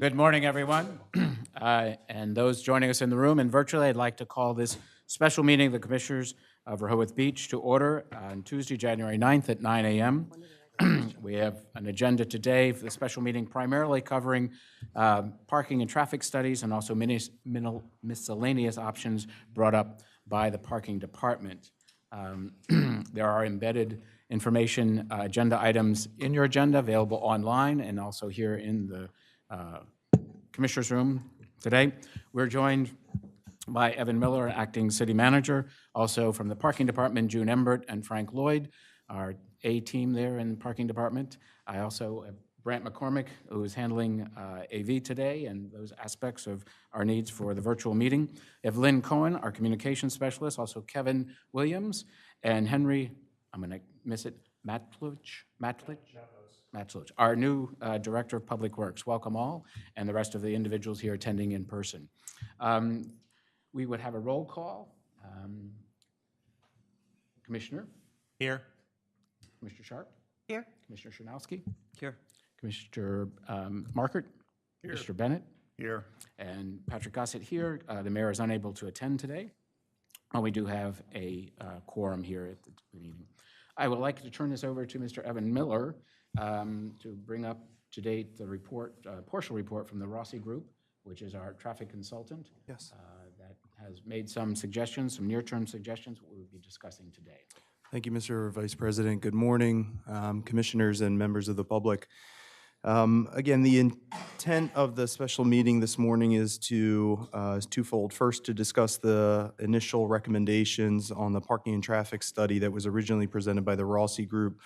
Good morning, everyone. And those joining us in the room and virtually, I'd like to call this special meeting of the Commissioners of Rehoboth Beach to order on Tuesday, January 9th at 9 a.m. We have an agenda today for the special meeting primarily covering parking and traffic studies and also miscellaneous options brought up by the parking department. There are embedded information agenda items in your agenda available online and also here in the Commissioner's room today. We're joined by Evan Miller, Acting City Manager, also from the Parking Department, June Embert and Frank Lloyd, our A team there in the Parking Department. I also have Brant McCormick, who is handling AV today and those aspects of our needs for the virtual meeting. We have Lynn Cohen, our Communications Specialist, also Kevin Williams, and Henry, I'm going to miss it, Matlich, our new Director of Public Works. Welcome all, and the rest of the individuals here attending in person. We would have a roll call. Commissioner? Here. Commissioner Sharp? Here. Commissioner Shanowski? Here. Commissioner Markert? Here. Mr. Bennett? Here. And Patrick Gossett here. The mayor is unable to attend today. We do have a quorum here at the meeting. I would like to turn this over to Mr. Evan Miller to bring up to date the report, partial report from the Rossi Group, which is our traffic consultant. Yes. That has made some suggestions, some near-term suggestions, what we'll be discussing today. Thank you, Mr. Vice President. Good morning, commissioners and members of the public. Again, the intent of the special meeting this morning is twofold. First, to discuss the initial recommendations on the parking and traffic study that was originally presented by the Rossi Group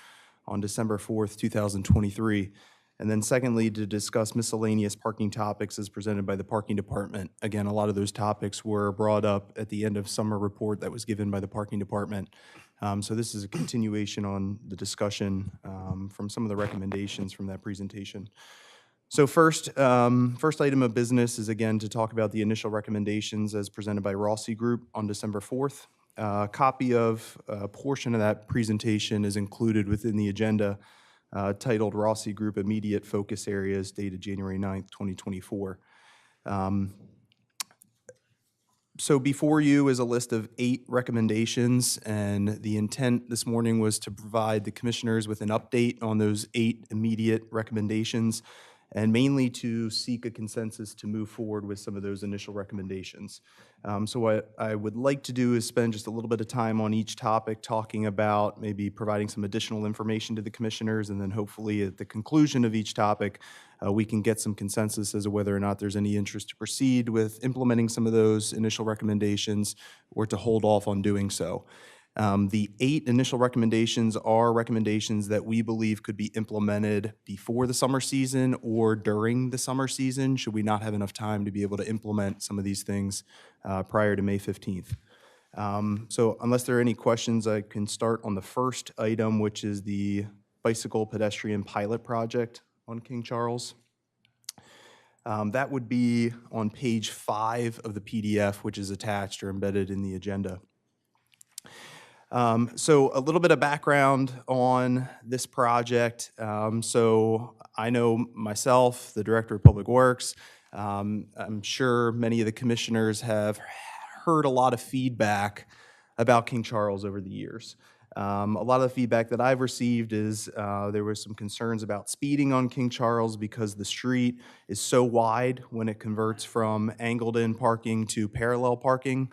on December 4th, 2023. And then secondly, to discuss miscellaneous parking topics as presented by the Parking Department. Again, a lot of those topics were brought up at the end of summer report that was given by the Parking Department. So this is a continuation on the discussion from some of the recommendations from that presentation. So first item of business is again to talk about the initial recommendations as presented by Rossi Group on December 4th. A copy of a portion of that presentation is included within the agenda titled Rossi Group Immediate Focus Areas dated January 9th, 2024. So before you is a list of 8 recommendations, and the intent this morning was to provide the commissioners with an update on those 8 immediate recommendations, and mainly to seek a consensus to move forward with some of those initial recommendations. So what I would like to do is spend just a little bit of time on each topic, talking about maybe providing some additional information to the commissioners, and then hopefully at the conclusion of each topic, we can get some consensus as to whether or not there's any interest to proceed with implementing some of those initial recommendations or to hold off on doing so. The 8 initial recommendations are recommendations that we believe could be implemented before the summer season or during the summer season, should we not have enough time to be able to implement some of these things prior to May 15th. So unless there are any questions, I can start on the first item, which is the bicycle pedestrian pilot project on King Charles. That would be on page 5 of the PDF, which is attached or embedded in the agenda. So a little bit of background on this project. So I know myself, the Director of Public Works. I'm sure many of the commissioners have heard a lot of feedback about King Charles over the years. A lot of the feedback that I've received is there was some concerns about speeding on King Charles because the street is so wide when it converts from angled-in parking to parallel parking.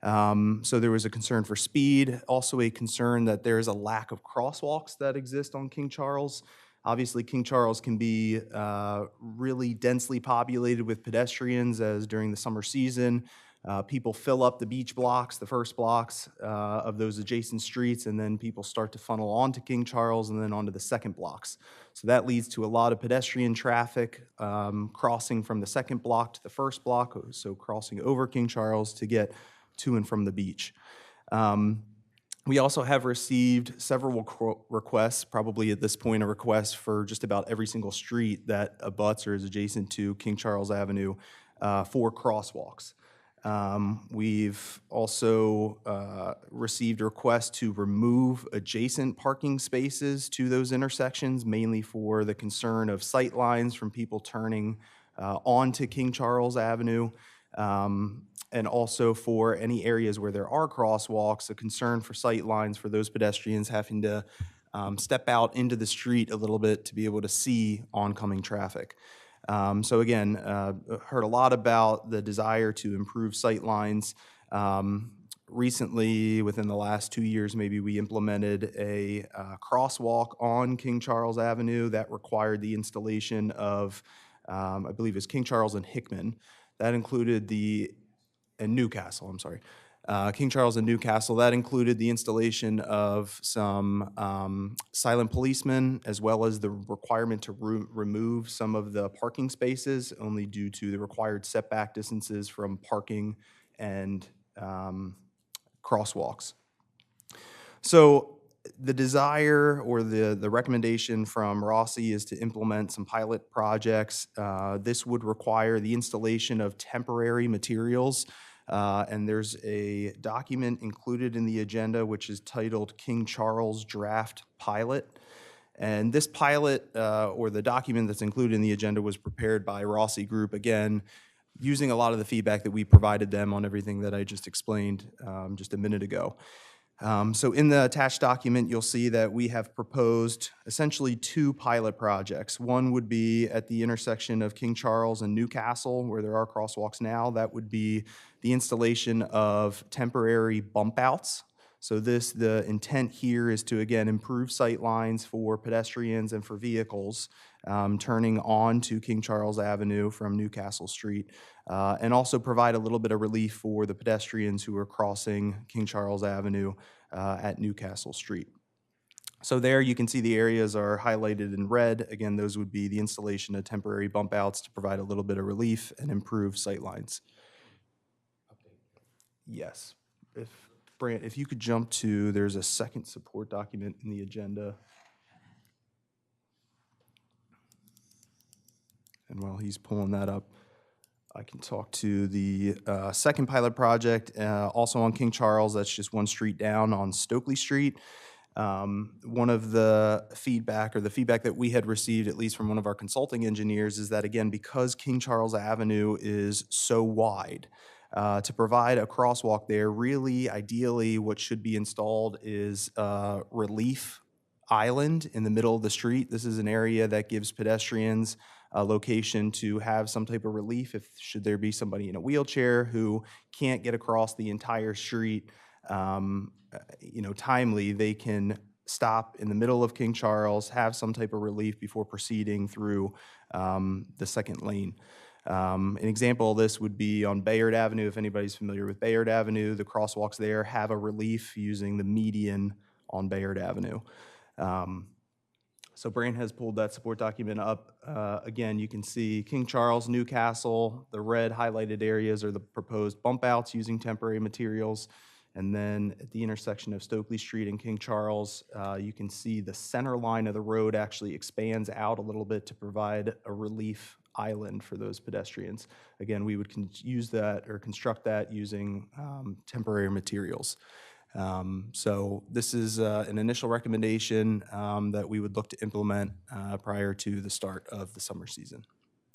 So there was a concern for speed, also a concern that there is a lack of crosswalks that exist on King Charles. Obviously, King Charles can be really densely populated with pedestrians, as during the summer season, people fill up the beach blocks, the first blocks of those adjacent streets, and then people start to funnel onto King Charles and then onto the second blocks. So that leads to a lot of pedestrian traffic crossing from the second block to the first block, so crossing over King Charles to get to and from the beach. We also have received several requests, probably at this point a request for just about every single street that abuts or is adjacent to King Charles Avenue for crosswalks. We've also received requests to remove adjacent parking spaces to those intersections, mainly for the concern of sight lines from people turning onto King Charles Avenue, and also for any areas where there are crosswalks, a concern for sight lines for those pedestrians having to step out into the street a little bit to be able to see oncoming traffic. So again, heard a lot about the desire to improve sight lines. Recently, within the last 2 years, maybe we implemented a crosswalk on King Charles Avenue that required the installation of, I believe it's King Charles and Hickman. That included and Newcastle, I'm sorry. King Charles and Newcastle, that included the installation of some silent policemen, as well as the requirement to remove some of the parking spaces, only due to the required setback distances from parking and crosswalks. So the desire or the recommendation from Rossi is to implement some pilot projects. This would require the installation of temporary materials. And there's a document included in the agenda which is titled King Charles Draft Pilot. And this pilot, or the document that's included in the agenda, was prepared by Rossi Group, again, using a lot of the feedback that we provided them on everything that I just explained just a minute ago. So in the attached document, you'll see that we have proposed essentially 2 pilot projects. One would be at the intersection of King Charles and Newcastle, where there are crosswalks now. That would be the installation of temporary bump outs. So the intent here is to, again, improve sight lines for pedestrians and for vehicles turning on to King Charles Avenue from Newcastle Street, and also provide a little bit of relief for the pedestrians who are crossing King Charles Avenue at Newcastle Street. So there you can see the areas are highlighted in red. Again, those would be the installation of temporary bump outs to provide a little bit of relief and improve sight lines. Yes. Brant, if you could jump to, there's a second support document in the agenda. And while he's pulling that up, I can talk to the second pilot project, also on King Charles. That's just one street down on Stokely Street. One of the feedback that we had received, at least from one of our consulting engineers, is that, again, because King Charles Avenue is so wide, to provide a crosswalk there, really, ideally, what should be installed is a relief island in the middle of the street. This is an area that gives pedestrians a location to have some type of relief if should there be somebody in a wheelchair who can't get across the entire street timely. They can stop in the middle of King Charles, have some type of relief before proceeding through the second lane. An example of this would be on Bayard Avenue. If anybody's familiar with Bayard Avenue, the crosswalks there have a relief using the median on Bayard Avenue. So Brant has pulled that support document up. Again, you can see King Charles, Newcastle. The red highlighted areas are the proposed bump outs using temporary materials. And then at the intersection of Stokely Street and King Charles, you can see the center line of the road actually expands out a little bit to provide a relief island for those pedestrians. Again, we would use that or construct that using temporary materials. So this is an initial recommendation that we would look to implement prior to the start of the summer season.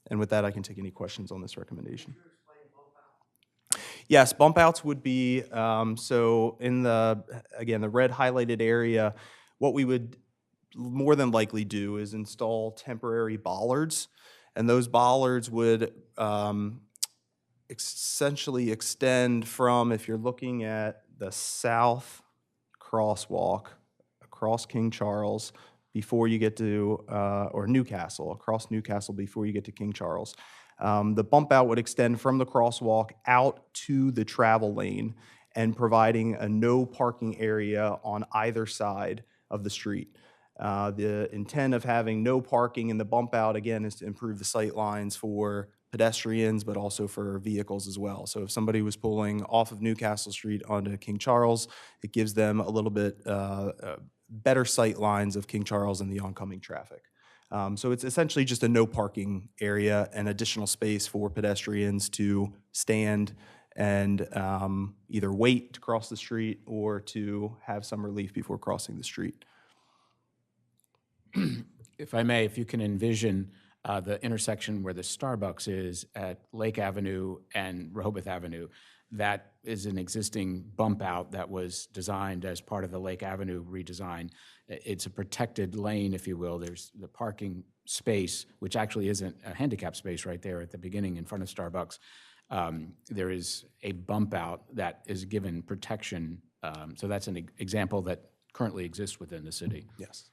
And with that, I can take any questions on this recommendation. Yes, bump outs would be, so in the red highlighted area, what we would more than likely do is install temporary bollards, and those bollards would essentially extend from, if you're looking at the south crosswalk across King Charles before you get to, or Newcastle, across Newcastle before you get to King Charles. The bump out would extend from the crosswalk out to the travel lane and providing a no parking area on either side of the street. The intent of having no parking in the bump out, again, is to improve the sight lines for pedestrians, but also for vehicles as well. So if somebody was pulling off of Newcastle Street onto King Charles, it gives them a little bit better sight lines of King Charles and the oncoming traffic. So it's essentially just a no parking area and additional space for pedestrians to stand and either wait to cross the street or to have some relief before crossing the street. If I may, if you can envision the intersection where the Starbucks is at Lake Avenue and Rehoboth Avenue, that is an existing bump out that was designed as part of the Lake Avenue redesign. It's a protected lane, if you will. There's the parking space, which actually isn't a handicap space right there at the beginning in front of Starbucks. There is a bump out that is given protection. So that's an example that currently exists within the city. Yes.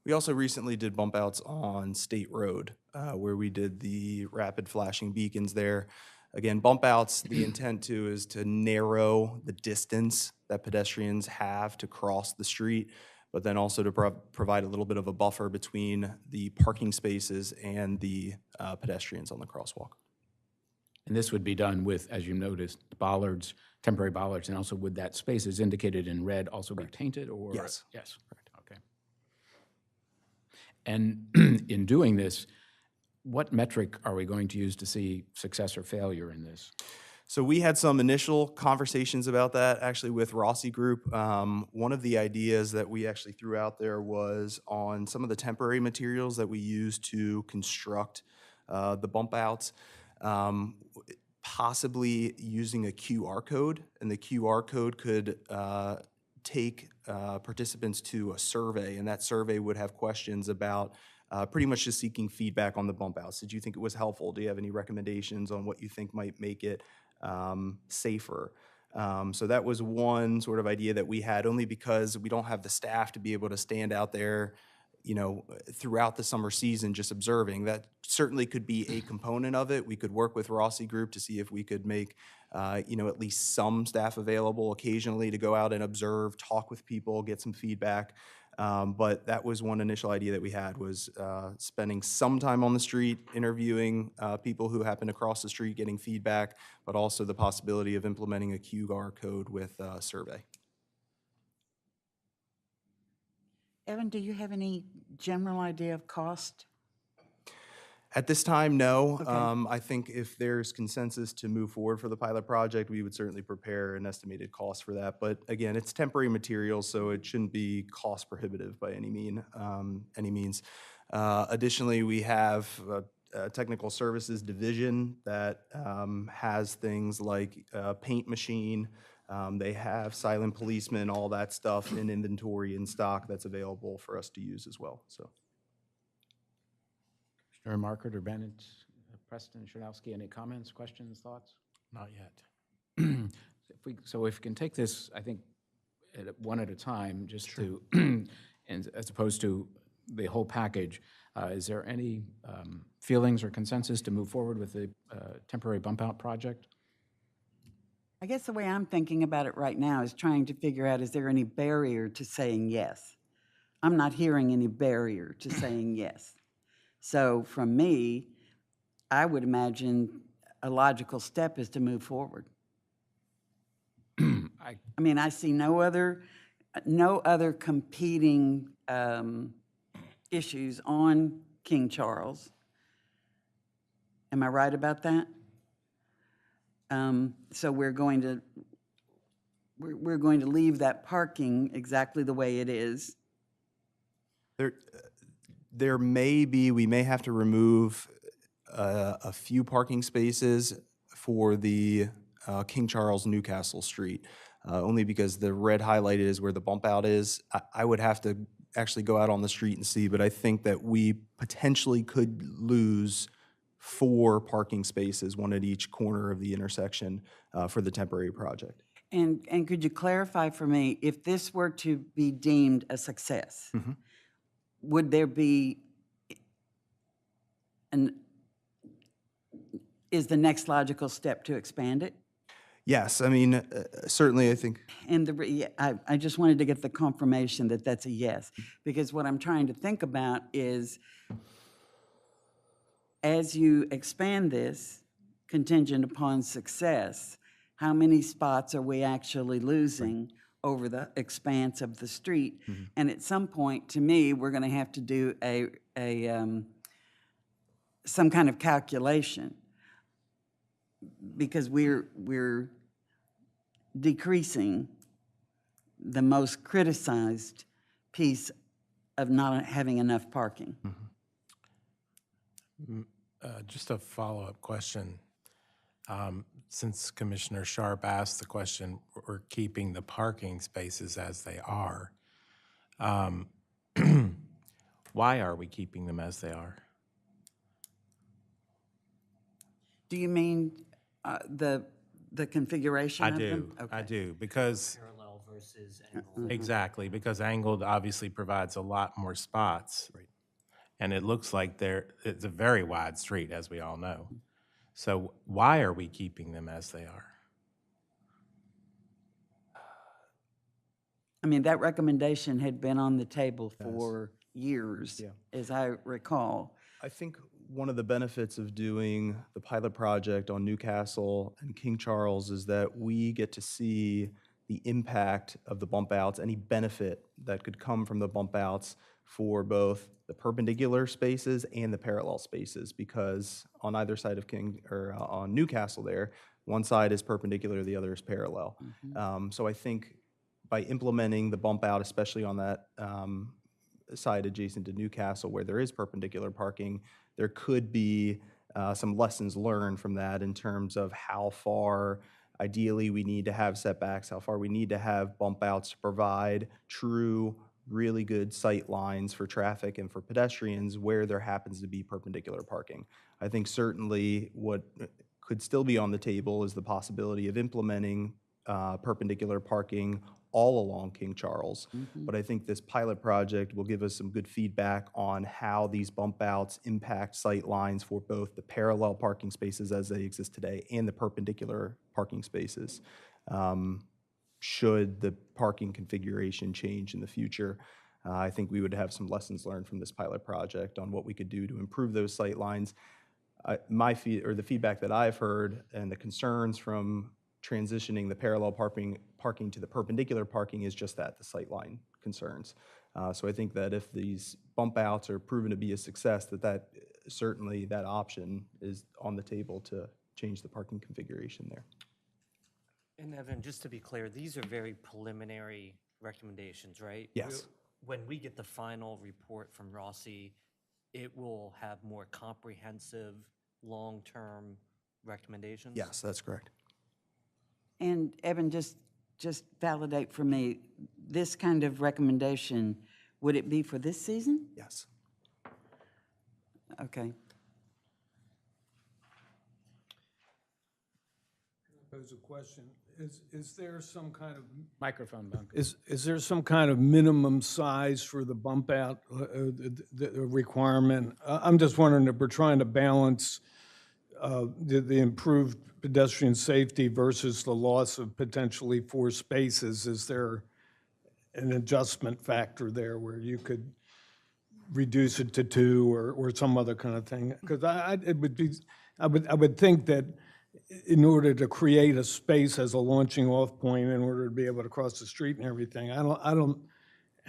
We also recently did bump outs on State Road, where we did the rapid flashing beacons there. Again, bump outs, the intent too is to narrow the distance that pedestrians have to cross the street, but then also to provide a little bit of a buffer between the parking spaces and the pedestrians on the crosswalk. And this would be done with, as you noticed, bollards, temporary bollards, and also would that space is indicated in red also be painted or? Yes. Yes. Okay. And in doing this, what metric are we going to use to see success or failure in this? So we had some initial conversations about that actually with Rossi Group. One of the ideas that we actually threw out there was on some of the temporary materials that we use to construct the bump outs, possibly using a QR code, and the QR code could take participants to a survey, and that survey would have questions about pretty much just seeking feedback on the bump outs. Did you think it was helpful? Do you have any recommendations on what you think might make it safer? So that was one sort of idea that we had, only because we don't have the staff to be able to stand out there, you know, throughout the summer season just observing. That certainly could be a component of it. We could work with Rossi Group to see if we could make, you know, at least some staff available occasionally to go out and observe, talk with people, get some feedback. But that was one initial idea that we had, was spending some time on the street, interviewing people who happen to cross the street, getting feedback, but also the possibility of implementing a QR code with a survey. Evan, do you have any general idea of cost? At this time, no. Okay. I think if there's consensus to move forward for the pilot project, we would certainly prepare an estimated cost for that. But again, it's temporary materials, so it shouldn't be cost prohibitive by any means. Additionally, we have a technical services division that has things like a paint machine. They have silent policemen, all that stuff in inventory in stock that's available for us to use as well. So. Commissioner Markert or Bennett, Preston, Chernowski, any comments, questions, thoughts? Not yet. So if we can take this, I think, one at a time, just to, and as opposed to the whole package, is there any feelings or consensus to move forward with the temporary bump out project? I guess the way I'm thinking about it right now is trying to figure out, is there any barrier to saying yes? I'm not hearing any barrier to saying yes. So from me, I would imagine a logical step is to move forward. I mean, I see no other competing issues on King Charles. Am I right about that? So we're going to leave that parking exactly the way it is. There may be, we may have to remove a few parking spaces for the King Charles Newcastle Street, only because the red highlighted is where the bump out is. I would have to actually go out on the street and see, but I think that we potentially could lose 4 parking spaces, one at each corner of the intersection for the temporary project. And could you clarify for me, if this were to be deemed a success, would there be is the next logical step to expand it? Yes, I mean, certainly I think. And I just wanted to get the confirmation that that's a yes, because what I'm trying to think about is, as you expand this, contingent upon success, how many spots are we actually losing over the expanse of the street? And at some point, to me, we're going to have to do some kind of calculation, because we're decreasing the most criticized piece of not having enough parking. Just a follow-up question. Since Commissioner Sharp asked the question, we're keeping the parking spaces as they are. Why are we keeping them as they are? Do you mean the configuration I of do, them? I Okay. do, because, Parallel versus angled. exactly, because angled obviously provides a lot more spots. Right. And it looks like it's a very wide street, as we all know. So why are we keeping them as they are? I mean, that recommendation had been on the table for years, as I recall. I think one of the benefits of doing the pilot project on Newcastle and King Charles is that we get to see the impact of the bump outs, any benefit that could come from the bump outs for both the perpendicular spaces and the parallel spaces, because on either side of on Newcastle there, one side is perpendicular, the other is parallel. So I think by implementing the bump out, especially on that side adjacent to Newcastle where there is perpendicular parking, there could be some lessons learned from that in terms of how far ideally we need to have setbacks, how far we need to have bump outs to provide true, really good sight lines for traffic and for pedestrians where there happens to be perpendicular parking. I think certainly what could still be on the table is the possibility of implementing perpendicular parking all along King Charles. But I think this pilot project will give us some good feedback on how these bump outs impact sight lines for both the parallel parking spaces as they exist today and the perpendicular parking spaces. Should the parking configuration change in the future, I think we would have some lessons learned from this pilot project on what we could do to improve those sight lines. The feedback that I've heard and the concerns from transitioning the parallel parking to the perpendicular parking is just that, the sightline concerns. So I think that if these bump outs are proven to be a success, that certainly that option is on the table to change the parking configuration there. And Evan, just to be clear, these are very preliminary recommendations, right? Yes. When we get the final report from Rossi, it will have more comprehensive, long-term recommendations? Yes, that's correct. And Evan, just validate for me, this kind of recommendation, would it be for this season? Yes. Okay. Pose a question. Is there some kind of, Microphone, Bunker. is there some kind of minimum size for the bump out the requirement? I'm just wondering if we're trying to balance the improved pedestrian safety versus the loss of potentially 4 spaces. Is there an adjustment factor there where you could reduce it to 2 or some other kind of thing? Because I would think that in order to create a space as a launching off point, in order to be able to cross the street and everything, how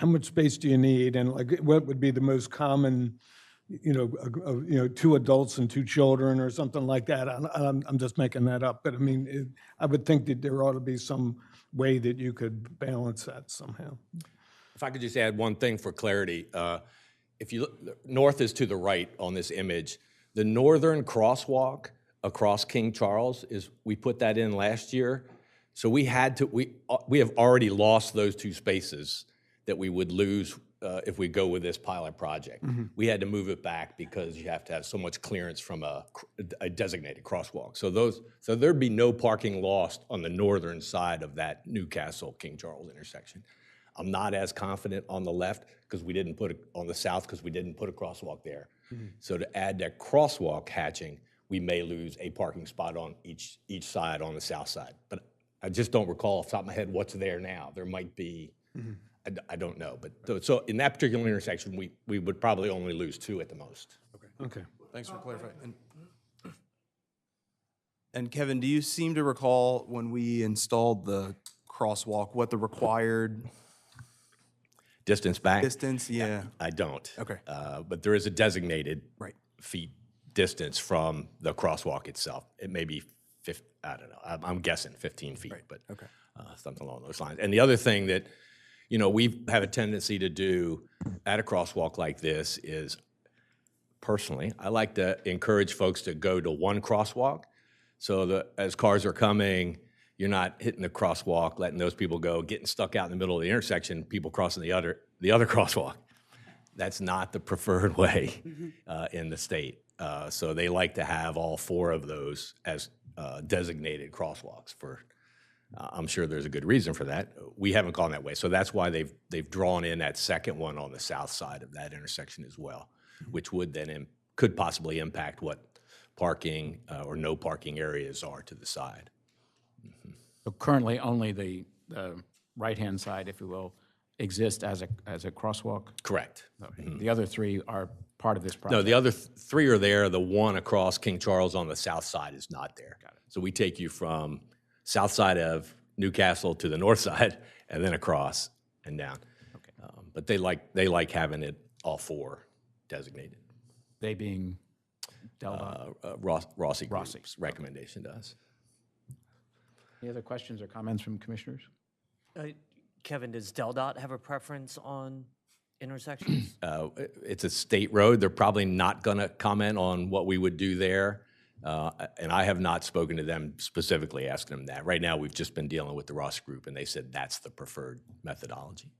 much space do you need? And like, what would be the most common, 2 adults and 2 children or something like that? I'm just making that up, but I mean, I would think that there ought to be some way that you could balance that somehow. If I could just add one thing for clarity. If you look, north is to the right on this image. The northern crosswalk across King Charles we put that in last year. So we have already lost those 2 spaces that we would lose if we go with this pilot project. We had to move it back because you have to have so much clearance from a designated crosswalk. So there'd be no parking lost on the northern side of that Newcastle-King Charles intersection. I'm not as confident on the left because we didn't put it on the south because we didn't put a crosswalk there. So to add that crosswalk hatching, we may lose a parking spot on each side on the south side. But I just don't recall off the top of my head what's there now. There might be, I don't know. But so in that particular intersection, we would probably only lose 2 at the most. Okay. Thanks for clarifying. And Kevin, do you seem to recall when we installed the crosswalk, what the required Distance back? distance? Yeah. I don't. Okay. But there is a designated Right. feet distance from the crosswalk itself. It may be I don't know, I'm guessing 15 feet, but Okay. something along those lines. And the other thing that, you know, we have a tendency to do at a crosswalk like this is, personally, I like to encourage folks to go to one crosswalk so that as cars are coming, you're not hitting the crosswalk, letting those people go, getting stuck out in the middle of the intersection, people crossing the other crosswalk. That's not the preferred way in the state. So they like to have all 4 of those as designated crosswalks for, I'm sure there's a good reason for that. We haven't gone that way. So that's why they've drawn in that second one on the south side of that intersection as well, which would then could possibly impact what parking or no parking areas are to the side. So currently, only the right-hand side, if you will, exists as a crosswalk? Correct. The other 3 are part of this No, project? the other 3 are there. The one across King Charles on the south side is not there. Got it. So we take you from south side of Newcastle to the north side, and then across and down. Okay. But they like having it all 4 designated. They being Delva? Rossi Rossi. Group's recommendation to us. Any other questions or comments from commissioners? Kevin, does DelDOT have a preference on intersections? It's a state road. They're probably not going to comment on what we would do there. And I have not spoken to them specifically asking them that. Right now, we've just been dealing with the Rossi Group, and they said that's the preferred methodology.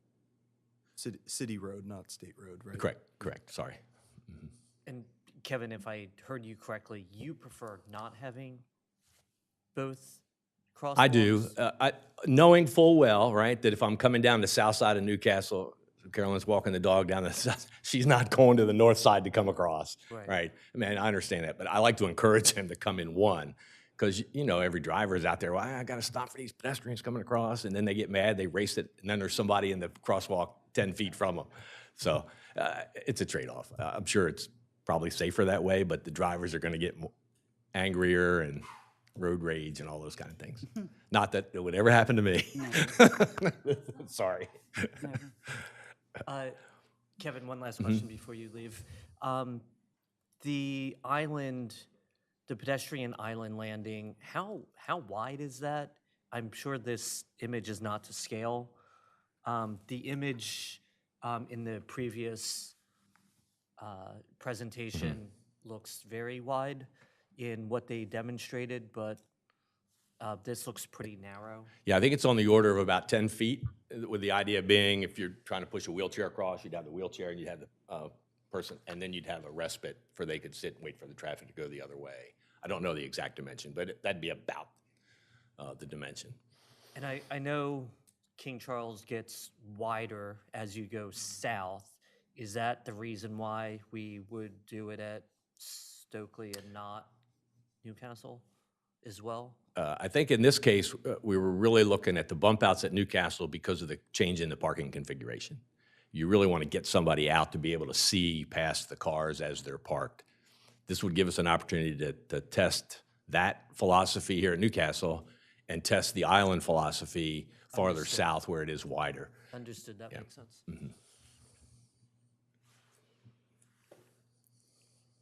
City road, not state road, right? Correct, sorry. And Kevin, if I heard you correctly, you prefer not having both crosswalks? I do. Knowing full well, right, that if I'm coming down the south side of Newcastle, Carolyn's walking the dog down the south, she's not going to the north side to come across, right? I mean, I understand that, but I like to encourage him to come in one because, you know, every driver is out there, well, I got to stop for these pedestrians coming across, and then they get mad, they race it, and then there's somebody in the crosswalk 10 feet from them. So it's a trade-off. I'm sure it's probably safer that way, but the drivers are going to get angrier and road rage and all those kind of things. Not that it would ever happen to me. Sorry. Kevin, one last question before you leave. The island, the pedestrian island landing, how wide is that? I'm sure this image is not to scale. The image in the previous presentation looks very wide in what they demonstrated, but this looks pretty narrow. Yeah, I think it's on the order of about 10 feet, with the idea being if you're trying to push a wheelchair across, you'd have the wheelchair and you'd have the person, and then you'd have a respite for they could sit and wait for the traffic to go the other way. I don't know the exact dimension, but that'd be about the dimension. And I know King Charles gets wider as you go south. Is that the reason why we would do it at Stokely and not Newcastle as well? I think in this case, we were really looking at the bump outs at Newcastle because of the change in the parking configuration. You really want to get somebody out to be able to see past the cars as they're parked. This would give us an opportunity to test that philosophy here at Newcastle and test the island philosophy farther south where it is wider. Understood, that makes sense.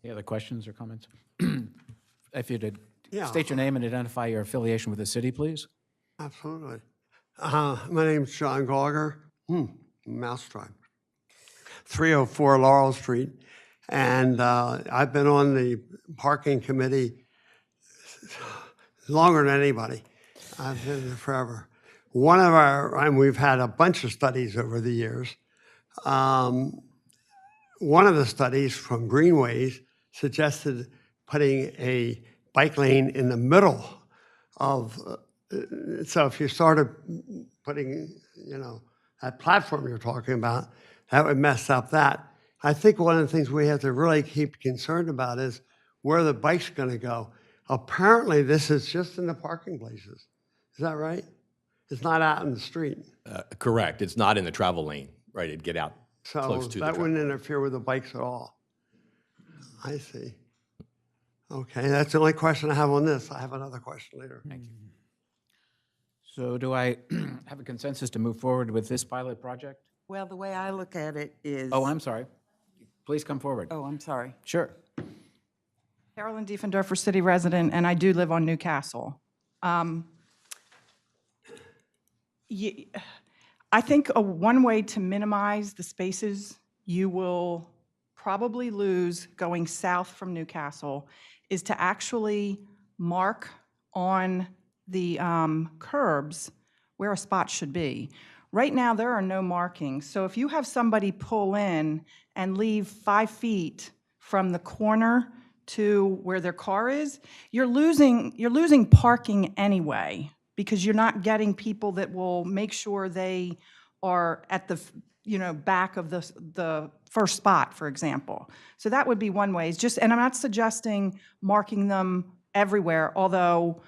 Any other questions or comments? If you'd Yeah. state your name and identify your affiliation with the city, please. Absolutely. My name's John Gallagher, Mousetrap, 304 Laurel Street. And I've been on the parking committee longer than anybody. I've been there forever. And we've had a bunch of studies over the years. One of the studies from Greenways suggested putting a bike lane in the middle of, so if you started putting, that platform you're talking about, that would mess up that. I think one of the things we have to really keep concerned about is where the bike's going to go. Apparently, this is just in the parking places. Is that right? It's not out in the street. Correct. It's not in the travel lane, right? It'd get out So close to the that travel wouldn't lane. interfere with the bikes at all. I see. Okay, that's the only question I have on this. I have another question later. Thank you. So do I have a consensus to move forward with this pilot project? Well, the way I look at it is. Oh, I'm sorry. Please come forward. Oh, I'm sorry. Sure. Carolyn Diefendorfer, city resident, and I do live on Newcastle. I think one way to minimize the spaces you will probably lose going south from Newcastle is to actually mark on the curbs where a spot should be. Right now, there are no markings. So if you have somebody pull in and leave 5 feet from the corner to where their car is, you're losing parking anyway, because you're not getting people that will make sure they are at the back of the first spot, for example. So that would be one way. It's just, and I'm not suggesting marking them everywhere, although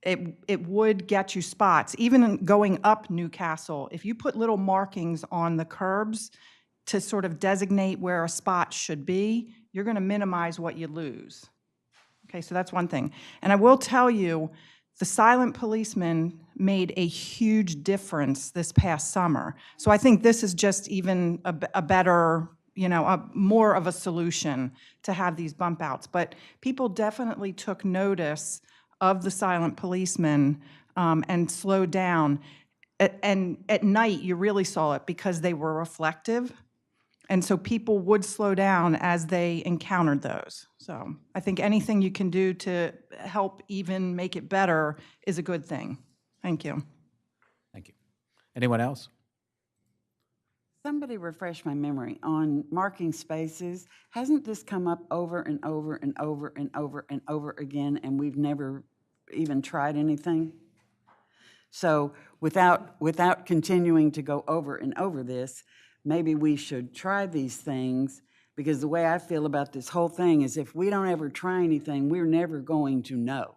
it would get you spots. Even going up Newcastle, if you put little markings on the curbs to sort of designate where a spot should be, you're going to minimize what you lose. Okay, so that's one thing. And I will tell you, the silent policeman made a huge difference this past summer. So I think this is just even a better, more of a solution to have these bump outs. But people definitely took notice of the silent policeman and slowed down. And at night, you really saw it because they were reflective. And so people would slow down as they encountered those. So I think anything you can do to help even make it better is a good thing. Thank you. Thank you. Anyone else? Somebody refresh my memory on marking spaces. Hasn't this come up over and over and over and over and over again, and we've never even tried anything? So without continuing to go over and over this, maybe we should try these things, because the way I feel about this whole thing is if we don't ever try anything, we're never going to know.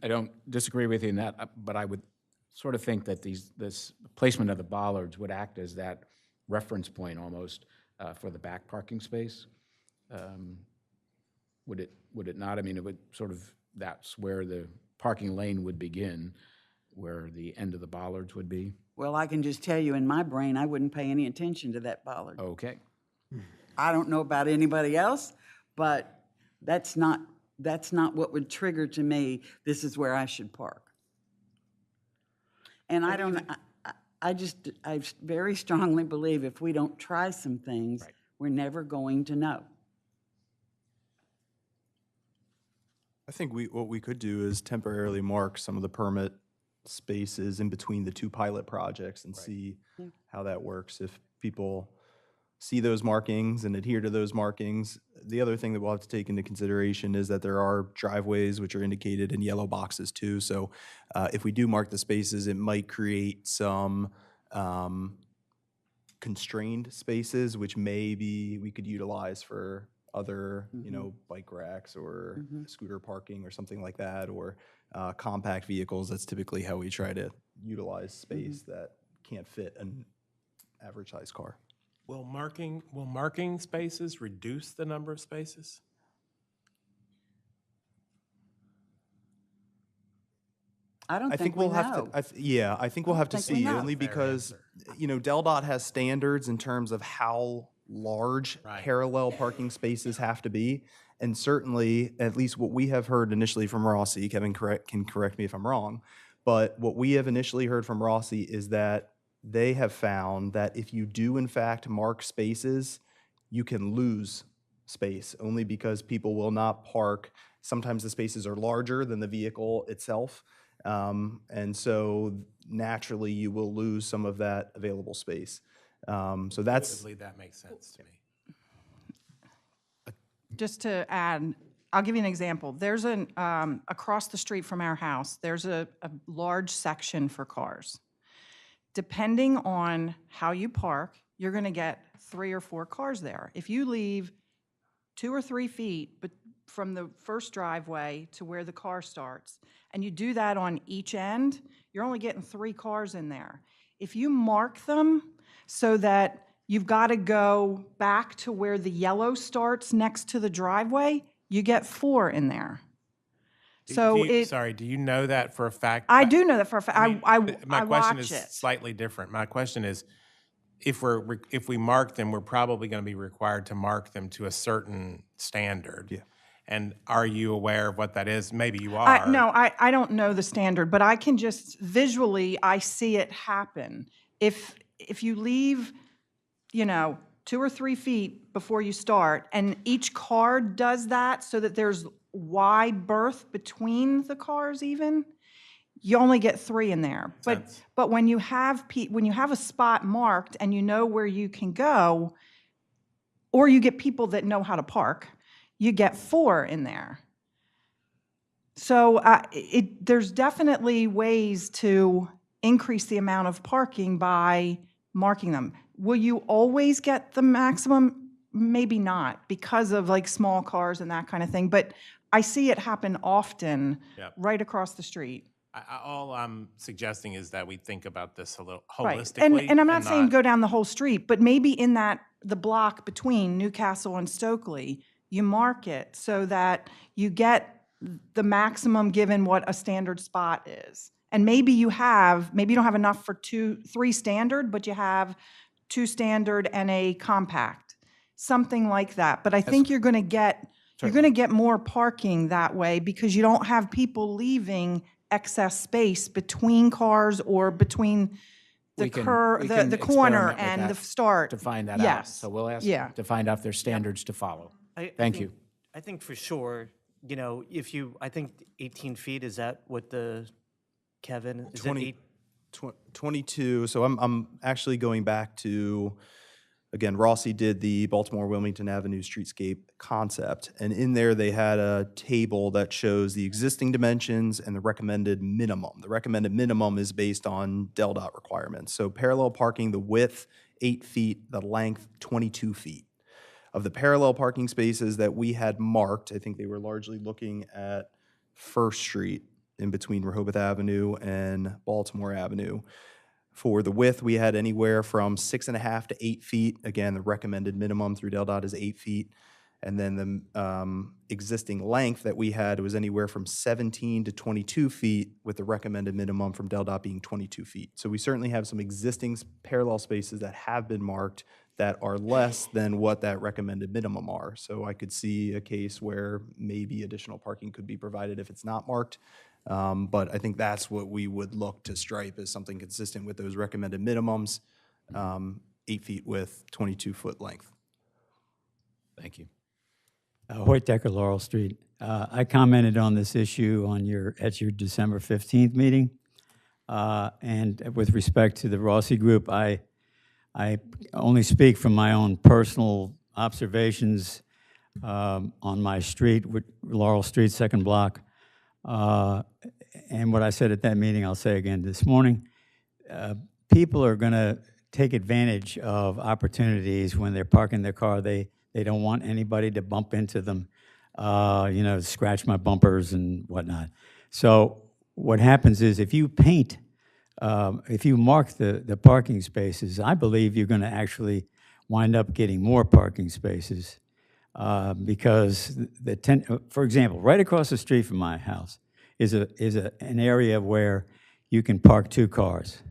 I don't disagree with you in that, but I would sort of think that this placement of the bollards would act as that reference point almost for the back parking space. Would it not? I mean, it would sort of, that's where the parking lane would begin, where the end of the bollards would be. Well, I can just tell you, in my brain, I wouldn't pay any attention to that bollard. Okay. I don't know about anybody else, but that's not what would trigger to me, this is where I should park. And I very strongly believe if we don't try some things, Right. we're never going to know. I think what we could do is temporarily mark some of the permit spaces in between the two pilot projects and see how that works. If people see those markings and adhere to those markings. The other thing that we'll have to take into consideration is that there are driveways which are indicated in yellow boxes too. So if we do mark the spaces, it might create some constrained spaces, which maybe we could utilize for other, bike racks or scooter parking or something like that, or compact vehicles. That's typically how we try to utilize space that can't fit an average size car. Will marking spaces reduce the number of spaces? I don't I think think we'll we have know. to, I think we'll have to think we see, know. only Fair because, answer. Del Dot has standards in terms of how large Right. parallel parking spaces have to be. And certainly, at least what we have heard initially from Rossi, Kevin can correct me if I'm wrong, but what we have initially heard from Rossi is that they have found that if you do in fact mark spaces, you can lose space only because people will not park. Sometimes the spaces are larger than the vehicle itself. And so naturally you will lose some of that available space. So that's, Intuitively, that makes sense to me. Just to add, I'll give you an example. There's across the street from our house, there's a large section for cars. Depending on how you park, you're going to get 3 or 4 cars there. If you leave 2 or 3 feet from the first driveway to where the car starts, and you do that on each end, you're only getting 3 cars in there. If you mark them so that you've got to go back to where the yellow starts next to the driveway, you get 4 in there. So Sorry, do you know that for a fact? I do know that for a fact. mean, I my question watch is it. slightly different. My question is, if we mark them, we're probably going to be required to mark them to a certain standard. Yeah. And are you aware of what that is? Maybe you are. No, I don't know the standard, but I can just visually, I see it happen. If you leave, 2 or 3 feet before you start, and each car does that so that there's wide berth between the cars even, you only get 3 in there. Sense. But when you have a spot marked and you know where you can go, or you get people that know how to park, you get 4 in there. So there's definitely ways to increase the amount of parking by marking them. Will you always get the maximum? Maybe not, because of like small cars and that kind of thing. But I see it happen often right across the street. All I'm suggesting is that we think about this a little Right. holistically. And I'm not saying go down the whole street, but maybe in the block between Newcastle and Stokely, you mark it so that you get the maximum given what a standard spot is. And maybe you don't have enough for 3 standard, but you have 2 standard and a compact, something like that. But I think you're going to get more parking that way because you don't have people leaving excess space between cars or between the We can corner experiment with and that the start. To find that out. Yes. So we'll ask Yeah. to find out if there's standards to follow. Thank you. I think for sure, I think 18 feet, is that what Kevin, is it 20 22, so I'm actually going back to, again, Rossi did the Baltimore-Wilmington Avenue streetscape concept, and in there they had a table that shows the existing dimensions and the recommended minimum. The recommended minimum is based on DelDOT requirements. So parallel parking, the width, 8 feet, the length, 22 feet. Of the parallel parking spaces that we had marked, I think they were largely looking at First Street in between Rehoboth Avenue and Baltimore Avenue. For the width, we had anywhere from 6.5 to 8 feet. Again, the recommended minimum through DelDOT is 8 feet. And then the existing length that we had was anywhere from 17 to 22 feet, with the recommended minimum from DelDOT being 22 feet. So we certainly have some existing parallel spaces that have been marked that are less than what that recommended minimum are. So I could see a case where maybe additional parking could be provided if it's not marked. But I think that's what we would look to stripe as something consistent with those recommended minimums, 8 feet width, 22-foot length. Thank you. Hoyt Decker, Laurel Street. I commented on this issue at your December 15th meeting. And with respect to the Rossi Group, I only speak from my own personal observations on my street, Laurel Street, second block. And what I said at that meeting, I'll say again this morning. People are going to take advantage of opportunities when they're parking their car. They don't want anybody to bump into them, scratch my bumpers and whatnot. So what happens is if you mark the parking spaces, I believe you're going to actually wind up getting more parking spaces because for example, right across the street from my house is an area where you can park 2 cars.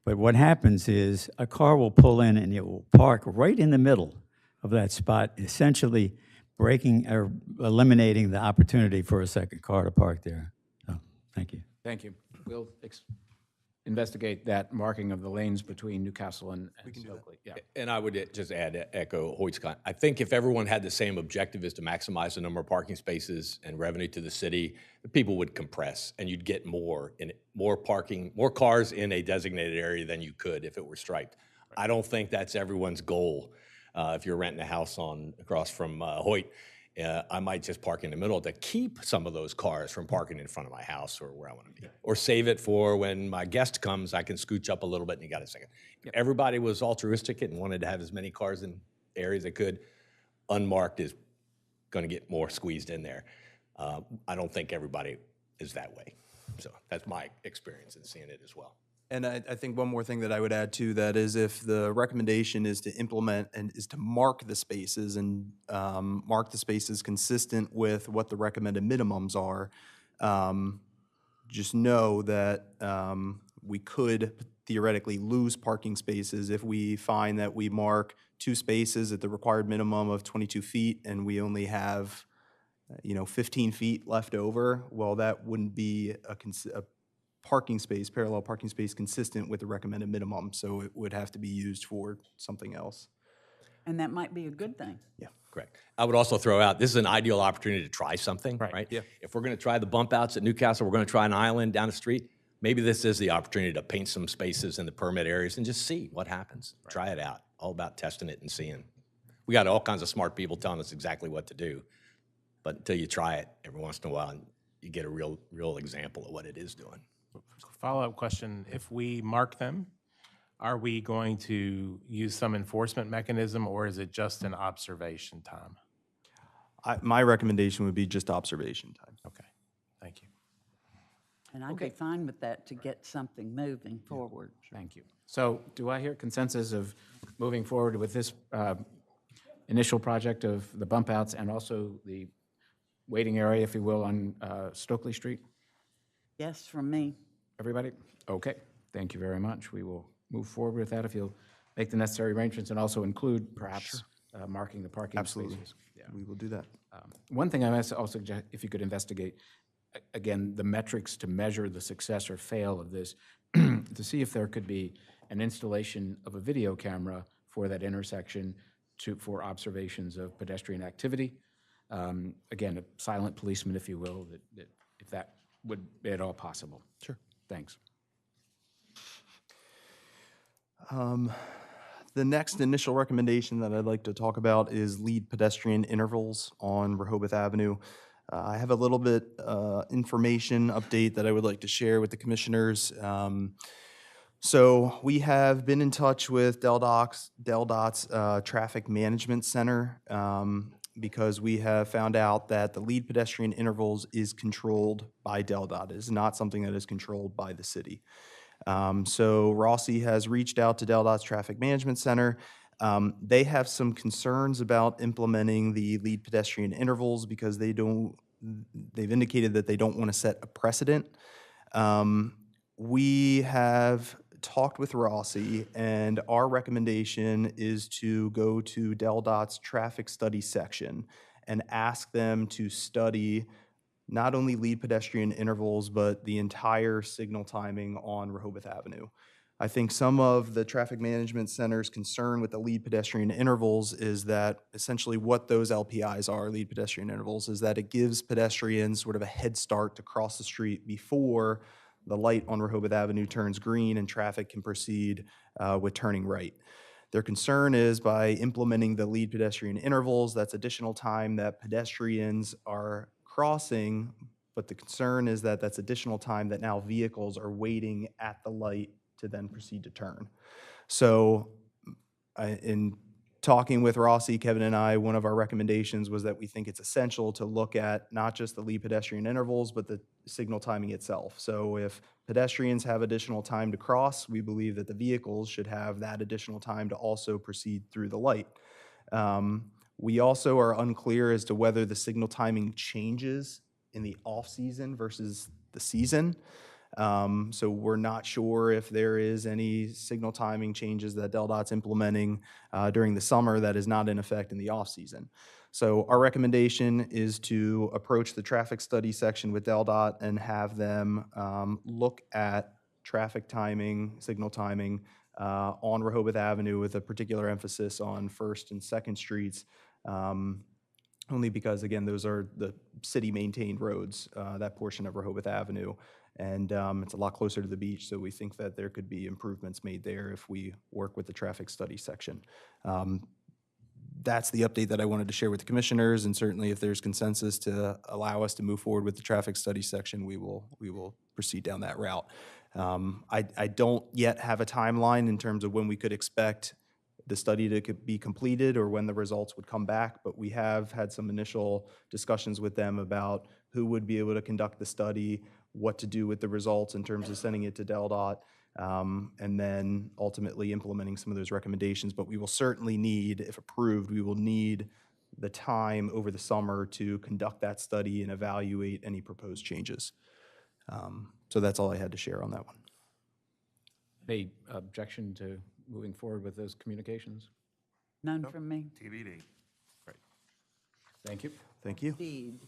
But what happens is a car will pull in and it will park right in the middle of that spot, essentially breaking or eliminating the opportunity for a second car to park there. So, thank you. Thank you. We'll investigate that marking of the lanes between Newcastle and Stokely. Yeah. And I would just echo Hoyt's comment. I think if everyone had the same objective as to maximize the number of parking spaces and revenue to the city, the people would compress and you'd get more parking, more cars in a designated area than you could if it were striped. Right. I don't think that's everyone's goal. If you're renting a house across from Hoyt, I might just park in the middle to keep some of those cars from parking in front of my house or where I want to be. Or save it for when my guest comes, I can scooch up a little bit and you got a second. Yep. Everybody was altruistic and wanted to have as many cars in areas they could. Unmarked is going to get more squeezed in there. I don't think everybody is that way. So that's my experience in seeing it as well. And I think one more thing that I would add to that is if the recommendation is to implement and is to mark the spaces and mark the spaces consistent with what the recommended minimums are, just know that we could theoretically lose parking spaces if we find that we mark 2 spaces at the required minimum of 22 feet and we only have, 15 feet left over. Well, that wouldn't be a parking space, parallel parking space consistent with the recommended minimum, so it would have to be used for something else. And that might be a good thing. Correct. I would also throw out, this is an ideal opportunity to try something, right? Yeah. If we're going to try the bump outs at Newcastle, we're going to try an island down the street. Maybe this is the opportunity to paint some spaces in the permit areas and just see what happens. Try it out. All about testing it and seeing. We got all kinds of smart people telling us exactly what to do. But until you try it every once in a while, you get a real example of what it is doing. Follow-up question, if we mark them, are we going to use some enforcement mechanism, or is it just an observation time? My recommendation would be just observation time. Okay, thank you. And I'd be fine with that to get something moving forward. Thank you. So do I hear consensus of moving forward with this initial project of the bump outs and also the waiting area, if you will, on Stokely Street? Yes, from me. Everybody? Okay, thank you very much. We will move forward with that if you'll make the necessary arrangements and also include perhaps marking the parking Absolutely. spaces. Yeah. We will do that. One thing I might also suggest, if you could investigate, again, the metrics to measure the success or fail of this, to see if there could be an installation of a video camera for that intersection for observations of pedestrian activity. Again, a silent policeman, if you will, that if that would be at all possible. Sure. Thanks. The next initial recommendation that I'd like to talk about is lead pedestrian intervals on Rehoboth Avenue. I have a little bit information update that I would like to share with the commissioners. So we have been in touch with Del Dot's Traffic Management Center because we have found out that the lead pedestrian intervals is controlled by Del Dot. It is not something that is controlled by the city. So Rossi has reached out to Del Dot's Traffic Management Center. They have some concerns about implementing the lead pedestrian intervals because they've indicated that they don't want to set a precedent. We have talked with Rossi, and our recommendation is to go to Del Dot's traffic study section and ask them to study not only lead pedestrian intervals, but the entire signal timing on Rehoboth Avenue. I think some of the Traffic Management Center's concern with the lead pedestrian intervals is that essentially what those LPIs are, lead pedestrian intervals, is that it gives pedestrians sort of a head start to cross the street before the light on Rehoboth Avenue turns green and traffic can proceed with turning right. Their concern is by implementing the lead pedestrian intervals, that's additional time that pedestrians are crossing, but the concern is that that's additional time that now vehicles are waiting at the light to then proceed to turn. So in talking with Rossi, Kevin and I, one of our recommendations was that we think it's essential to look at not just the lead pedestrian intervals, but the signal timing itself. So if pedestrians have additional time to cross, we believe that the vehicles should have that additional time to also proceed through the light. We also are unclear as to whether the signal timing changes in the off-season versus the season. So we're not sure if there is any signal timing changes that Del Dot's implementing during the summer that is not in effect in the off-season. So our recommendation is to approach the traffic study section with Del Dot and have them look at traffic timing, signal timing on Rehoboth Avenue with a particular emphasis on 1st and 2nd Streets. Only because, again, those are the city-maintained roads, that portion of Rehoboth Avenue. And it's a lot closer to the beach, so we think that there could be improvements made there if we work with the traffic study section. That's the update that I wanted to share with the commissioners, and certainly if there's consensus to allow us to move forward with the traffic study section, we will proceed down that route. I don't yet have a timeline in terms of when we could expect the study to be completed or when the results would come back, but we have had some initial discussions with them about who would be able to conduct the study, what to do with the results in terms of sending it to Del Dot, and then ultimately implementing some of those recommendations. But we will certainly need, if approved, we will need the time over the summer to conduct that study and evaluate any proposed changes. So that's all I had to share on that one. Any objection to moving forward with those communications? None from me. TBD. Thank you. Thank you. Indeed.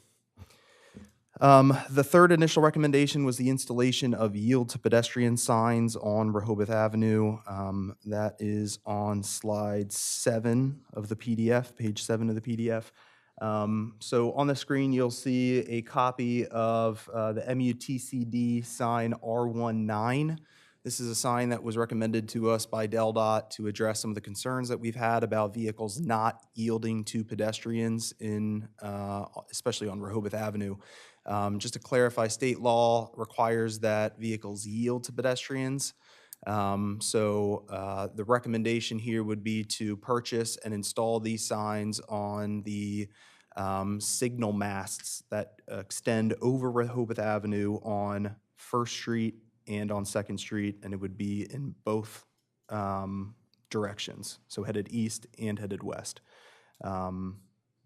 The third initial recommendation was the installation of yield to pedestrian signs on Rehoboth Avenue. That is on slide 7 of the PDF, page 7 of the PDF. So on the screen, you'll see a copy of the MUTCD sign R19. This is a sign that was recommended to us by DelDOT to address some of the concerns that we've had about vehicles not yielding to pedestrians in, especially on Rehoboth Avenue. Just to clarify, state law requires that vehicles yield to pedestrians. The recommendation here would be to purchase and install these signs on the signal masts that extend over Rehoboth Avenue on First Street and on Second Street, and it would be in both directions, so headed east and headed west.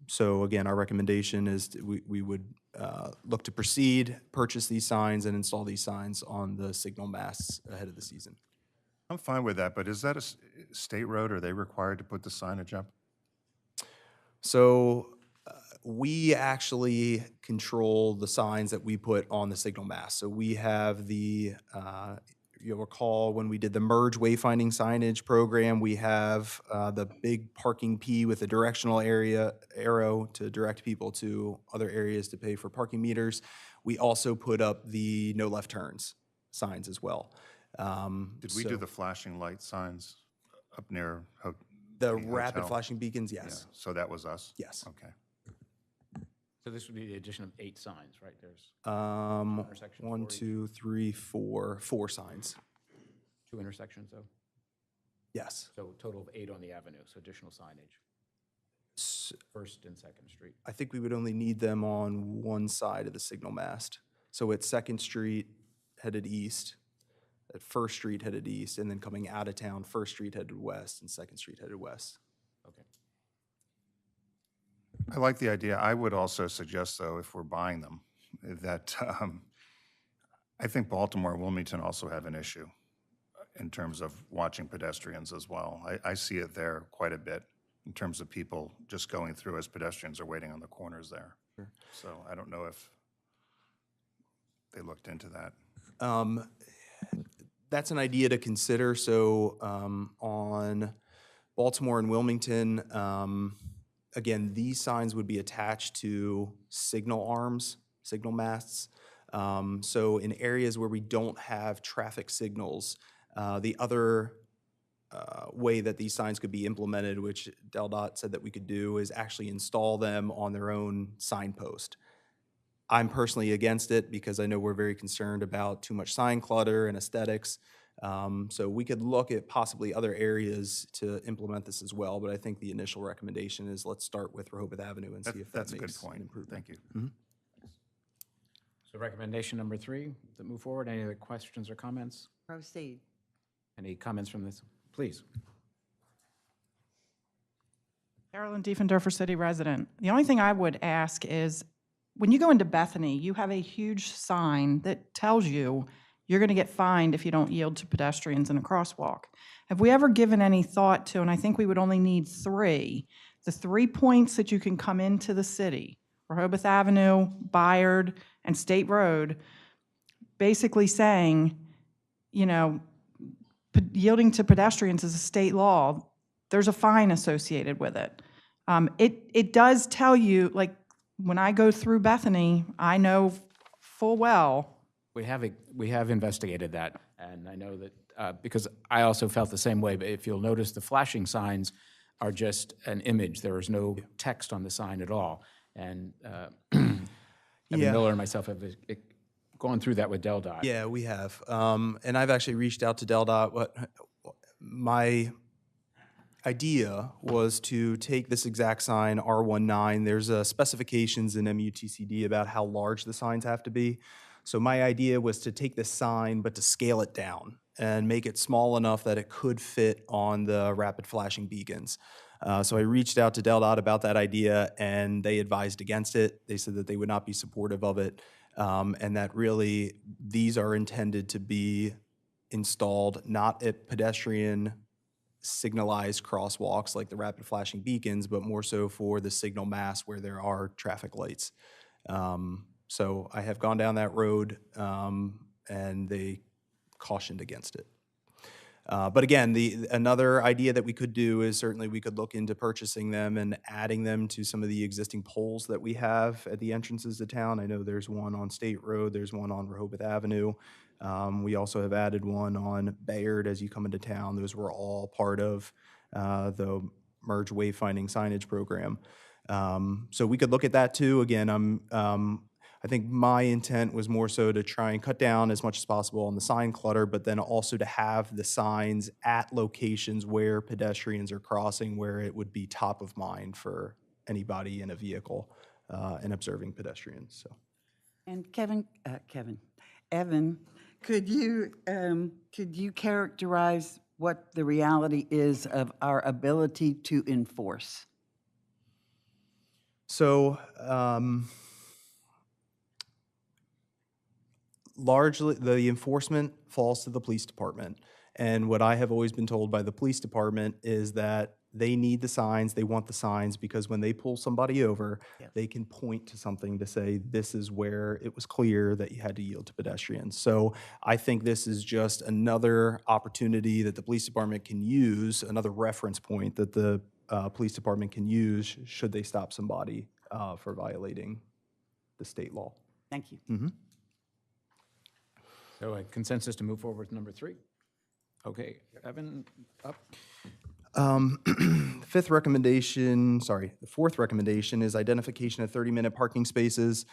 So again, our recommendation is we would look to proceed, purchase these signs, and install these signs on the signal masts ahead of the season. I'm fine with that, but is that a state road? Are they required to put the signage up? So we actually control the signs that we put on the signal mast. So we have the, you'll recall when we did the merge wayfinding signage program, we have the big parking P with a directional arrow to direct people to other areas to pay for parking meters. We also put up the no left turns signs as well. Did we do the flashing light signs up near the the rapid hotel? flashing beacons? Yeah, Yes. so that was us? Yes. Okay. So this would be the addition of 8 signs, right? There's intersections 1, for each. 2, 3, 4 signs. 2 intersections, though. Yes. So a total of 8 on the avenue, so additional signage, First and Second Street. I think we would only need them on one side of the signal mast. So at Second Street headed east, at First Street headed east, and then coming out of town, First Street headed west and Second Street headed west. Okay. I like the idea. I would also suggest, though, if we're buying them, that I think Baltimore and Wilmington also have an issue in terms of watching pedestrians as well. I see it there quite a bit in terms of people just going through as pedestrians are waiting on the corners there. So I don't know if they looked into that. That's an idea to consider. So on Baltimore and Wilmington, again, these signs would be attached to signal arms, signal masts. So in areas where we don't have traffic signals, the other way that these signs could be implemented, which DelDOT said that we could do, is actually install them on their own signpost. I'm personally against it because I know we're very concerned about too much sign clutter and aesthetics. So we could look at possibly other areas to implement this as well, but I think the initial recommendation is let's start with Rehoboth Avenue and see if that That's a good makes an point. improvement. Thank you. So recommendation number 3, to move forward. Any other questions or comments? Proceed. Any comments from this? Please. Carolyn Diefendorfer, city resident. The only thing I would ask is, when you go into Bethany, you have a huge sign that tells you you're going to get fined if you don't yield to pedestrians in a crosswalk. Have we ever given any thought to, and I think we would only need 3, the 3 points that you can come into the city, Rehoboth Avenue, Bayard, and State Road, basically saying, you know, yielding to pedestrians is a state law. There's a fine associated with it. It does tell you, like, when I go through Bethany, I know full well. We have investigated that, and I know that, because I also felt the same way, but if you'll notice, the flashing signs are just an image. There is no text on the sign at all. And Evan Miller and myself have gone through that with DelDOT. Yeah, we have. And I've actually reached out to DelDOT. My idea was to take this exact sign, R19. There's specifications in MUTCD about how large the signs have to be. So my idea was to take this sign, but to scale it down and make it small enough that it could fit on the rapid flashing beacons. So I reached out to DelDOT about that idea, and they advised against it. They said that they would not be supportive of it, and that really these are intended to be installed not at pedestrian signalized crosswalks like the rapid flashing beacons, but more so for the signal mass where there are traffic lights. So I have gone down that road, and they cautioned against it. But again, another idea that we could do is certainly we could look into purchasing them and adding them to some of the existing poles that we have at the entrances to town. I know there's one on State Road, there's one on Rehoboth Avenue. We also have added one on Bayard as you come into town. Those were all part of the merge wayfinding signage program. So we could look at that too. Again, I think my intent was more so to try and cut down as much as possible on the sign clutter, but then also to have the signs at locations where pedestrians are crossing, where it would be top of mind for anybody in a vehicle and observing pedestrians. So. And Evan, could you characterize what the reality is of our ability to enforce? So, largely, the enforcement falls to the police department. And what I have always been told by the police department is that they need the signs, they want the signs, because when they pull somebody over, they can point to something to say, this is where it was clear that you had to yield to pedestrians. So I think this is just another opportunity that the police department can use, another reference point that the police department can use should they stop somebody for violating the state law. Thank you. Mm-hmm. So a consensus to move forward with number 3? Okay, Evan, up. The fourth recommendation is identification of 30-minute parking spaces.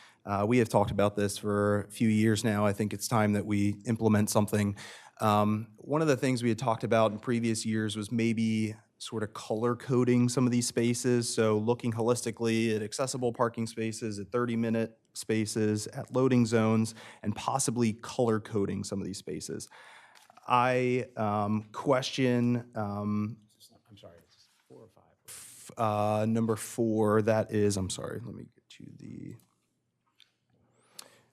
We have talked about this for a few years now. I think it's time that we implement something. One of the things we had talked about in previous years was maybe sort of color coding some of these spaces. So looking holistically at accessible parking spaces, at 30-minute spaces, at loading zones, and possibly color coding some of these spaces. I question I'm sorry, it's 4 or 5? number 4, that is, I'm sorry, let me get you the.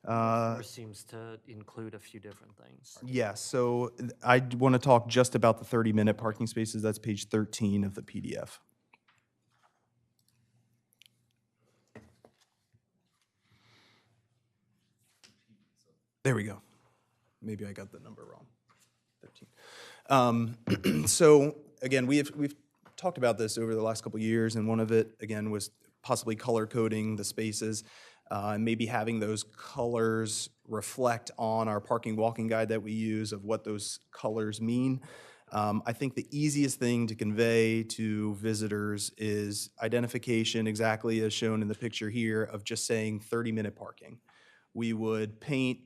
Four seems to include a few different things. Yes, so I want to talk just about the 30-minute parking spaces. That's page 13 of the PDF. There we go. Maybe I got the number wrong. 13. So again, we've talked about this over the last couple of years, and one of it, again, was possibly color coding the spaces, and maybe having those colors reflect on our parking walking guide that we use of what those colors mean. I think the easiest thing to convey to visitors is identification, exactly as shown in the picture here, of just saying 30-minute parking. We would paint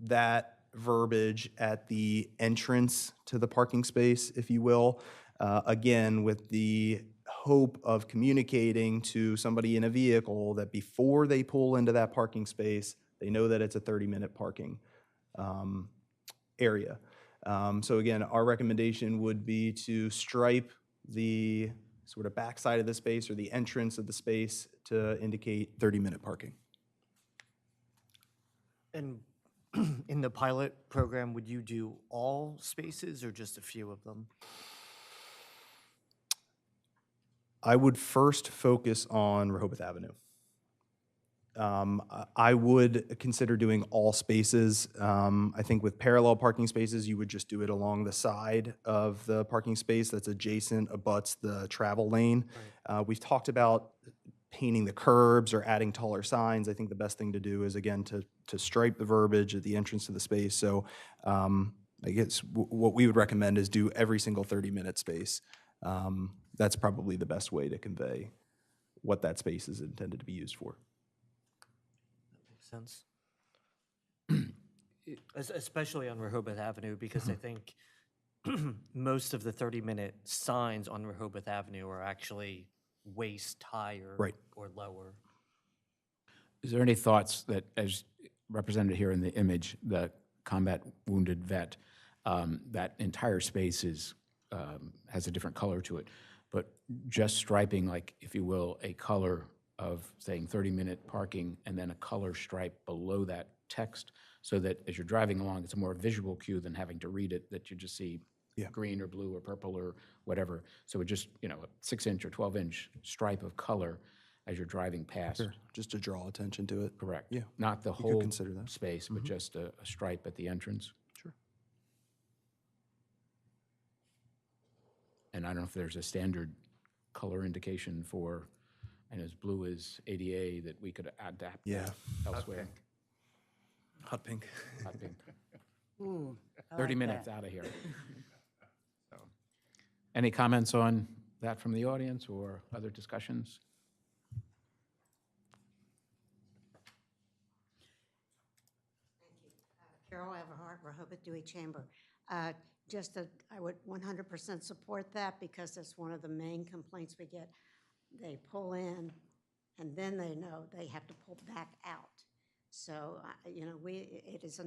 that verbiage at the entrance to the parking space, if you will, again, with the hope of communicating to somebody in a vehicle that before they pull into that parking space, they know that it's a 30-minute parking area. So again, our recommendation would be to stripe the sort of backside of the space or the entrance of the space to indicate 30-minute parking. And in the pilot program, would you do all spaces or just a few of them? I would first focus on Rehoboth Avenue. I would consider doing all spaces. I think with parallel parking spaces, you would just do it along the side of the parking space that's adjacent, abuts the travel lane. Right. We've talked about painting the curbs or adding taller signs. I think the best thing to do is, again, to stripe the verbiage at the entrance to the space. So I guess what we would recommend is do every single 30-minute space. That's probably the best way to convey what that space is intended to be used for. That makes sense. Especially on Rehoboth Avenue, because I think most of the 30-minute signs on Rehoboth Avenue are actually waist high or lower. Is there any thoughts that, as represented here in the image, the combat wounded vet, that entire space is, has a different color to it, but just striping, like, if you will, a color of saying 30-minute parking and then a color stripe below that text, so that as you're driving along, it's a more visual cue than having to read it, that you just see green or blue or purple or whatever. So it just, a 6-inch or 12-inch stripe of color as you're driving past. Sure, just to draw attention to it. Correct. Yeah, Not the we could whole consider that. space, but just a stripe at the entrance. Sure. And I don't know if there's a standard color indication for, and as blue as ADA, that we could adapt Yeah. that elsewhere. Hot pink. Hot pink. Ooh, I 30 like minutes that. out of here. Any comments on that from the audience or other discussions? Carol Everhart, Rehoboth Dewey Chamber. Just that I would 100% support that, because that's one of the main complaints we get. They pull in and then they know they have to pull back out. So, it is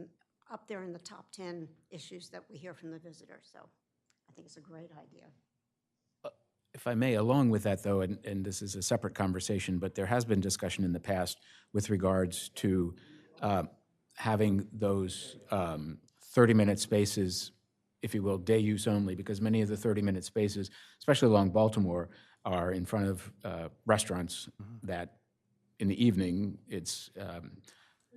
up there in the top 10 issues that we hear from the visitors. So I think it's a great idea. If I may, along with that, though, and this is a separate conversation, but there has been discussion in the past with regards to having those 30-minute spaces, if you will, day use only, because many of the 30-minute spaces, especially along Baltimore, are in front of restaurants that in the evening, it's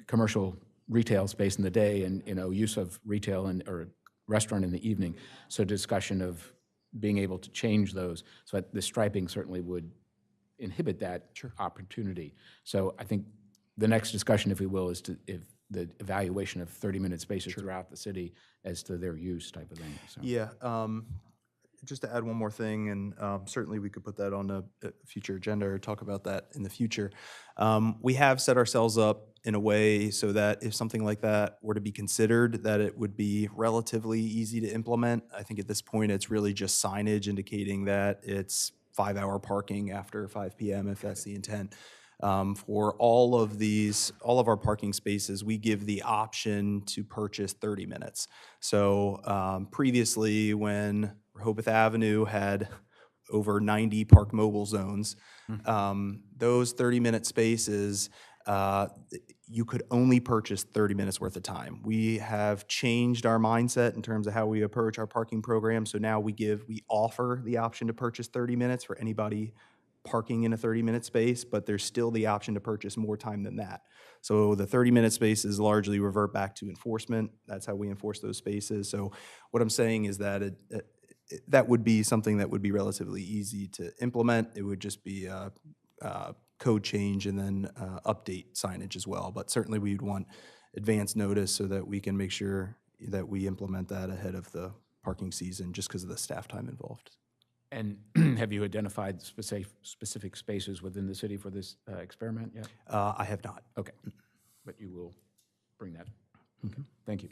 commercial retail space in the day and, use of retail or restaurant in the evening. So discussion of being able to change those. So the striping certainly would inhibit that opportunity. So I think the next discussion, if we will, is if the evaluation of 30-minute spaces throughout the city as to their use type of thing. So. Yeah, just to add one more thing, and certainly we could put that on a future agenda or talk about that in the future. We have set ourselves up in a way so that if something like that were to be considered, that it would be relatively easy to implement. I think at this point, it's really just signage indicating that it's 5-hour parking after 5 p.m. if that's the intent. For all of our parking spaces, we give the option to purchase 30 minutes. So previously, when Rehoboth Avenue had over 90 park mobile zones, those 30-minute spaces, you could only purchase 30 minutes worth of time. We have changed our mindset in terms of how we approach our parking program. So now we offer the option to purchase 30 minutes for anybody parking in a 30-minute space, but there's still the option to purchase more time than that. So the 30-minute spaces largely revert back to enforcement. That's how we enforce those spaces. So what I'm saying is that that would be something that would be relatively easy to implement. It would just be a code change and then update signage as well. But certainly we would want advance notice so that we can make sure that we implement that ahead of the parking season, just because of the staff time involved. And have you identified specific spaces within the city for this experiment yet? I have not. Okay, but you will bring that. Okay, thank you.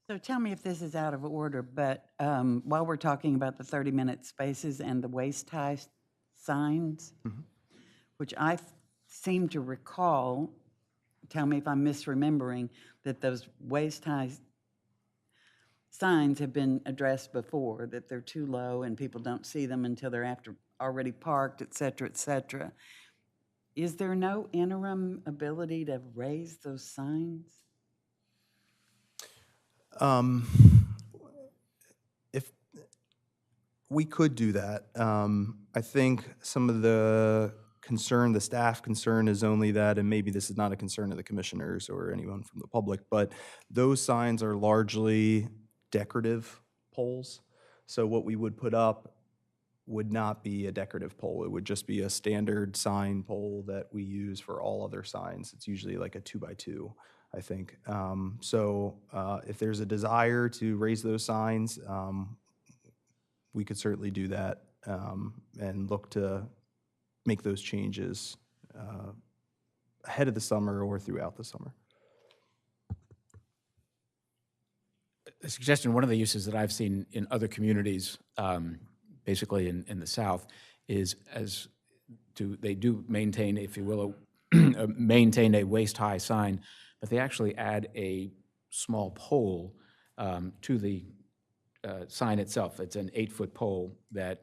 So tell me if this is out of order, but while we're talking about the 30-minute spaces and the waist high signs, which I seem to recall, tell me if I'm misremembering, that those waist high signs have been addressed before, that they're too low and people don't see them until they're already parked, et cetera, et cetera. Is there no interim ability to raise those signs? If we could do that, I think some of the staff concern is only that, and maybe this is not a concern of the commissioners or anyone from the public, but those signs are largely decorative poles. So what we would put up would not be a decorative pole. It would just be a standard sign pole that we use for all other signs. It's usually like a 2x2, I think. So if there's a desire to raise those signs, we could certainly do that and look to make those changes ahead of the summer or throughout the summer. A suggestion, one of the uses that I've seen in other communities, basically in the South, is they do maintain, if you will, maintain a waist-high sign, but they actually add a small pole to the sign itself. It's an 8-foot pole that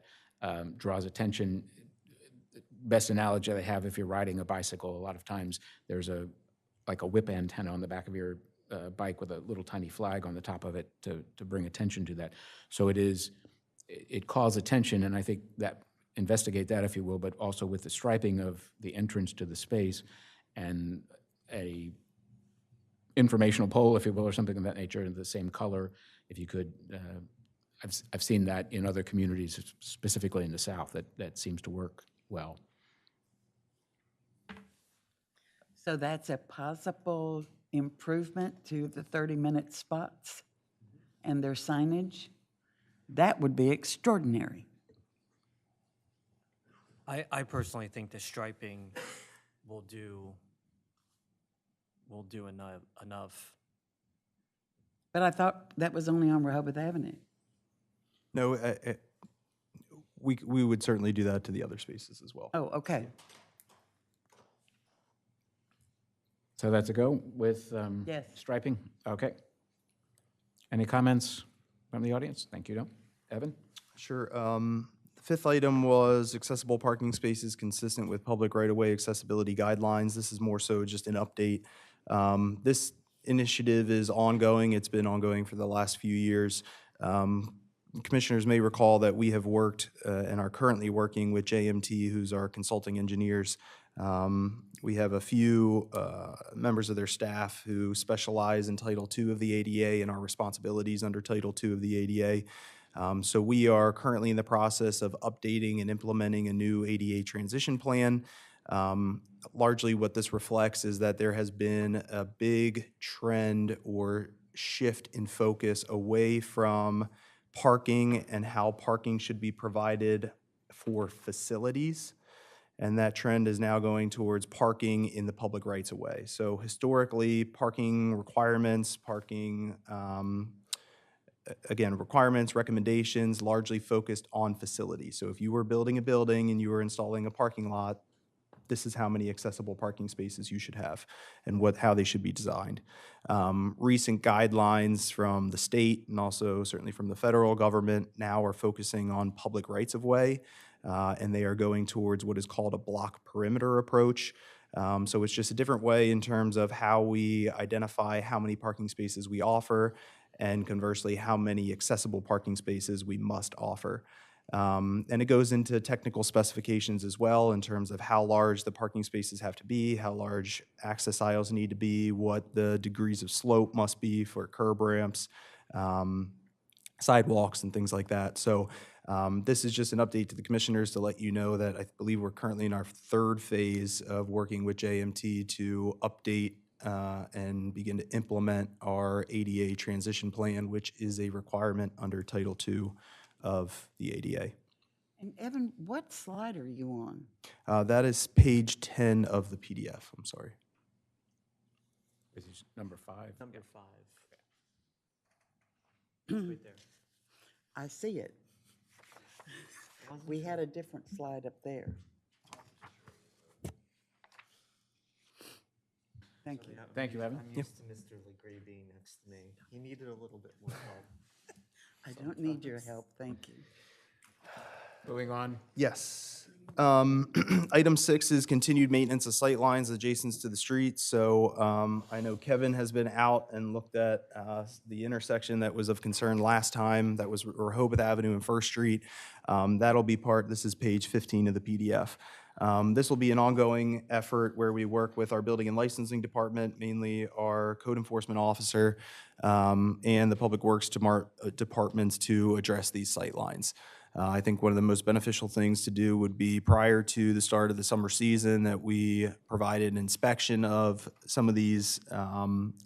draws attention. Best analogy I have, if you're riding a bicycle, a lot of times there's like a whip antenna on the back of your bike with a little tiny flag on the top of it to bring attention to that. So it calls attention, and I think that, investigate that if you will, but also with the striping of the entrance to the space and a informational pole, if you will, or something of that nature, in the same color, if you could, I've seen that in other communities, specifically in the South, that seems to work well. So that's a possible improvement to the 30-minute spots and their signage? That would be extraordinary. I personally think the striping will do enough. But I thought that was only on Rehoboth Avenue. No, we would certainly do that to the other spaces as well. Oh, okay. So that's a go with Yes. striping? Okay. Any comments from the audience? Thank you, Evan? Sure. The fifth item was accessible parking spaces consistent with public right-of-way accessibility guidelines. This is more so just an update. This initiative is ongoing. It's been ongoing for the last few years. Commissioners may recall that we have worked and are currently working with JMT, who's our consulting engineers. We have a few members of their staff who specialize in Title II of the ADA and our responsibilities under Title II of the ADA. So we are currently in the process of updating and implementing a new ADA transition plan. Largely what this reflects is that there has been a big trend or shift in focus away from parking and how parking should be provided for facilities. And that trend is now going towards parking in the public rights of way. So historically, parking requirements, requirements, recommendations largely focused on facilities. So if you were building a building and you were installing a parking lot, this is how many accessible parking spaces you should have and how they should be designed. Recent guidelines from the state and also certainly from the federal government now are focusing on public rights of way, and they are going towards what is called a block perimeter approach. So it's just a different way in terms of how we identify how many parking spaces we offer, and conversely, how many accessible parking spaces we must offer. And it goes into technical specifications as well in terms of how large the parking spaces have to be, how large access aisles need to be, what the degrees of slope must be for curb ramps, sidewalks, and things like that. So this is just an update to the commissioners to let you know that I believe we're currently in our third phase of working with JMT to update and begin to implement our ADA transition plan, which is a requirement under Title II of the ADA. And Evan, what slide are you on? That is page 10 of the PDF, I'm sorry. This is number 5. Number 5. Right there. I see it. We had a different slide up there. Thank you. Thank you, Evan. I'm used to Mr. Legree being next to me. He needed a little bit more help. I don't need your help, thank you. Moving on. Yes. Item 6 is continued maintenance of sight lines adjacent to the street. So I know Kevin has been out and looked at the intersection that was of concern last time. That was Rehoboth Avenue and First Street. That'll be this is page 15 of the PDF. This will be an ongoing effort where we work with our building and licensing department, mainly our code enforcement officer, and the public works departments to address these sight lines. I think one of the most beneficial things to do would be prior to the start of the summer season that we provided an inspection of some of these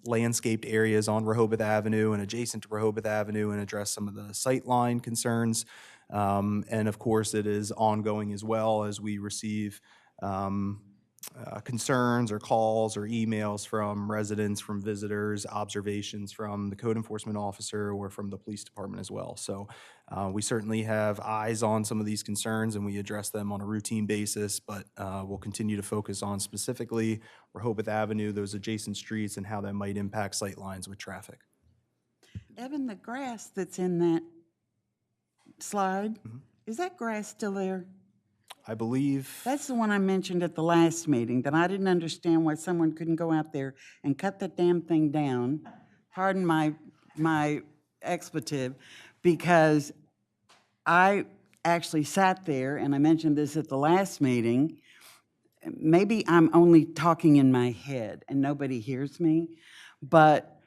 landscaped areas on Rehoboth Avenue and adjacent to Rehoboth Avenue and address some of the sight line concerns. And of course, it is ongoing as well as we receive concerns or calls or emails from residents, from visitors, observations from the code enforcement officer or from the police department as well. So we certainly have eyes on some of these concerns and we address them on a routine basis, but we'll continue to focus on specifically Rehoboth Avenue, those adjacent streets, and how that might impact sight lines with traffic. Evan, the grass that's in that slide, Is that grass still there? I believe, That's the one I mentioned at the last meeting, that I didn't understand why someone couldn't go out there and cut that damn thing down, pardon my expletive, because I actually sat there, and I mentioned this at the last meeting. Maybe I'm only talking in my head and nobody hears me, but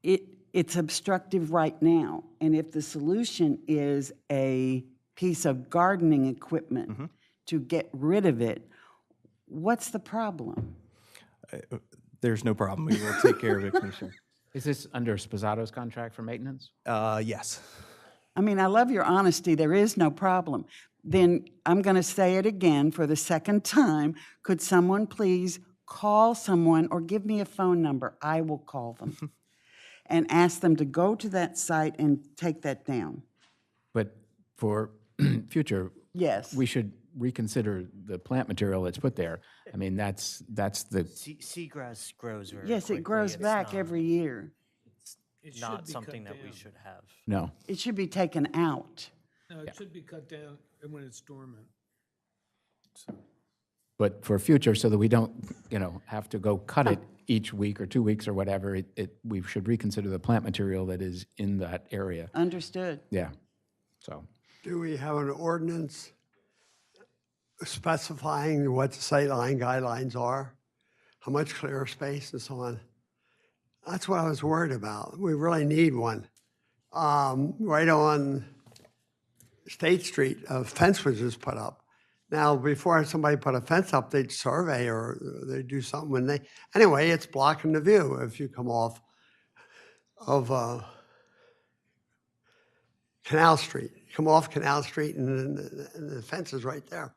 it's obstructive right now. And if the solution is a piece of gardening equipment to get rid of it, what's the problem? there's no problem. We will take care of it, Commissioner. Is this under Sposato's contract for maintenance? Yes. I mean, I love your honesty. There is no problem. Then I'm going to say it again for the second time. Could someone please call someone or give me a phone number? I will call them and ask them to go to that site and take that down. But for future, Yes. we should reconsider the plant material that's put there. I mean, that's the, Seagrass grows very Yes, it quickly. grows It's back not- every year. Not something that we should have. no. It should be taken out. No, it should be cut down when it's dormant. But for future, so that we don't, have to go cut it each week or 2 weeks or whatever, we should reconsider the plant material that is in that area. Understood. Yeah, so. Do we have an ordinance specifying what the sightline guidelines are? How much clear space and so on? That's what I was worried about. We really need one. Right on State Street, a fence was just put up. Now, before somebody put a fence up, they'd survey or they'd do something when they, anyway, it's blocking the view if you come off of Canal Street. You come off Canal Street and the fence is right there.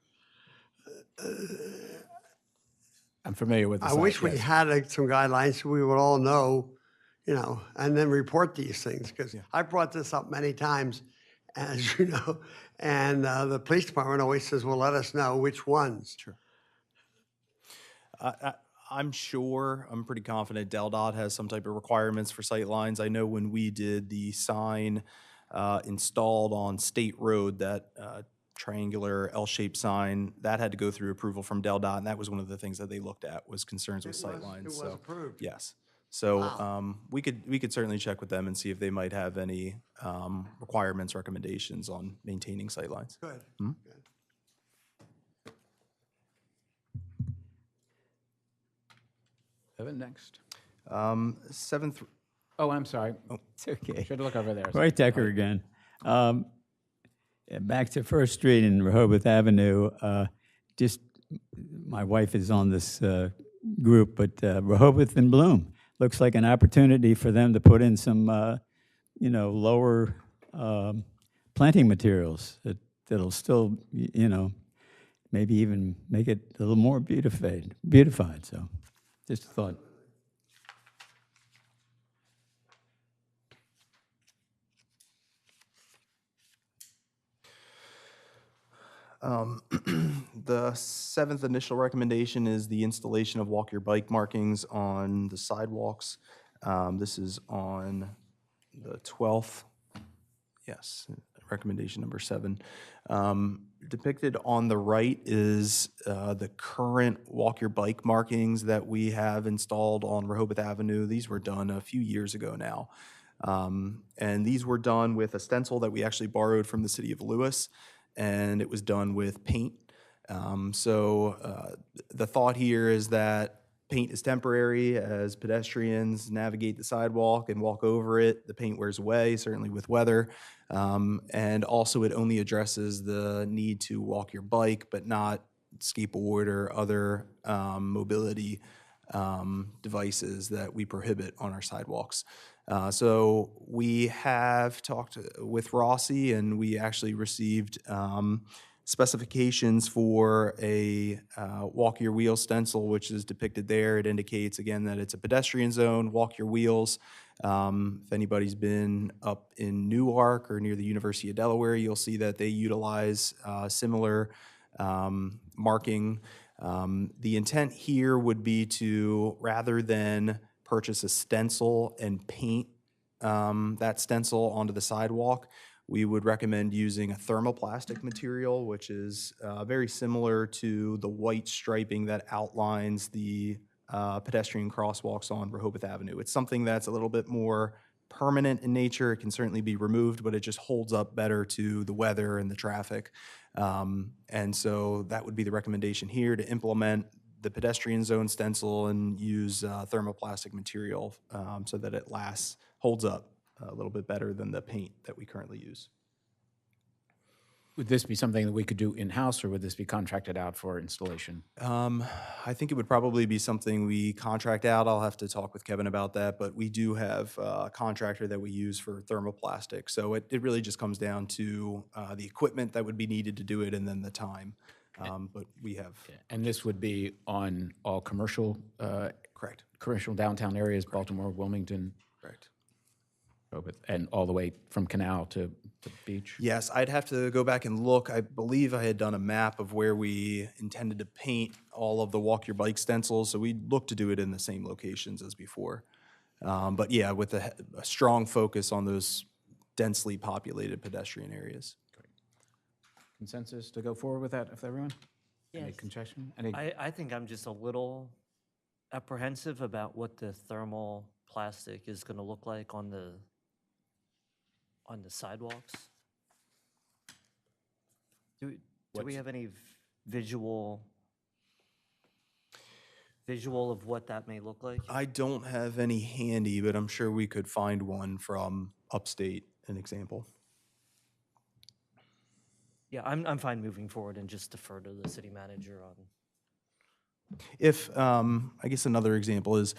I'm familiar with the I site, wish we yes. had some guidelines so we would all know, and then report these things. Because I brought this up many times, as you know, and the police department always says, well, let us know which ones. Sure. I'm sure, I'm pretty confident DelDOT has some type of requirements for sight lines. I know when we did the sign installed on State Road, that triangular L-shaped sign, that had to go through approval from DelDOT, and that was one of the things that they looked at, was concerns with sight lines. It was So, approved. yes. So we could certainly check with them and see if they might have any requirements, recommendations on maintaining sight lines. Good. Mhm. Good. Evan, next. Seventh, Oh, I'm sorry. It's okay. Should look over there. Roy Decker again. Back to First Street and Rehoboth Avenue, just, my wife is on this group, but Rehoboth in Bloom. Looks like an opportunity for them to put in some, lower planting materials that'll still, maybe even make it a little more beautified, so just a thought. the seventh initial recommendation is the installation of walk your bike markings on the sidewalks. This is on the 12th. Yes, recommendation number 7. Depicted on the right is the current walk your bike markings that we have installed on Rehoboth Avenue. These were done a few years ago now. And these were done with a stencil that we actually borrowed from the city of Lewis, and it was done with paint. The thought here is that paint is temporary. As pedestrians navigate the sidewalk and walk over it, the paint wears away, certainly with weather. And also it only addresses the need to walk your bike, but not skateboard or other mobility devices that we prohibit on our sidewalks. So we have talked with Rossi, and we actually received specifications for a walk your wheel stencil, which is depicted there. It indicates, again, that it's a pedestrian zone, walk your wheels. If anybody's been up in Newark or near the University of Delaware, you'll see that they utilize similar marking. The intent here would be to, rather than purchase a stencil and paint that stencil onto the sidewalk, we would recommend using a thermoplastic material, which is very similar to the white striping that outlines the pedestrian crosswalks on Rehoboth Avenue. It's something that's a little bit more permanent in nature. It can certainly be removed, but it just holds up better to the weather and the traffic. And so that would be the recommendation here, to implement the pedestrian zone stencil and use thermoplastic material so that it holds up a little bit better than the paint that we currently use. Would this be something that we could do in-house, or would this be contracted out for installation? I think it would probably be something we contract out. I'll have to talk with Kevin about that, but we do have a contractor that we use for thermoplastic. So it really just comes down to the equipment that would be needed to do it and then the time. But we have. And this would be on all commercial, Correct. commercial downtown areas, Baltimore, Wilmington, Correct. and all the way from Canal to Beach? Yes, I'd have to go back and look. I believe I had done a map of where we intended to paint all of the Walk Your Bike stencils, so we'd look to do it in the same locations as before. But yeah, with a strong focus on those densely populated pedestrian areas. Consensus to go forward with that, if everyone? Any Yes. concession? Any? I think I'm just a little apprehensive about what the thermal plastic is going to look like on the sidewalks. Do we have any visual of what that may look like? I don't have any handy, but I'm sure we could find one from upstate, an example. Yeah, I'm fine moving forward and just defer to the city manager on. If, I guess another example is,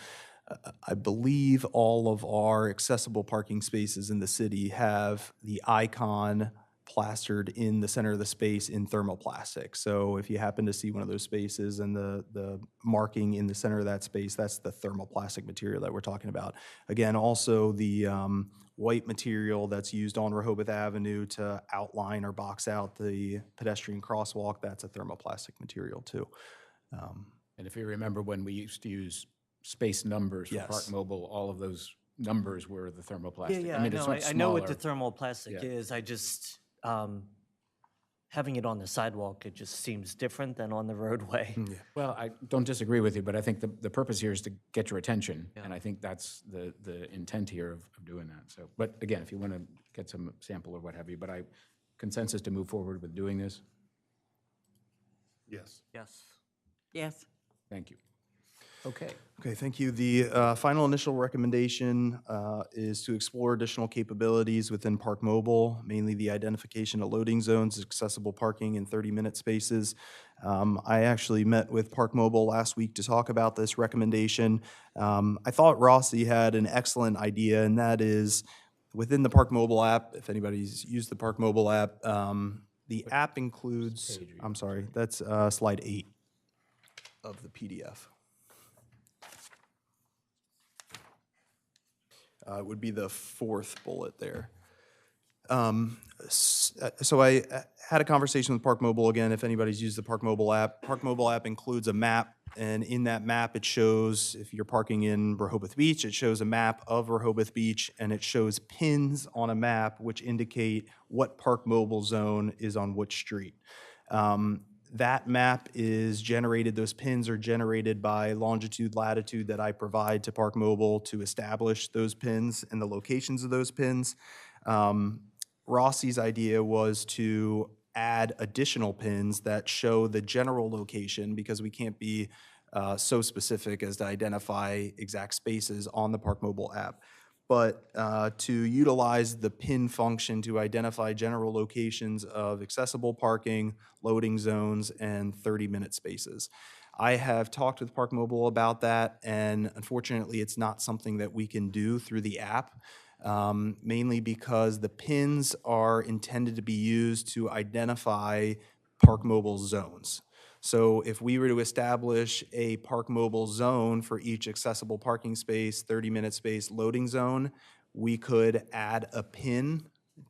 I believe all of our accessible parking spaces in the city have the icon plastered in the center of the space in thermoplastic. So if you happen to see one of those spaces and the marking in the center of that space, that's the thermoplastic material that we're talking about. Again, also the white material that's used on Rehoboth Avenue to outline or box out the pedestrian crosswalk, that's a thermoplastic material too. And if you remember when we used to use space numbers for Yes. Park Mobile, all of those numbers were the thermoplastic. Yeah, I mean, it's much I know what the smaller. thermoplastic Yeah. is. I just, having it on the sidewalk, it just seems different than on the roadway. Well, I don't disagree with you, but I think the purpose here is to get your attention, and I think that's the intent here of doing that. So, but again, if you want to get some sample or what have you, but consensus to move forward with doing this? Yes. Yes. Yes. Thank you. Okay. Okay, thank you. The final initial recommendation is to explore additional capabilities within Park Mobile, mainly the identification of loading zones, accessible parking, and 30-minute spaces. I actually met with Park Mobile last week to talk about this recommendation. I thought Rossi had an excellent idea, and that is within the Park Mobile app, if anybody's used the Park Mobile app, the app includes, page are you I'm on? sorry, that's slide 8 of the PDF. It would be the fourth bullet there. So I had a conversation with Park Mobile again, if anybody's used the Park Mobile app. Park Mobile app includes a map, and in that map it shows, if you're parking in Rehoboth Beach, it shows a map of Rehoboth Beach, and it shows pins on a map which indicate what Park Mobile zone is on which street. That map is generated, those pins are generated by longitude, latitude that I provide to Park Mobile to establish those pins and the locations of those pins. Rossi's idea was to add additional pins that show the general location, because we can't be so specific as to identify exact spaces on the Park Mobile app. But to utilize the pin function to identify general locations of accessible parking, loading zones, and 30-minute spaces. I have talked with Park Mobile about that, and unfortunately, it's not something that we can do through the app, mainly because the pins are intended to be used to identify Park Mobile zones. So if we were to establish a Park Mobile zone for each accessible parking space, 30-minute space, loading zone, we could add a pin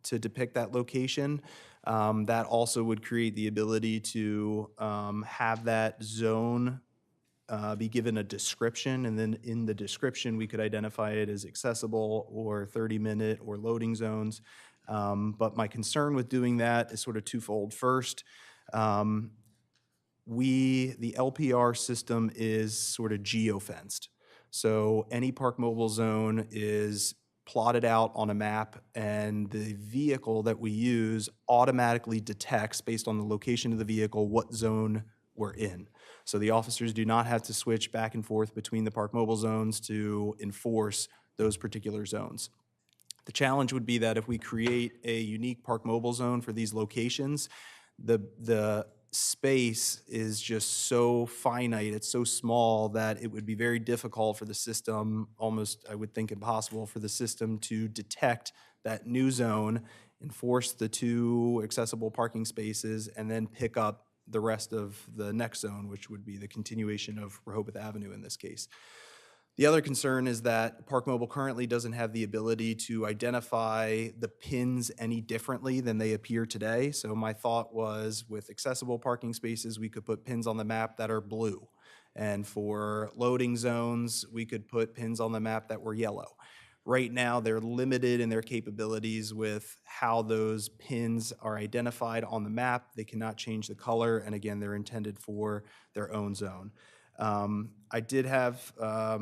to depict that location. That also would create the ability to have that zone be given a description, and then in the description, we could identify it as accessible or 30-minute or loading zones. But my concern with doing that is sort of twofold. First, the LPR system is sort of geofenced. So any Park Mobile zone is plotted out on a map, and the vehicle that we use automatically detects, based on the location of the vehicle, what zone we're in. So the officers do not have to switch back and forth between the Park Mobile zones to enforce those particular zones. The challenge would be that if we create a unique Park Mobile zone for these locations, the space is just so finite, it's so small that it would be very difficult for the system, almost I would think impossible for the system to detect that new zone, enforce the 2 accessible parking spaces, and then pick up the rest of the next zone, which would be the continuation of Rehoboth Avenue in this case. The other concern is that Park Mobile currently doesn't have the ability to identify the pins any differently than they appear today. So my thought was, with accessible parking spaces, we could put pins on the map that are blue. And for loading zones, we could put pins on the map that were yellow. Right now, they're limited in their capabilities with how those pins are identified on the map. They cannot change the color, and again, they're intended for their own zone. I did have a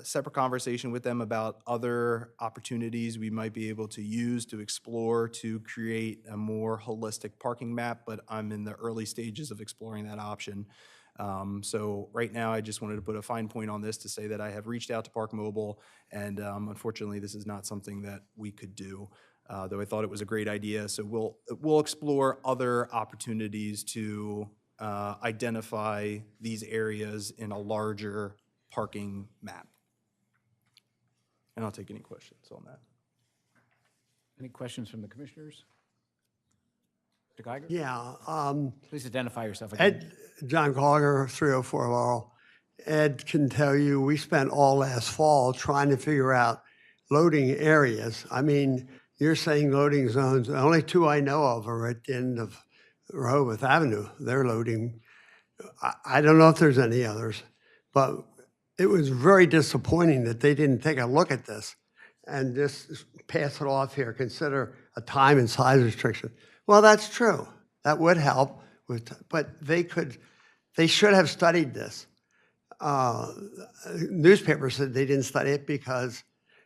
separate conversation with them about other opportunities we might be able to use to explore to create a more holistic parking map, but I'm in the early stages of exploring that option. So right now, I just wanted to put a fine point on this to say that I have reached out to Park Mobile, and unfortunately, this is not something that we could do, though I thought it was a great idea. So we'll explore other opportunities to identify these areas in a larger parking map. And I'll take any questions on that. Any questions from the commissioners? Mr. Geiger? Yeah. Please identify yourself again. John Gallagher, 304 Laurel. Ed can tell you we spent all last fall trying to figure out loading areas. I mean, you're saying loading zones. The only 2 I know of are at the end of Rehoboth Avenue. They're loading. I don't know if there's any others, but it was very disappointing that they didn't take a look at this and just pass it off here, consider a time and size restriction. Well, that's true. That would help, but they should have studied this. Newspaper said they didn't study it because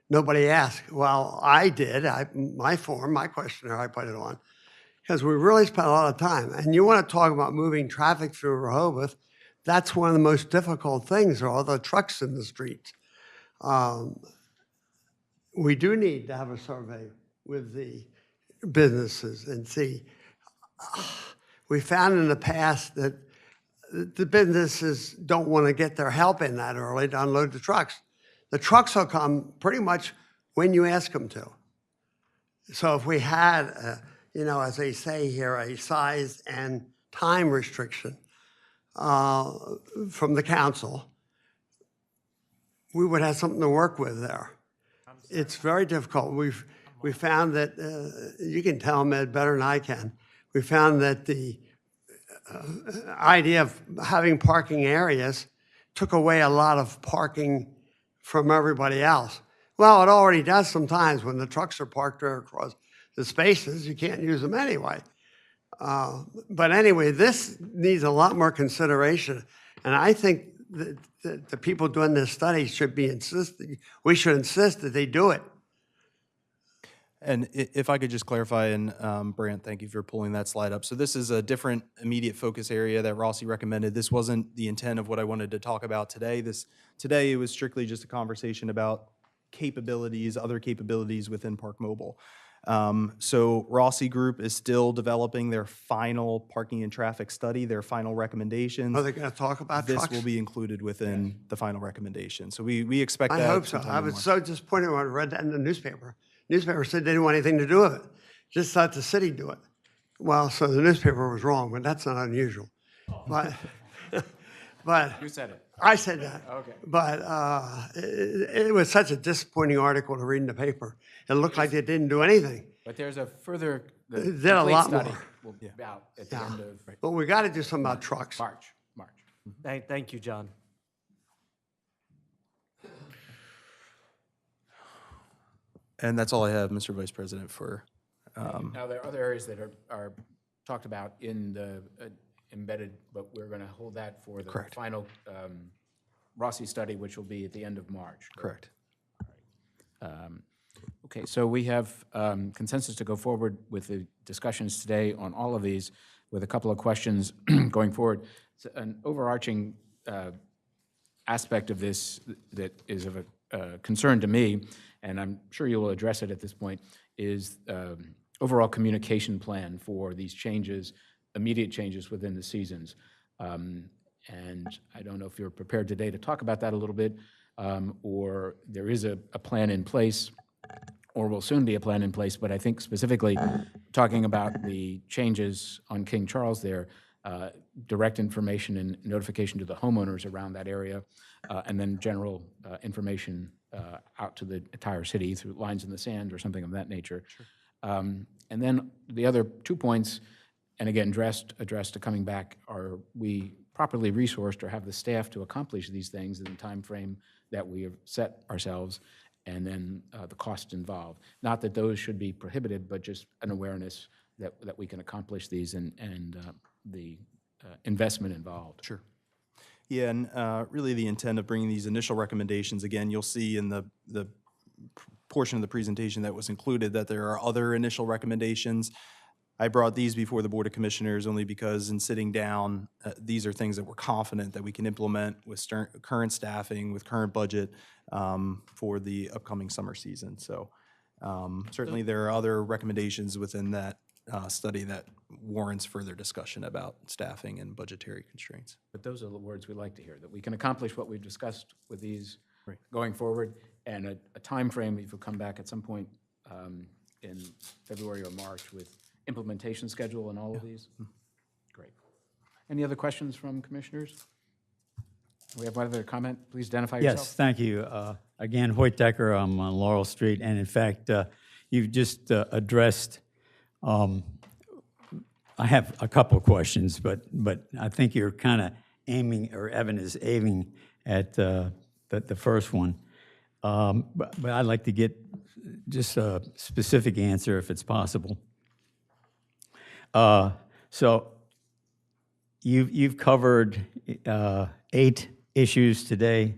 nobody asked. Well, I did. My questionnaire, I put it on. Because we really spent a lot of time. And you want to talk about moving traffic through Rehoboth, that's one of the most difficult things, are all the trucks in the streets. We do need to have a survey with the businesses and see. We found in the past that the businesses don't want to get their help in that early to unload the trucks. The trucks will come pretty much when you ask them to. So if we had as they say here, a size and time restriction from the council, we would have something to work with there. It's very difficult. We found that, you can tell them, Ed, better than I can. We found that the idea of having parking areas took away a lot of parking from everybody else. Well, it already does sometimes when the trucks are parked there across the spaces. You can't use them anyway. But anyway, this needs a lot more consideration. And I think that the people doing this study should be insisting, we should insist that they do it. And if I could just clarify, and Brant, thank you for pulling that slide up. So this is a different immediate focus area that Rossi recommended. This wasn't the intent of what I wanted to talk about today. Today it was strictly just a conversation about capabilities, other capabilities within Park Mobile. So Rossi Group is still developing their final parking and traffic study, their final recommendations. Are they going to talk about This trucks? will be included within the final recommendation. So we expect I that. hope so. sometime I in was March. so disappointed when I read that in the newspaper. Newspaper said they didn't want anything to do with it. Just let the city do it. Well, so the newspaper was wrong, but that's not unusual. But, You said it. I said that. Okay. But it was such a disappointing article to read in the paper. It looked like they didn't do anything. But there's a further, the They did a complete lot study more. will be out at the Yeah. end of But we got to do something about trucks. March. Thank you, John. And that's all I have, Mr. Vice President, for Now, there are other areas that are talked about in the embedded, but we're going to hold that for the Correct. final Rossi study, which will be at the end of March. Correct. Okay, so we have consensus to go forward with the discussions today on all of these with a couple of questions going forward. So an overarching aspect of this that is of a concern to me, and I'm sure you will address it at this point, is overall communication plan for these changes, immediate changes within the seasons. And I don't know if you're prepared today to talk about that a little bit, or there is a plan in place, or will soon be a plan in place, but I think specifically talking about the changes on King Charles there, direct information and notification to the homeowners around that area, and then general information out to the entire city through lines in the sand or something of that nature. And then the other 2 points, and again, addressed to coming back, are we properly resourced or have the staff to accomplish these things in the time frame that we have set ourselves, and then the cost involved. Not that those should be prohibited, but just an awareness that we can accomplish these and the investment involved. Sure. Yeah, and really the intent of bringing these initial recommendations, again, you'll see in the portion of the presentation that was included that there are other initial recommendations. I brought these before the Board of Commissioners only because in sitting down, these are things that we're confident that we can implement with current staffing, with current budget for the upcoming summer season. So certainly there are other recommendations within that study that warrants further discussion about staffing and budgetary constraints. But those are the words we like to hear, that we can accomplish what we've discussed with these going forward, and a time frame, if you come back at some point in February or March with implementation schedule and all of these? Great. Any other questions from commissioners? We have one other comment. Please identify yourself. Yes, thank you. Again, Hoyt Decker, I'm on Laurel Street, and in fact, you've just addressed, I have a couple of questions, but I think you're kind of aiming, or Evan is aiming at the first one. But I'd like to get just a specific answer if it's possible. So you've covered 8 issues today.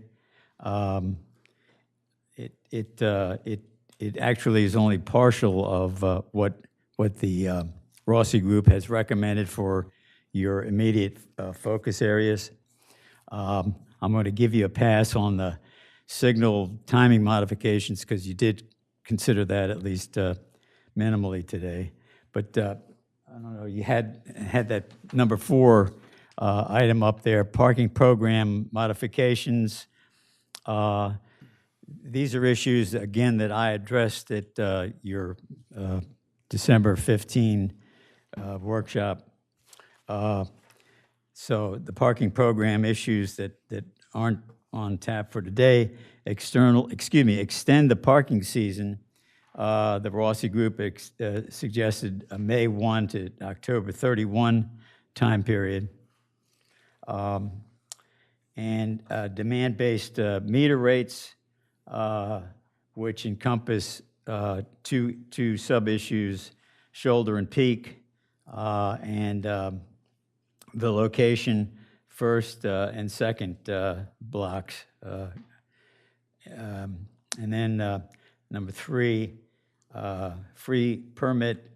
It actually is only partial of what the Rossi Group has recommended for your immediate focus areas. I'm going to give you a pass on the signal timing modifications because you did consider that at least minimally today. But I don't know, you had that number 4 item up there, parking program modifications. These are issues, again, that I addressed at your December 15 workshop. So the parking program issues that aren't on tap for today, extend the parking season. The Rossi Group suggested a May 1 to October 31 time period. And demand-based meter rates, which encompass 2 sub-issues, shoulder and peak, and the location, first and second blocks. And then number 3, free permit,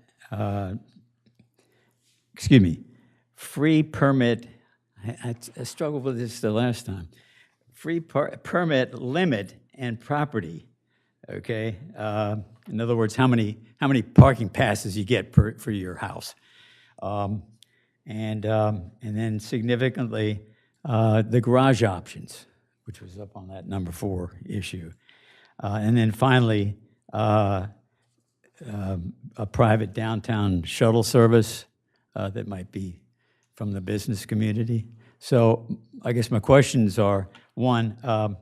free permit, I struggled with this the last time. Free permit limit and property, okay? In other words, how many parking passes you get for your house. And then significantly, the garage options, which was up on that number 4 issue. And then finally, a private downtown shuttle service that might be from the business community. So I guess my questions are, 1,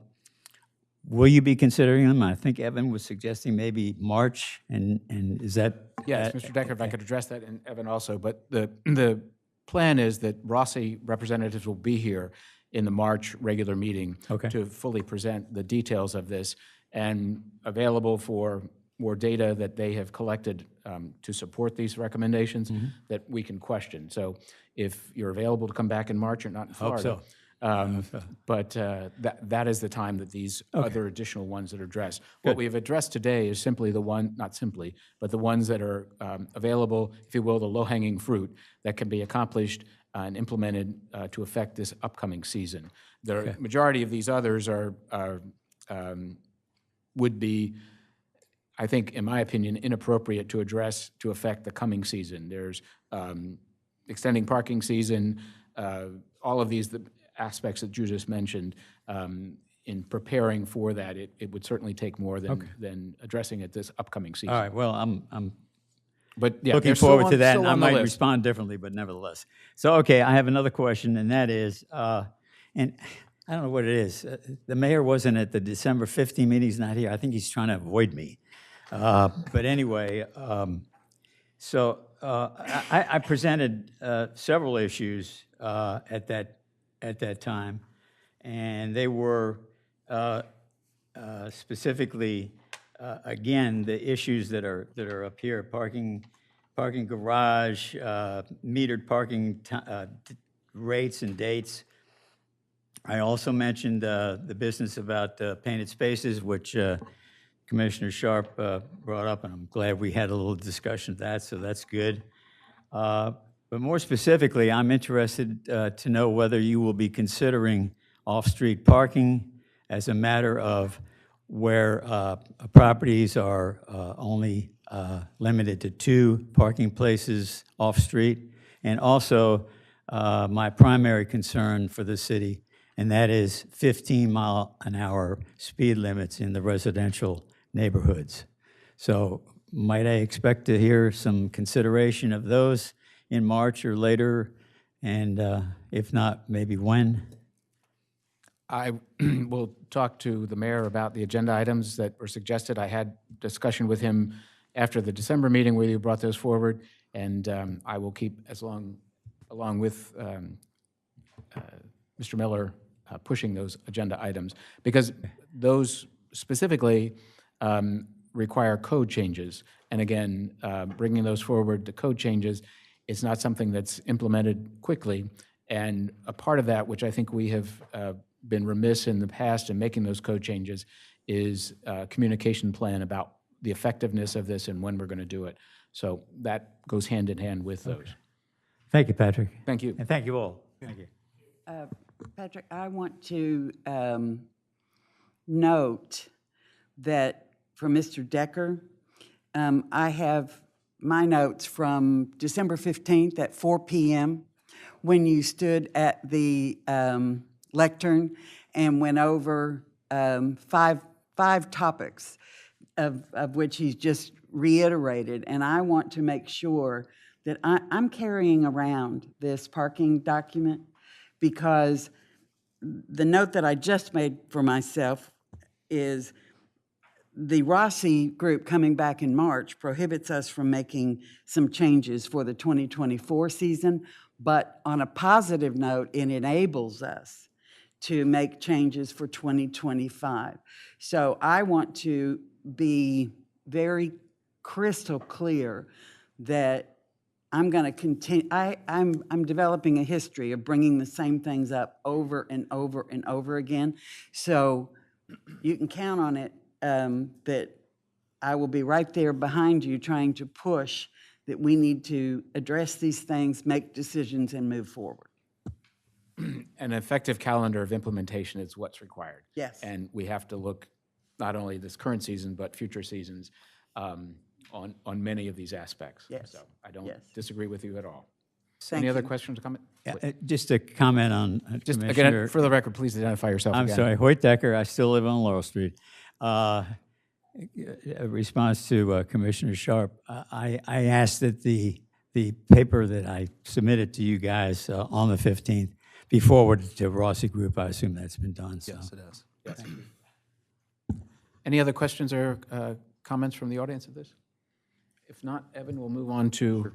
will you be considering them? I think Evan was suggesting maybe March, and is that? Yes, Mr. Decker, if I could address that, and Evan also, but the plan is that Rossi representatives will be here in the March regular meeting Okay. to fully present the details of this, and available for more data that they have collected to support these recommendations that we can question. So if you're available to come back in March, you're not in Hope Florida. so. But that is the time that these other additional ones that are addressed. What we have addressed today is simply the one, not simply, but the ones that are available, if you will, the low-hanging fruit that can be accomplished and implemented to affect this upcoming season. The majority of these others would be, I think, in my opinion, inappropriate to address to affect the coming season. There's extending parking season, all of these aspects that you just mentioned. In preparing for that, it would certainly take more than addressing it this upcoming season. All right, well, I'm But yeah, looking they're still forward on- to that, still and I on the might list. respond differently, but nevertheless. So, okay, I have another question, and that is, and I don't know what it is. The mayor wasn't at the December 15 meeting, he's not here. I think he's trying to avoid me. But anyway, I presented several issues at that time, and they were specifically, again, the issues that are up here: parking garage, metered parking rates and dates. I also mentioned the business about painted spaces, which Commissioner Sharp brought up, and I'm glad we had a little discussion of that, so that's good. But more specifically, I'm interested to know whether you will be considering off-street parking as a matter of where properties are only limited to 2 parking places off-street, and also my primary concern for the city, and that is 15-mile-an-hour speed limits in the residential neighborhoods. So might I expect to hear some consideration of those in March or later? And if not, maybe when? I will talk to the mayor about the agenda items that were suggested. I had discussion with him after the December meeting where you brought those forward, and I will keep along with Mr. Miller pushing those agenda items, because those specifically require code changes. And again, bringing those forward, the code changes, is not something that's implemented quickly. And a part of that, which I think we have been remiss in the past in making those code changes, is a communication plan about the effectiveness of this and when we're going to do it. So that goes hand in hand with those. Thank you, Patrick. Thank you. And thank you all. Thank you. Patrick, I want to note that for Mr. Decker, I have my notes from December 15th at 4 p.m. when you stood at the lectern and went over five topics, of which he's just reiterated. And I want to make sure that I'm carrying around this parking document, because the note that I just made for myself is the Rossi Group coming back in March prohibits us from making some changes for the 2024 season, but on a positive note, it enables us to make changes for 2025. So I want to be very crystal clear that I'm going to continue. I'm developing a history of bringing the same things up over and over and over again. So you can count on it that I will be right there behind you trying to push that we need to address these things, make decisions, and move forward. An effective calendar of implementation is what's required. Yes. And we have to look not only this current season, but future seasons on many of these aspects. Yes. So I don't Yes. disagree with you at all. Thank Any other you. questions or comments? Just a comment on Just Commissioner. again, for the record, please identify yourself I'm again. sorry, Hoyt Decker, I still live on Laurel Street. A response to Commissioner Sharp, I asked that the paper that I submitted to you guys on the 15th be forwarded to Rossi Group. I assume that's been done, so. Yes, it is. Yes. Any other questions or comments from the audience of this? If not, Evan, we'll move on to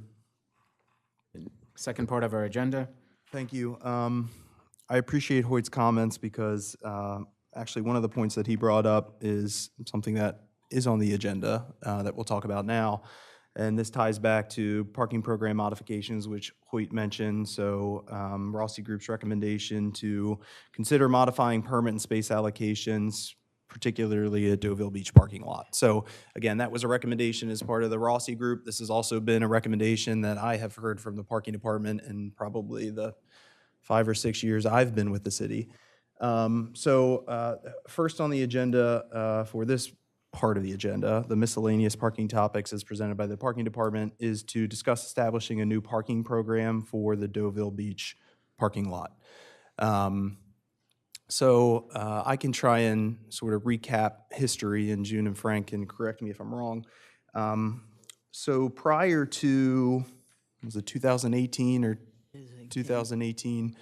the second part of our agenda. Thank you. I appreciate Hoyt's comments because actually one of the points that he brought up is something that is on the agenda that we'll talk about now. And this ties back to parking program modifications, which Hoyt mentioned. So Rossi Group's recommendation to consider modifying permit and space allocations, particularly at Deauville Beach parking lot. So again, that was a recommendation as part of the Rossi Group. This has also been a recommendation that I have heard from the parking department in probably the 5 or 6 years I've been with the city. First on the agenda for this part of the agenda, the miscellaneous parking topics as presented by the parking department, is to discuss establishing a new parking program for the Deauville Beach parking lot. I can try and sort of recap history, and June and Frank can correct me if I'm wrong. So prior to, was it 2018 or 2018,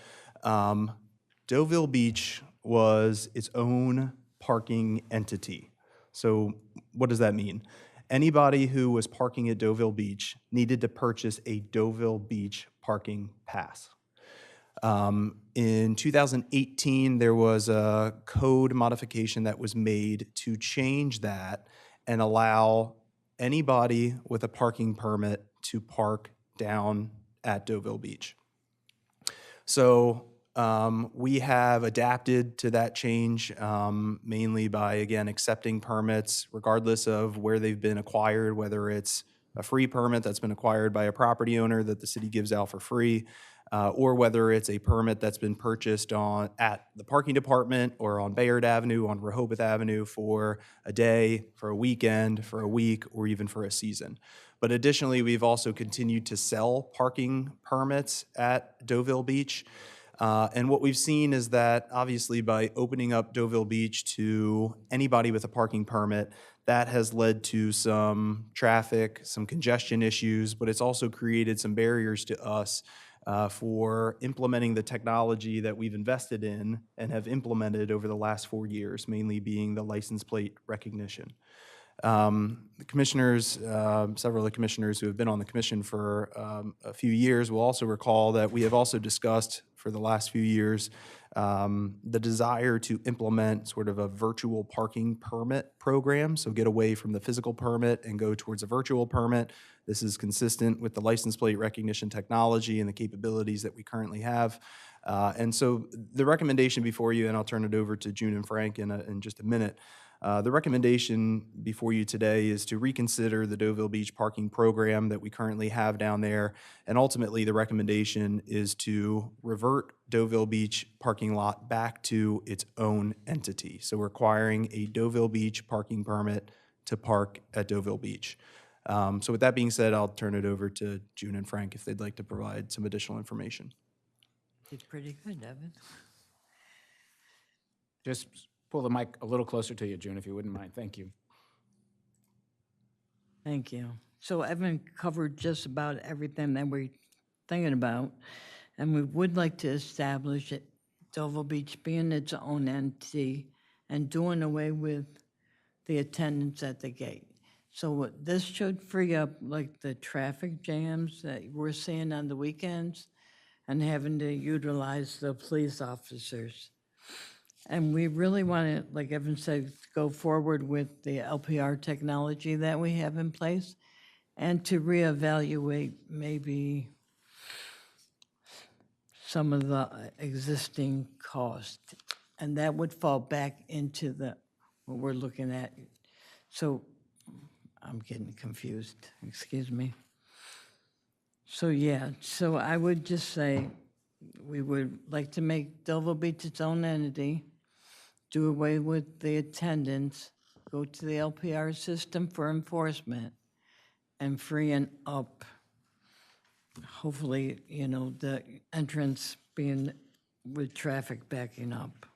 Deauville Beach was its own parking entity. So what does that mean? Anybody who was parking at Deauville Beach needed to purchase a Deauville Beach parking pass. In 2018, there was a code modification that was made to change that and allow anybody with a parking permit to park down at Deauville Beach. So we have adapted to that change mainly by, again, accepting permits regardless of where they've been acquired, whether it's a free permit that's been acquired by a property owner that the city gives out for free, or whether it's a permit that's been purchased at the parking department or on Bayard Avenue, on Rehoboth Avenue for a day, for a weekend, for a week, or even for a season. But additionally, we've also continued to sell parking permits at Deauville Beach. And what we've seen is that obviously by opening up Deauville Beach to anybody with a parking permit, that has led to some traffic, some congestion issues, but it's also created some barriers to us for implementing the technology that we've invested in and have implemented over the last 4 years, mainly being the license plate recognition. The commissioners, several of the commissioners who have been on the commission for a few years will also recall that we have also discussed for the last few years the desire to implement sort of a virtual parking permit program, so get away from the physical permit and go towards a virtual permit. This is consistent with the license plate recognition technology and the capabilities that we currently have. And so the recommendation before you, and I'll turn it over to June and Frank in just a minute, the recommendation before you today is to reconsider the Deauville Beach parking program that we currently have down there. And ultimately, the recommendation is to revert Deauville Beach parking lot back to its own entity. So requiring a Deauville Beach parking permit to park at Deauville Beach. So with that being said, I'll turn it over to June and Frank if they'd like to provide some additional information. Did pretty good, Evan. Just pull the mic a little closer to you, June, if you wouldn't mind. Thank you. Thank you. So Evan covered just about everything that we're thinking about, and we would like to establish it, Deauville Beach being its own entity and doing away with the attendance at the gate. So this should free up like the traffic jams that we're seeing on the weekends and having to utilize the police officers. And we really want to, like Evan said, go forward with the LPR technology that we have in place and to reevaluate maybe some of the existing costs. And that would fall back into what we're looking at. So I'm getting confused, excuse me. So yeah, so I would just say we would like to make Deauville Beach its own entity, do away with the attendance, go to the LPR system for enforcement, and freeing up, hopefully, the entrance being with traffic backing up.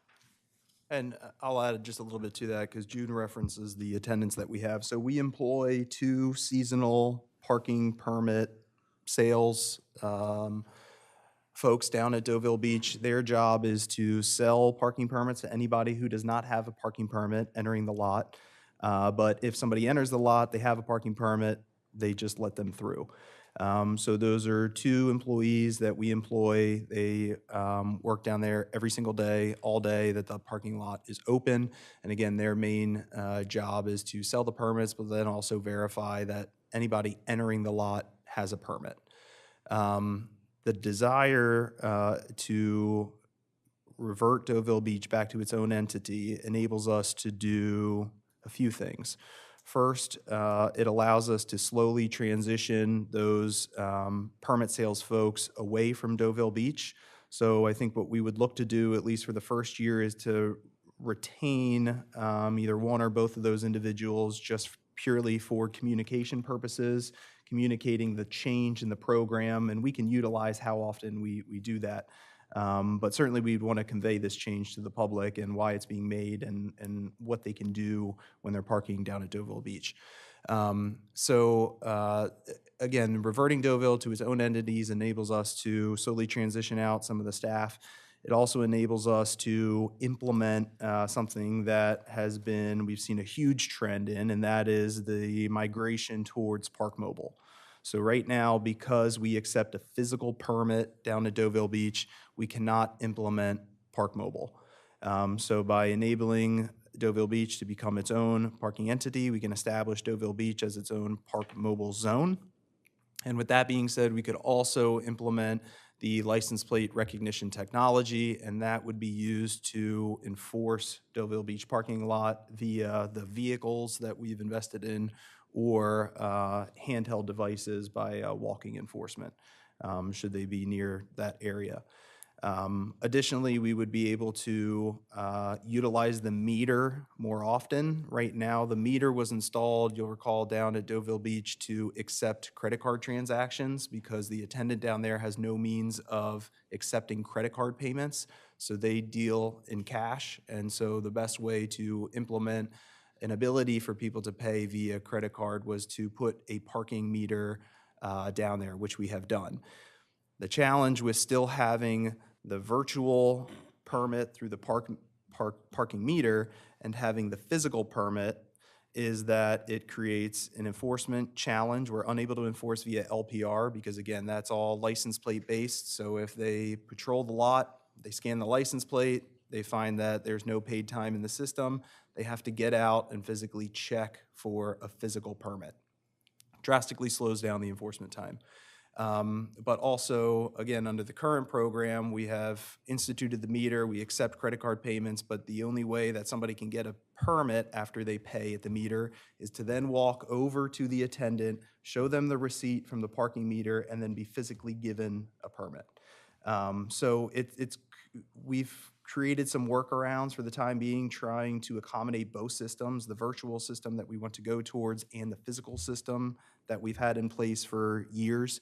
And I'll add just a little bit to that because June references the attendance that we have. So we employ 2 seasonal parking permit sales folks down at Deauville Beach. Their job is to sell parking permits to anybody who does not have a parking permit entering the lot. But if somebody enters the lot, they have a parking permit, they just let them through. So those are 2 employees that we employ. They work down there every single day, all day that the parking lot is open. And again, their main job is to sell the permits, but then also verify that anybody entering the lot has a permit. The desire to revert Deauville Beach back to its own entity enables us to do a few things. First, it allows us to slowly transition those permit sales folks away from Deauville Beach. So I think what we would look to do, at least for the first year, is to retain either one or both of those individuals just purely for communication purposes, communicating the change in the program, and we can utilize how often we do that. But certainly we'd want to convey this change to the public and why it's being made and what they can do when they're parking down at Deauville Beach. Again, reverting Deauville to its own entities enables us to slowly transition out some of the staff. It also enables us to implement something that we've seen a huge trend in, and that is the migration towards Park Mobile. So right now, because we accept a physical permit down at Deauville Beach, we cannot implement Park Mobile. So by enabling Deauville Beach to become its own parking entity, we can establish Deauville Beach as its own Park Mobile zone. And with that being said, we could also implement the license plate recognition technology, and that would be used to enforce Deauville Beach parking lot via the vehicles that we've invested in or handheld devices by walking enforcement, should they be near that area. Additionally, we would be able to utilize the meter more often. Right now, the meter was installed, you'll recall, down at Deauville Beach to accept credit card transactions because the attendant down there has no means of accepting credit card payments. So they deal in cash. And so the best way to implement an ability for people to pay via credit card was to put a parking meter down there, which we have done. The challenge with still having the virtual permit through the parking meter and having the physical permit is that it creates an enforcement challenge. We're unable to enforce via LPR because, again, that's all license plate based. So if they patrol the lot, they scan the license plate, they find that there's no paid time in the system, they have to get out and physically check for a physical permit. Drastically slows down the enforcement time. But also, again, under the current program, we have instituted the meter, we accept credit card payments, but the only way that somebody can get a permit after they pay at the meter is to then walk over to the attendant, show them the receipt from the parking meter, and then be physically given a permit. We've created some workarounds for the time being, trying to accommodate both systems, the virtual system that we want to go towards and the physical system that we've had in place for years.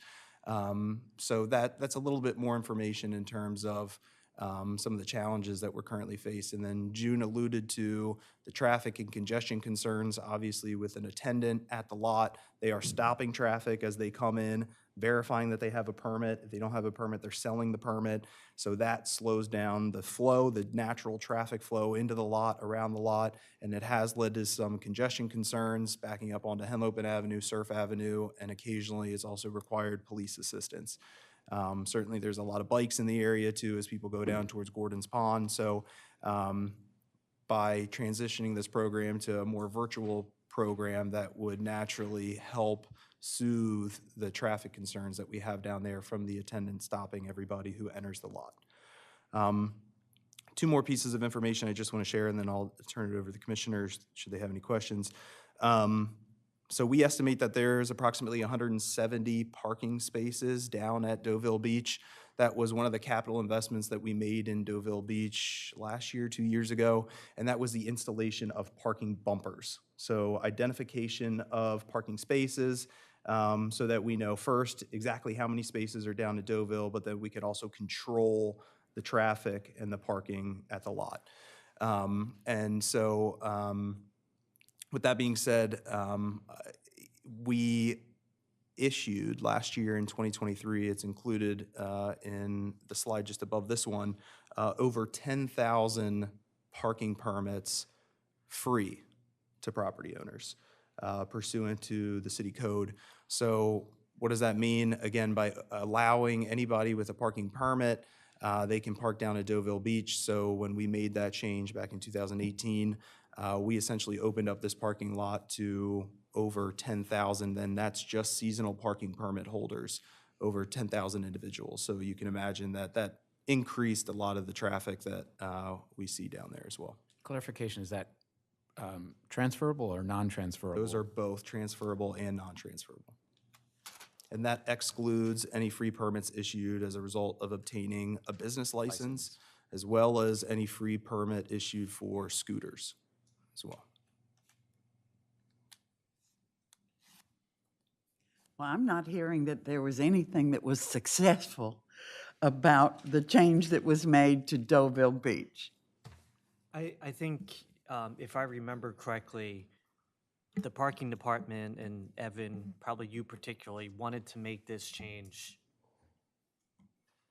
So that's a little bit more information in terms of some of the challenges that we're currently facing. And then June alluded to the traffic and congestion concerns. Obviously, with an attendant at the lot, they are stopping traffic as they come in, verifying that they have a permit. If they don't have a permit, they're selling the permit. So that slows down the flow, the natural traffic flow into the lot, around the lot, and it has led to some congestion concerns backing up onto Henlopen Avenue, Surf Avenue, and occasionally it's also required police assistance. Certainly there's a lot of bikes in the area too as people go down towards Gordon's Pond. So by transitioning this program to a more virtual program, that would naturally help soothe the traffic concerns that we have down there from the attendant stopping everybody who enters the lot. 2 more pieces of information I just want to share, and then I'll turn it over to the commissioners should they have any questions. So we estimate that there's approximately 170 parking spaces down at Deauville Beach. That was one of the capital investments that we made in Deauville Beach last year, 2 years ago, and that was the installation of parking bumpers. So identification of parking spaces so that we know first exactly how many spaces are down at Deauville, but then we could also control the traffic and the parking at the lot. With that being said, we issued last year in 2023, it's included in the slide just above this one, over 10,000 parking permits free to property owners pursuant to the city code. So What does that mean? Again, by allowing anybody with a parking permit, they can park down at Deauville Beach. So when we made that change back in 2018, we essentially opened up this parking lot to over 10,000, and that's just seasonal parking permit holders, over 10,000 individuals. So you can imagine that that increased a lot of the traffic that we see down there as well. Clarification, is that transferable or non-transferable? Those are both transferable and non-transferable. And that excludes any free permits issued as a result of obtaining a business license, as well as any free permit issued for scooters as well. Well, I'm not hearing that there was anything that was successful about the change that was made to Deauville Beach. I think, if I remember correctly, the parking department and Evan, probably you particularly, wanted to make this change,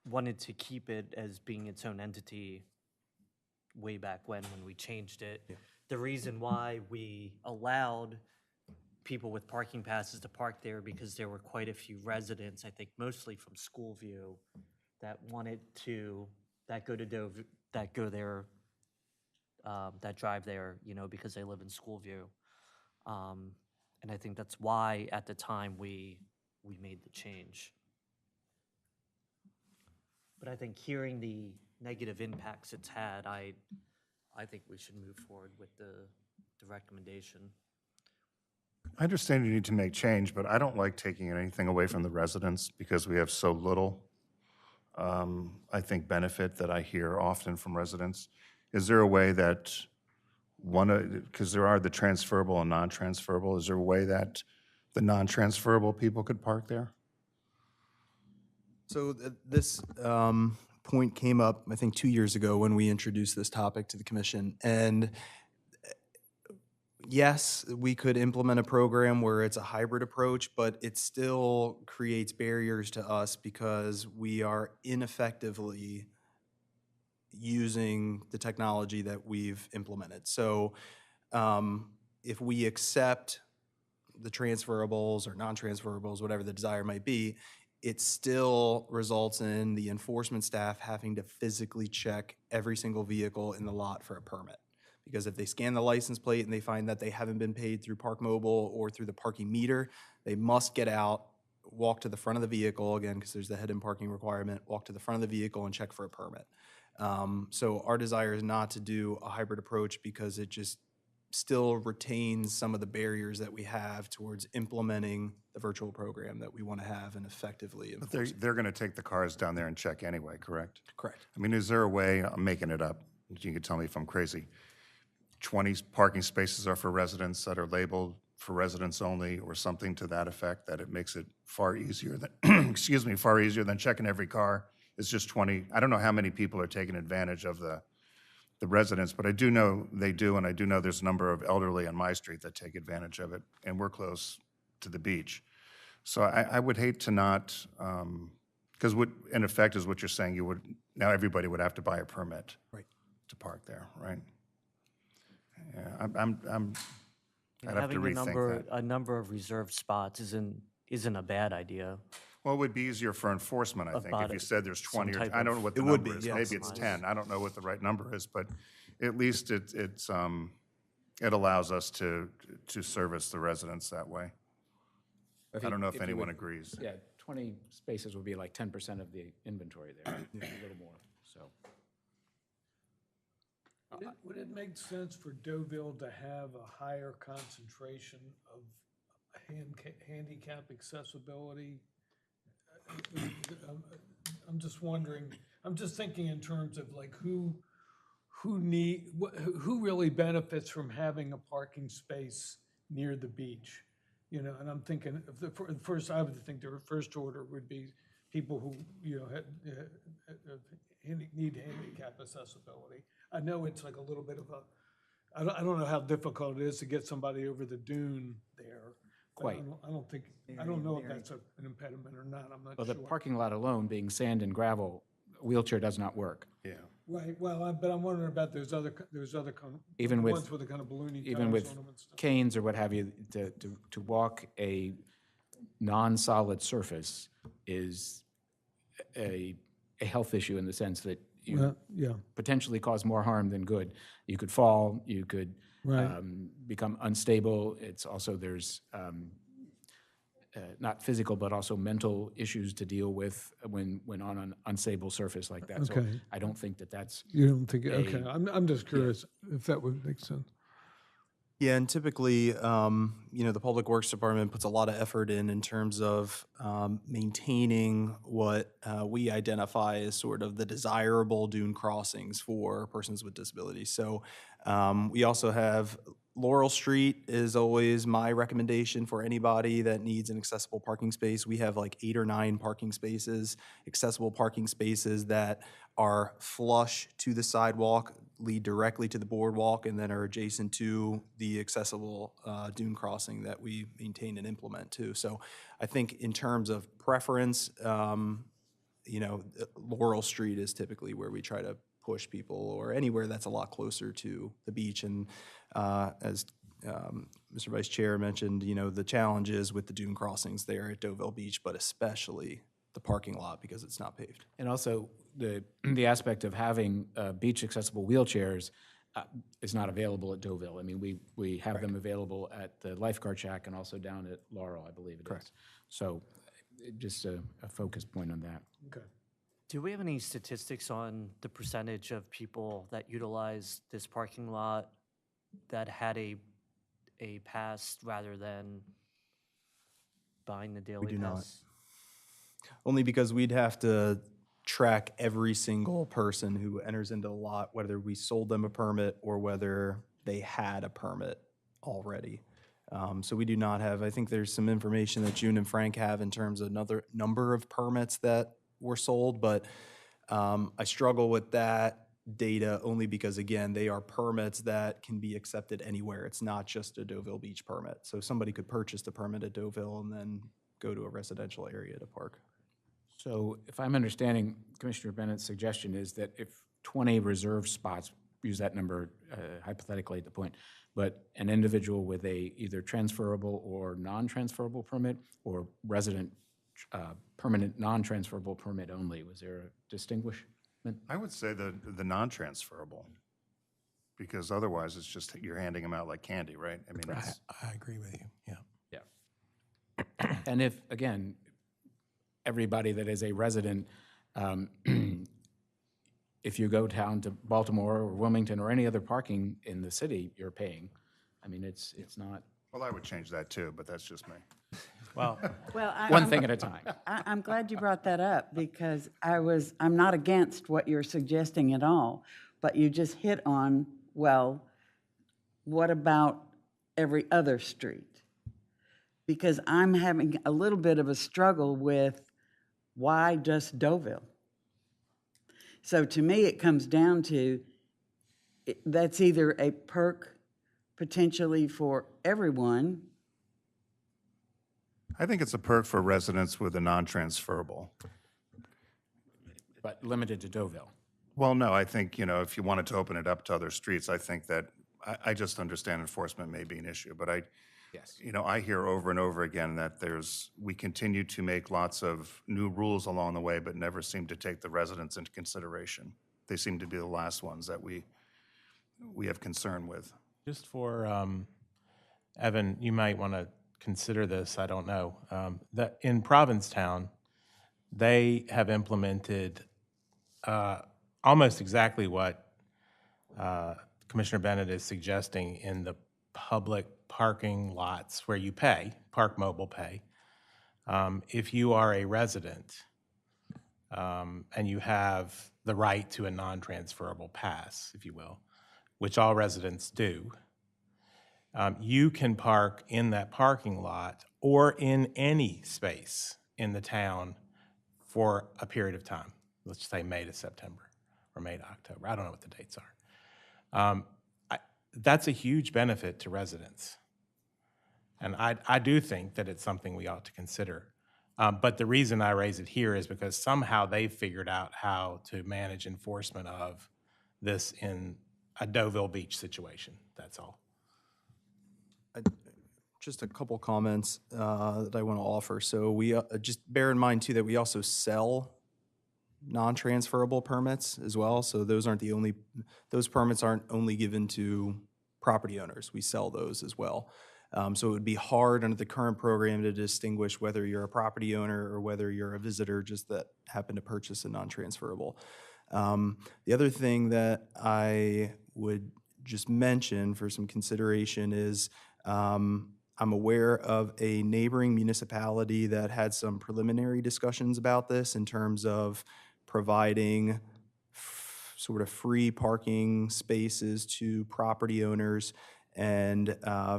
wanted to keep it as being its own entity way back when we changed it. Yeah. The reason why we allowed people with parking passes to park there, because there were quite a few residents, I think mostly from Schoolview, that wanted to, that go to Deauville, that go there, that drive there, you know, because they live in Schoolview. And I think that's why at the time we made the change. But I think hearing the negative impacts it's had, I think we should move forward with the recommendation. I understand you need to make change, but I don't like taking anything away from the residents because we have so little, I think, benefit that I hear often from residents. Is there a way that because there are the transferable and non-transferable, is there a way that the non-transferable people could park there? So this point came up, I think, 2 years ago when we introduced this topic to the commission. And yes, we could implement a program where it's a hybrid approach, but it still creates barriers to us because we are ineffectively using the technology that we've implemented. So if we accept the transferables or non-transferables, whatever the desire might be, it still results in the enforcement staff having to physically check every single vehicle in the lot for a permit. Because if they scan the license plate and they find that they haven't been paid through Park Mobile or through the parking meter, they must get out, walk to the front of the vehicle, again, because there's the head-in parking requirement, walk to the front of the vehicle and check for a permit. So our desire is not to do a hybrid approach because it just still retains some of the barriers that we have towards implementing the virtual program that we want to have and effectively enforce. But they're going to take the cars down there and check anyway, correct? Correct. I mean, is there a way, I'm making it up, you can tell me if I'm crazy, 20 parking spaces are for residents that are labeled for residents only or something to that effect, that it makes it far easier than, excuse me, far easier than checking every car? It's just 20. I don't know how many people are taking advantage of the residents, but I do know they do, and I do know there's a number of elderly on my street that take advantage of it, and we're close to the beach. So I would hate to not, because what, in effect, is what you're saying, you would, now everybody would have to buy a permit to park there, right? Yeah, I'd have to rethink that. A number of reserved spots isn't a bad idea. Well, it would be easier for enforcement, I think, if About you said there's 20 or, I don't know what the It would number be, is. yes. Maybe it's 10. I don't know what the right number is, but at least it allows us to service the residents that way. I don't know if anyone agrees. Yeah, 20 spaces would be like 10% of the inventory there, a little more, so. Would it make sense for Deauville to have a higher concentration of handicap accessibility? I'm just wondering, I'm just thinking in terms of like who really benefits from having a parking space near the beach? You know, and I'm thinking of I would think the first order would be people who, you know, need handicap accessibility. I know it's like a little bit of a, I don't know how difficult it is to get somebody over the dune there. Quite. I don't know if that's an impediment or not, I'm not Well, sure. the parking lot alone being sand and gravel, wheelchair does not work. Yeah. Right, well, but I'm wondering about those other Even with- ones with the kind of ballooning Even tires with on them and stuff. canes or what have you, to walk a non-solid surface is a health issue in the sense that you Yeah, potentially cause more harm than good. You could fall, you could Right. become unstable. It's also, there's not physical, but also mental issues to deal with when on an unstable surface like that. So Okay. I don't think that that's, you don't think, okay, a- I'm just curious if that would make sense. Yeah, and typically, the Public Works Department puts a lot of effort in terms of maintaining what we identify as sort of the desirable dune crossings for persons with disabilities. So we also have Laurel Street is always my recommendation for anybody that needs an accessible parking space. We have like 8 or 9 parking spaces, accessible parking spaces that are flush to the sidewalk, lead directly to the boardwalk, and then are adjacent to the accessible dune crossing that we maintain and implement too. So I think in terms of preference, Laurel Street is typically where we try to push people, or anywhere that's a lot closer to the beach. And as Mr. Vice Chair mentioned, the challenges with the dune crossings there at Deauville Beach, but especially the parking lot because it's not paved. and also the aspect of having beach accessible wheelchairs is not available at Deauville. I mean, we have them available at the lifeguard shack and also down at Laurel, I believe it is. Correct. So just a focus point on that. Okay. Do we have any statistics on the percentage of people that utilize this parking lot that had a pass rather than buying the daily do not. pass? Only because we'd have to track every single person who enters into the lot, whether we sold them a permit or whether they had a permit already. So we do not have, I think there's some information that June and Frank have in terms of another number of permits that were sold, but I struggle with that data only because, again, they are permits that can be accepted anywhere. It's not just a Deauville Beach permit. So somebody could purchase the permit at Deauville and then go to a residential area to park. So if I'm understanding Commissioner Bennett's suggestion is that if 20 reserved spots, use that number hypothetically at the point, but an individual with a either transferable or non-transferable permit or resident permanent non-transferable permit only, was there a distinguishment? I would say the non-transferable, because otherwise it's just you're handing them out like candy, right? I mean, it's, I agree with you, yeah. Yeah. And if, again, everybody that is a resident, if you go down to Baltimore or Wilmington or any other parking in the city, you're paying. I mean, it's not well, I would change that too, but that's just me. Well, Well, one thing at a time. I'm glad you brought that up because I'm not against what you're suggesting at all, but you just hit on, well, what about every other street? Because I'm having a little bit of a struggle with why just Deauville? So to me, it comes down to that's either a perk potentially for everyone. I think it's a perk for residents with a non-transferable. But limited to Deauville. Well, no, I think, if you wanted to open it up to other streets, I think that, I just understand enforcement may be an issue, but Yes. I hear over and over again that we continue to make lots of new rules along the way, but never seem to take the residents into consideration. They seem to be the last ones that we have concern with. just for, Evan, you might want to consider this, I don't know. That in Provincetown, they have implemented almost exactly what Commissioner Bennett is suggesting in the public parking lots where you pay, Park Mobile pay. If you are a resident and you have the right to a non-transferable pass, if you will, which all residents do, you can park in that parking lot or in any space in the town for a period of time. Let's say May to September or May to October. I don't know what the dates are. That's a huge benefit to residents. And I do think that it's something we ought to consider. But the reason I raise it here is because somehow they've figured out how to manage enforcement of this in a Deauville Beach situation, that's all. just a couple comments that I want to offer. So we just bear in mind too that we also sell non-transferable permits as well. So those permits aren't only given to property owners. We sell those as well. So it would be hard under the current program to distinguish whether you're a property owner or whether you're a visitor just that happened to purchase a non-transferable. The other thing that I would just mention for some consideration is I'm aware of a neighboring municipality that had some preliminary discussions about this in terms of providing sort of free parking spaces to property owners. And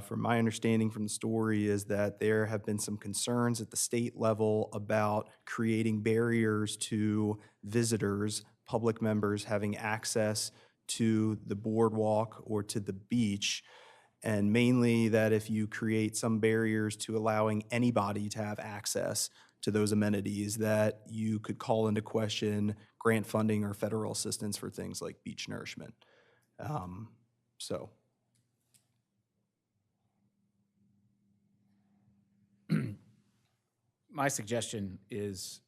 from my understanding from the story is that there have been some concerns at the state level about creating barriers to visitors, public members having access to the boardwalk or to the beach. And mainly that if you create some barriers to allowing anybody to have access to those amenities, that you could call into question grant funding or federal assistance for things like beach nourishment. So. My suggestion is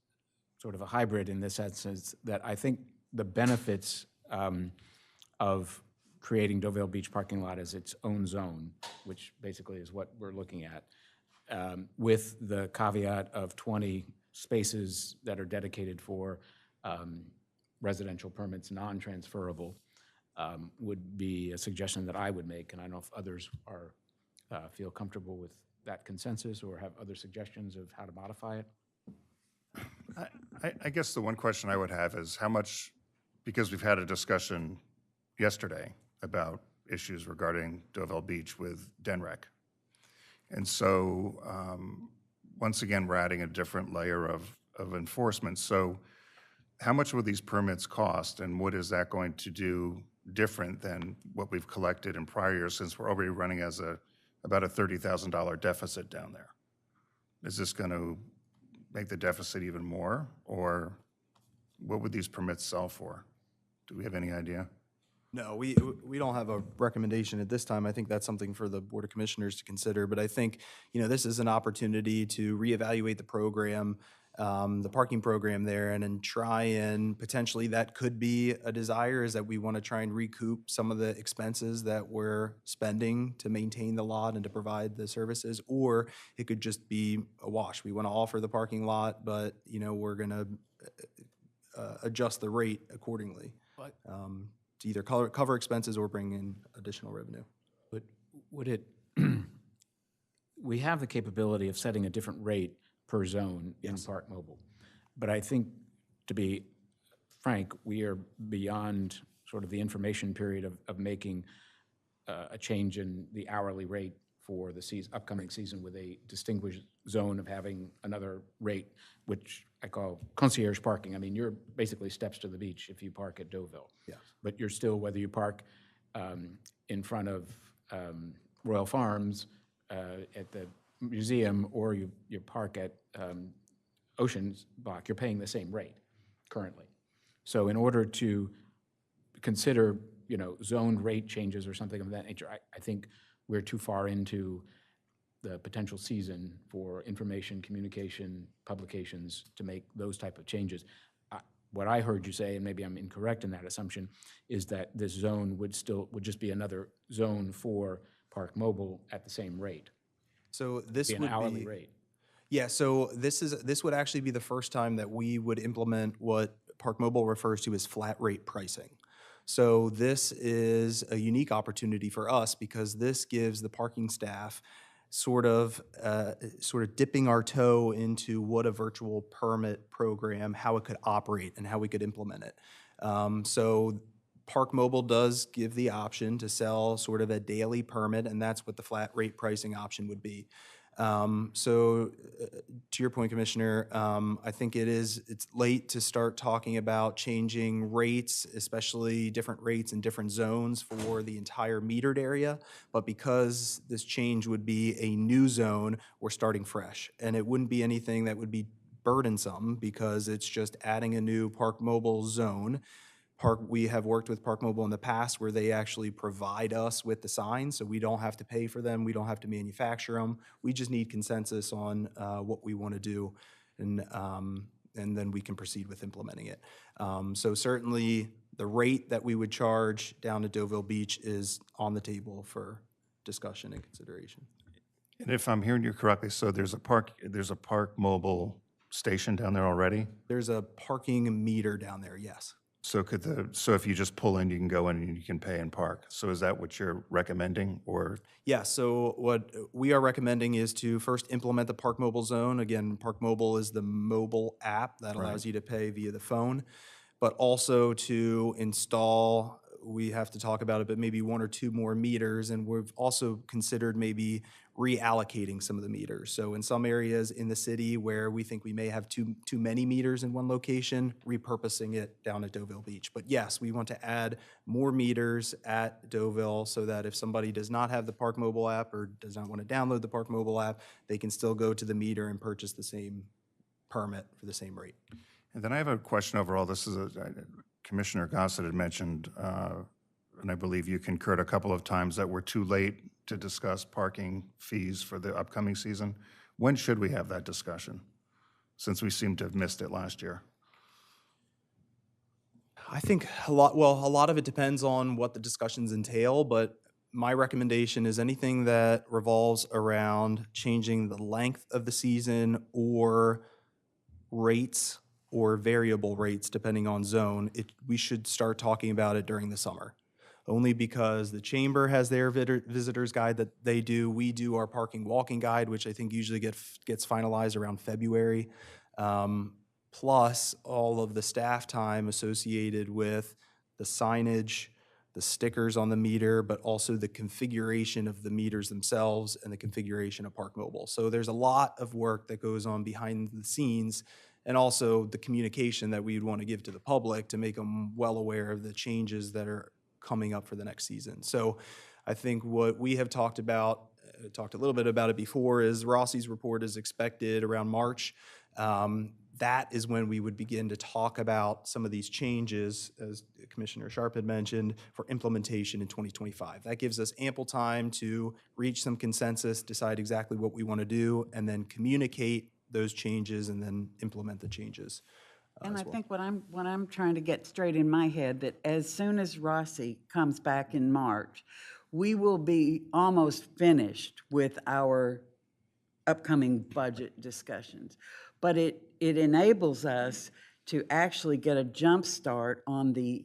sort of a hybrid in this sense, that I think the benefits of creating Deauville Beach parking lot as its own zone, which basically is what we're looking at, with the caveat of 20 spaces that are dedicated for residential permits, non-transferable, would be a suggestion that I would make, and I don't know if others are feel comfortable with that consensus or have other suggestions of how to modify it. I guess the one question I would have is how much, because we've had a discussion yesterday about issues regarding Deauville Beach with DENREC. And so, once again, we're adding a different layer of enforcement. So how much will these permits cost, and what is that going to do different than what we've collected in prior years, since we're already running as about a $30,000 deficit down there? Is this going to make the deficit even more, or what would these permits sell for? Do we have any idea? No, we don't have a recommendation at this time. I think that's something for the Board of Commissioners to consider. But I think, this is an opportunity to reevaluate the program, the parking program there, and then try and potentially that could be a desire, is that we want to try and recoup some of the expenses that we're spending to maintain the lot and to provide the services, or it could just be a wash. We want to offer the parking lot, but, we're going to adjust the rate accordingly. To either cover expenses or bring in additional revenue. But would it, we have the capability of setting a different rate per zone in Park Mobile. But I think, to be frank, we are beyond sort of the information period of making a change in the hourly rate for the upcoming season with a distinguished zone of having another rate, which I call concierge parking. I mean, you're basically steps to the beach if you park at Deauville. Yeah. But you're still, whether you park in front of Royal Farms at the museum or you park at Ocean's Block, you're paying the same rate currently. So in order to consider, zoned rate changes or something of that nature, I think we're too far into the potential season for information, communication, publications to make those type of changes. What I heard you say, and maybe I'm incorrect in that assumption, is that this zone would just be another zone for Park Mobile at the same rate. So this Be an would hourly be rate. Yeah, so this would actually be the first time that we would implement what Park Mobile refers to as flat rate pricing. So this is a unique opportunity for us because this gives the parking staff sort of dipping our toe into what a virtual permit program, how it could operate and how we could implement it. So Park Mobile does give the option to sell sort of a daily permit, and that's what the flat rate pricing option would be. To your point, Commissioner, I think it's late to start talking about changing rates, especially different rates in different zones for the entire metered area. But because this change would be a new zone, we're starting fresh. And it wouldn't be anything that would be burdensome because it's just adding a new Park Mobile zone. We have worked with Park Mobile in the past where they actually provide us with the signs, so we don't have to pay for them, we don't have to manufacture them. We just need consensus on what we want to do, and then we can proceed with implementing it. So certainly, the rate that we would charge down at Deauville Beach is on the table for discussion and consideration. And if I'm hearing you correctly, so there's a Park Mobile station down there already? There's a parking meter down there, yes. So if you just pull in, you can go in and you can pay and park. So is that what you're recommending, or? Yeah, so what we are recommending is to first implement the Park Mobile Zone. Again, Park Mobile is the mobile app that allows you to pay via the phone, but also to install, we have to talk about it, but maybe 1 or 2 more meters, and we've also considered maybe reallocating some of the meters. So in some areas in the city where we think we may have too many meters in one location, repurposing it down at Deauville Beach. But yes, we want to add more meters at Deauville so that if somebody does not have the Park Mobile app or does not want to download the Park Mobile app, they can still go to the meter and purchase the same permit for the same rate. And then I have a question overall. This is Commissioner Gossett had mentioned, and I believe you concurred a couple of times, that we're too late to discuss parking fees for the upcoming season. When should we have that discussion, since we seem to have missed it last year? I think a lot of it depends on what the discussions entail, but my recommendation is anything that revolves around changing the length of the season or rates or variable rates depending on zone, we should start talking about it during the summer. Only because the chamber has their visitor's guide that they do. We do our parking walking guide, which I think usually gets finalized around February. Plus all of the staff time associated with the signage, the stickers on the meter, but also the configuration of the meters themselves and the configuration of Park Mobile. So there's a lot of work that goes on behind the scenes, and also the communication that we'd want to give to the public to make them well aware of the changes that are coming up for the next season. So I think what we have talked about, talked a little bit about it before, is Rossi's report is expected around March. That is when we would begin to talk about some of these changes, as Commissioner Sharp had mentioned, for implementation in 2025. That gives us ample time to reach some consensus, decide exactly what we want to do, and then communicate those changes and then implement the changes. And I think what I'm trying to get straight in my head, that as soon as Rossi comes back in March, we will be almost finished with our upcoming budget discussions. But it enables us to actually get a jump start on the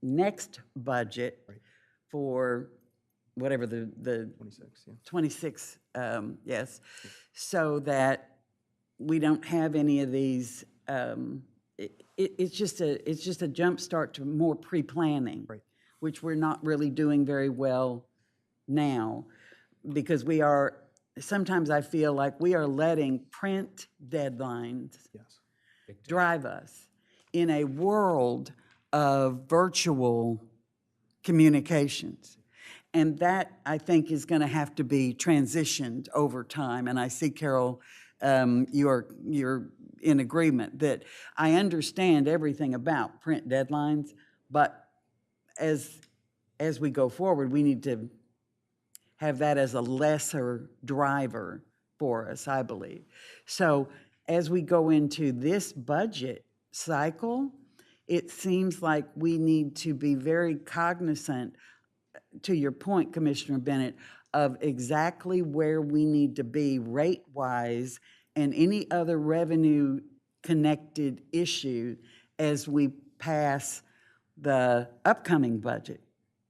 next budget for whatever the 26, yeah. 26, yes, so that we don't have any of these. It's just a jump start to more pre-planning, Right. which we're not really doing very well now, because we are. Sometimes I feel like we are letting print deadlines Yes. drive us in a world of virtual communications. And that, I think, is going to have to be transitioned over time. And I see, Carol, you're in agreement that I understand everything about print deadlines, but as we go forward, we need to have that as a lesser driver for us, I believe. So as we go into this budget cycle, it seems like we need to be very cognizant, to your point, Commissioner Bennett, of exactly where we need to be rate-wise and any other revenue-connected issue as we pass the upcoming budget.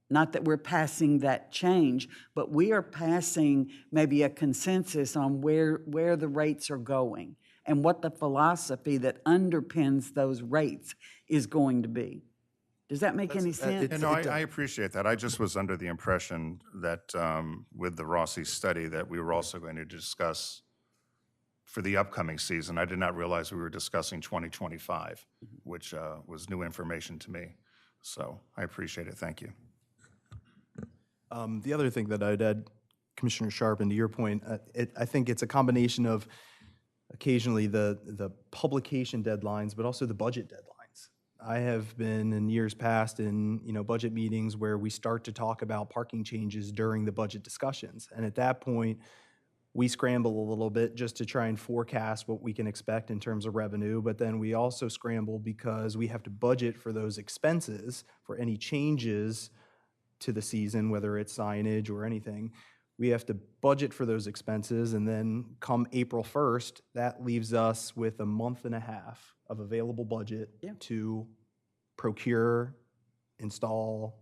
Not that we're passing that change, but we are passing maybe a consensus on where the rates are going and what the philosophy that underpins those rates is going to be. Does that make any sense? No, I appreciate that. I just was under the impression that with the Rossi study that we were also going to discuss for the upcoming season. I did not realize we were discussing 2025, which was new information to me. So I appreciate it. Thank you. The other thing that I'd add, Commissioner Sharp, and to your point, I think it's a combination of occasionally the publication deadlines, but also the budget deadlines. I have been in years past in, budget meetings where we start to talk about parking changes during the budget discussions. And at that point, we scramble a little bit just to try and forecast what we can expect in terms of revenue, but then we also scramble because we have to budget for those expenses for any changes to the season, whether it's signage or anything. We have to budget for those expenses, and then come April 1st, that leaves us with a month and a half of available budget to procure, install,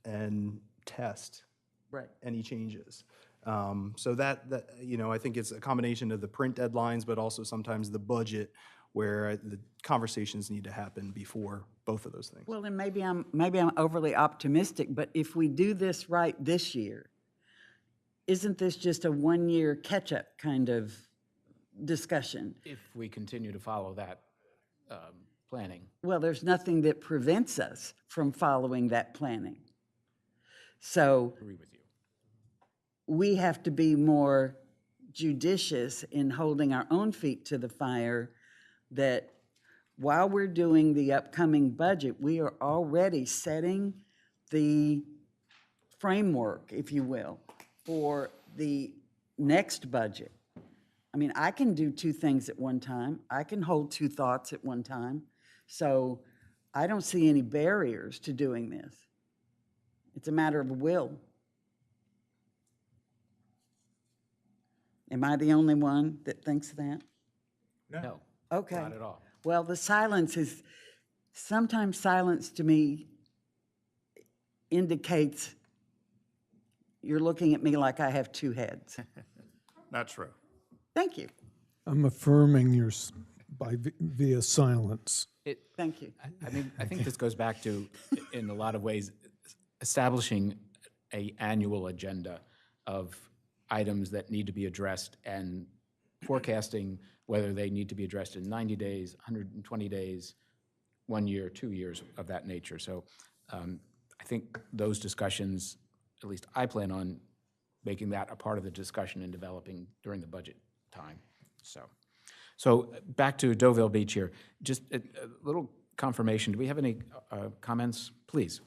and test Right. any changes. So that, I think it's a combination of the print deadlines, but also sometimes the budget where the conversations need to happen before both of those things. Well, and maybe I'm overly optimistic, but if we do this right this year, isn't this just a one-year catch-up kind of discussion? If we continue to follow that planning. Well, there's nothing that prevents us from following that planning. So Agree with you. we have to be more judicious in holding our own feet to the fire, that while we're doing the upcoming budget, we are already setting the framework, if you will, for the next budget. I mean, I can do two things at one time. I can hold two thoughts at one time. So I don't see any barriers to doing this. It's a matter of will. Am I the only one that thinks that? No, Okay. not at all. Well, the silence is, sometimes silence to me indicates you're looking at me like I have two heads. Not true. Thank you. I'm affirming via silence. Thank you. I mean, I think this goes back to, in a lot of ways, establishing an annual agenda of items that need to be addressed and forecasting whether they need to be addressed in 90 days, 120 days, 1 year, 2 years, of that nature. So I think those discussions, at least I plan on making that a part of the discussion and developing during the budget time. So back to Deauville Beach here. Just a little confirmation. Do we have any comments? Please,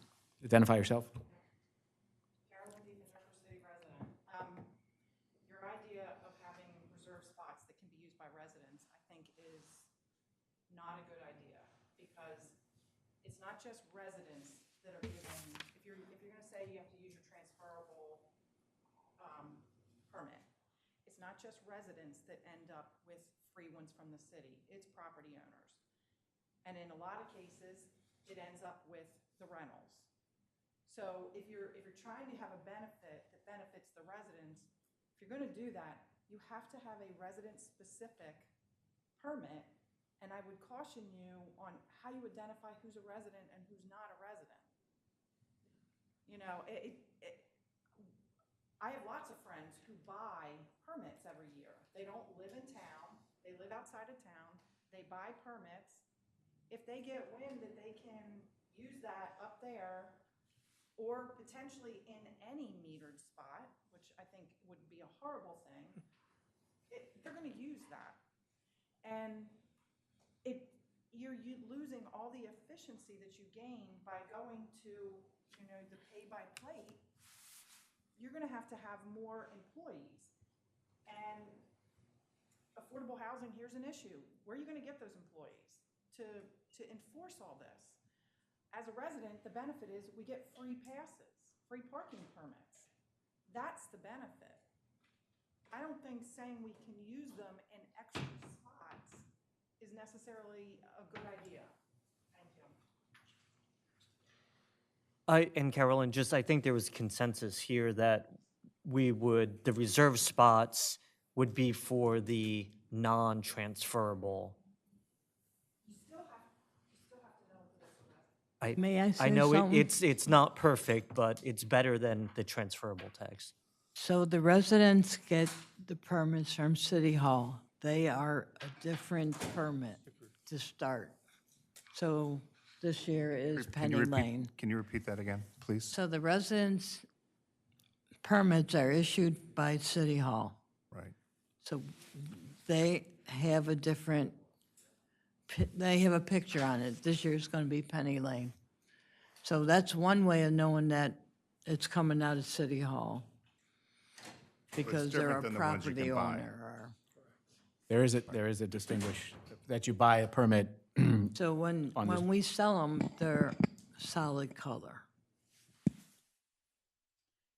identify yourself. Your idea of having reserved spots that can be used by residents, I think, is not a good idea, because it's not just residents that are given, if you're gonna say you have to use your transferable permit, it's not just residents that end up with free ones from the city, it's property owners. And in a lot of cases, it ends up with the rentals. So if you're trying to have a benefit that benefits the residents, if you're gonna do that, you have to have a resident-specific permit, and I would caution you on how you identify who's a resident and who's not a resident. You know, I have lots of friends who buy permits every year. They don't live in town, they live outside of town, they buy permits. If they get wind that they can use that up there, or potentially in any metered spot, which I think would be a horrible thing, they're gonna use that. And you're losing all the efficiency that you gain by going to, the pay by plate. You're gonna have to have more employees. And affordable housing, here's an issue. Where are you gonna get those employees to enforce all this? As a resident, the benefit is we get free passes, free parking permits. That's the benefit. I don't think saying we can use them in extra spots is necessarily a good idea. Thank you. And Carolyn, I think there was consensus here that the reserved spots would be for the non-transferable. May I say I know something? it's not perfect, but it's better than the transferable tax. So the residents get the permits from City Hall. They are a different permit to start. So this year is Penny Lane. Can you repeat that again, please? So the residents' permits are issued by City Hall. Right. So they have a different they have a picture on it. This year it's going to be Penny Lane. So that's one way of knowing that it's coming out of City Hall. Because they're a different than the ones you property can buy. owner. Or, There is a distinguish, that you buy a permit. so when we sell them, they're solid color.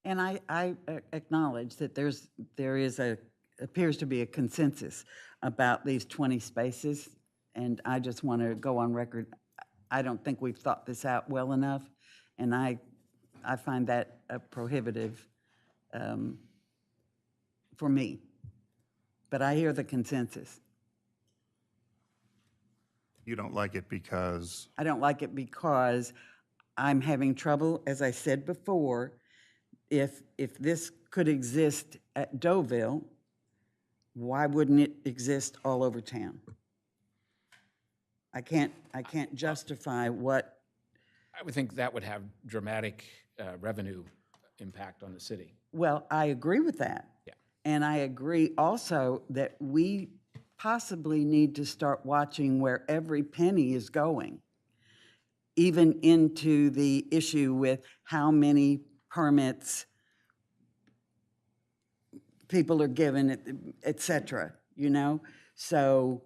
And I acknowledge that there is appears to be a consensus about these 20 spaces, and I just want to go on record. I don't think we've thought this out well enough, and I find that a prohibitive for me. But I hear the consensus. You don't like it because, I don't like it because I'm having trouble, as I said before, if this could exist at Deauville, why wouldn't it exist all over town? I can't justify what. I would think that would have dramatic revenue impact on the city. Well, I agree with that. Yeah. And I agree also that we possibly need to start watching where every penny is going, even into the issue with how many permits people are given, et cetera, you know? So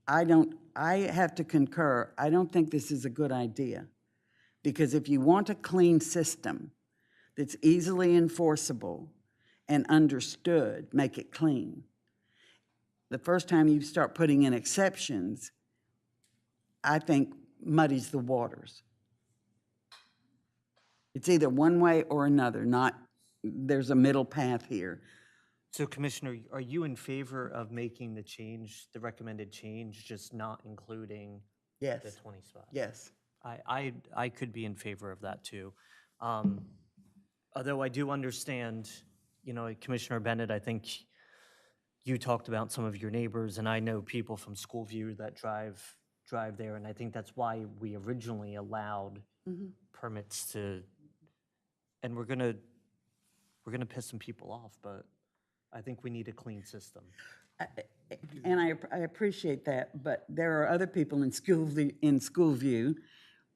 I have to concur, I don't think this is a good idea. Because if you want a clean system that's easily enforceable and understood, make it clean. The first time you start putting in exceptions, I think muddies the waters. It's either one way or another, not there's a middle path here. So Commissioner, are you in favor of making the change, the recommended change, just not including Yes. the 20 spots? Yes. I could be in favor of that too. Although I do understand, you know, Commissioner Bennett, I think you talked about some of your neighbors, and I know people from Schoolview that drive there, and I think that's why we originally allowed permits to, and we're gonna piss some people off, but I think we need a clean system. And I appreciate that, but there are other people in Schoolview